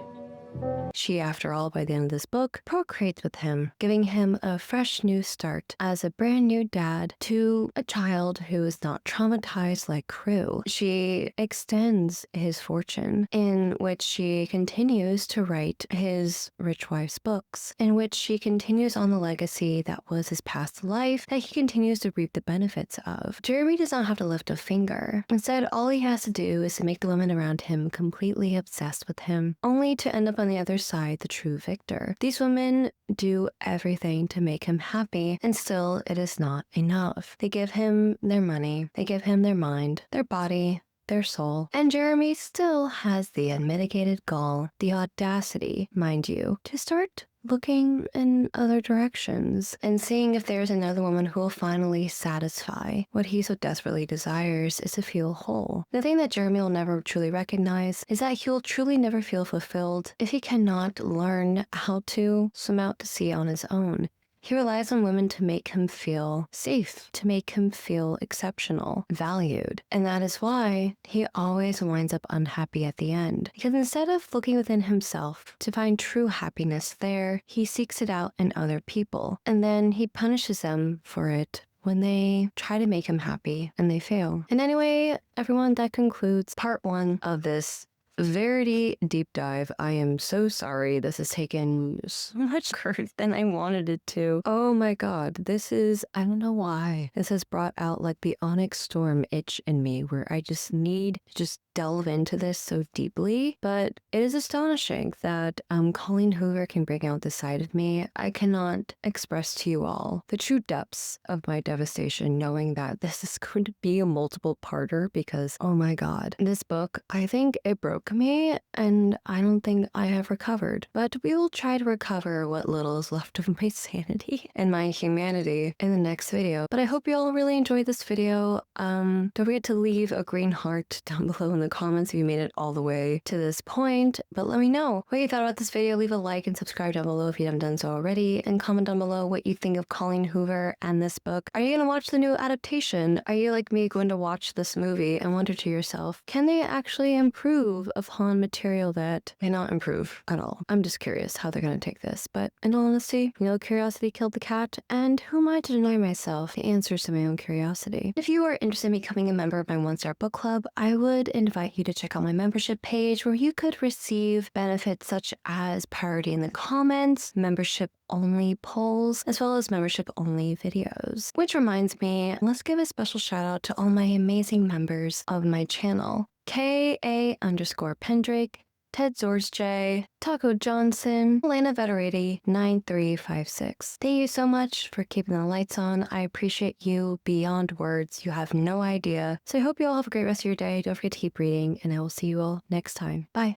She, after all, by the end of this book, procreates with him, giving him a fresh new start as a brand new dad to a child who is not traumatized like Crew. She extends his fortune, in which she continues to write his rich wife's books, in which she continues on the legacy that was his past life that he continues to reap the benefits of. Jeremy does not have to lift a finger. Instead, all he has to do is to make the women around him completely obsessed with him, only to end up on the other side the true victor. These women do everything to make him happy, and still it is not enough. They give him their money, they give him their mind, their body, their soul, and Jeremy still has the unmitigated gall, the audacity, mind you, to start looking in other directions and seeing if there's another woman who will finally satisfy what he so desperately desires, is to feel whole. The thing that Jeremy will never truly recognize is that he will truly never feel fulfilled if he cannot learn how to swim out to sea on his own. He relies on women to make him feel safe, to make him feel exceptional, valued. And that is why he always winds up unhappy at the end. Because instead of looking within himself to find true happiness there, he seeks it out in other people. And then he punishes them for it when they try to make him happy and they fail. And anyway, everyone, that concludes part 1 of this Verity deep dive. I am so sorry this has taken so much courage than I wanted it to. Oh my god, this is, I don't know why. This has brought out like the onyx storm itch in me where I just need to just delve into this so deeply. But it is astonishing that Colleen Hoover can bring out this side of me. I cannot express to you all the true depths of my devastation knowing that this is going to be a multiple parter because, oh my god, this book, I think it broke me and I don't think I have recovered. But we will try to recover what little is left of my sanity and my humanity in the next video. But I hope you all really enjoyed this video. Don't forget to leave a green heart down below in the comments if you made it all the way to this point. But let me know what you thought about this video. Leave a like and subscribe down below if you haven't done so already, and comment down below what you think of Colleen Hoover and this book. Are you gonna watch the new adaptation? Are you like me going to watch this movie and wonder to yourself, can they actually improve upon material that may not improve at all? I'm just curious how they're gonna take this, but in all honesty, curiosity killed the cat, and who am I to deny myself the answers to my own curiosity? If you are interested in becoming a member of my 1-star book club, I would invite you to check out my membership page where you could receive benefits such as priority in the comments, membership only polls, as well as membership only videos. Which reminds me, let's give a special shout out to all my amazing members of my channel. KA_Pendrake, Ted Zorsj, Taco Johnson, Elena Verity 9356. Thank you so much for keeping the lights on. I appreciate you beyond words. You have no idea. So I hope you all have a great rest of your day. Don't forget to keep reading, and I will see you all next time. Bye.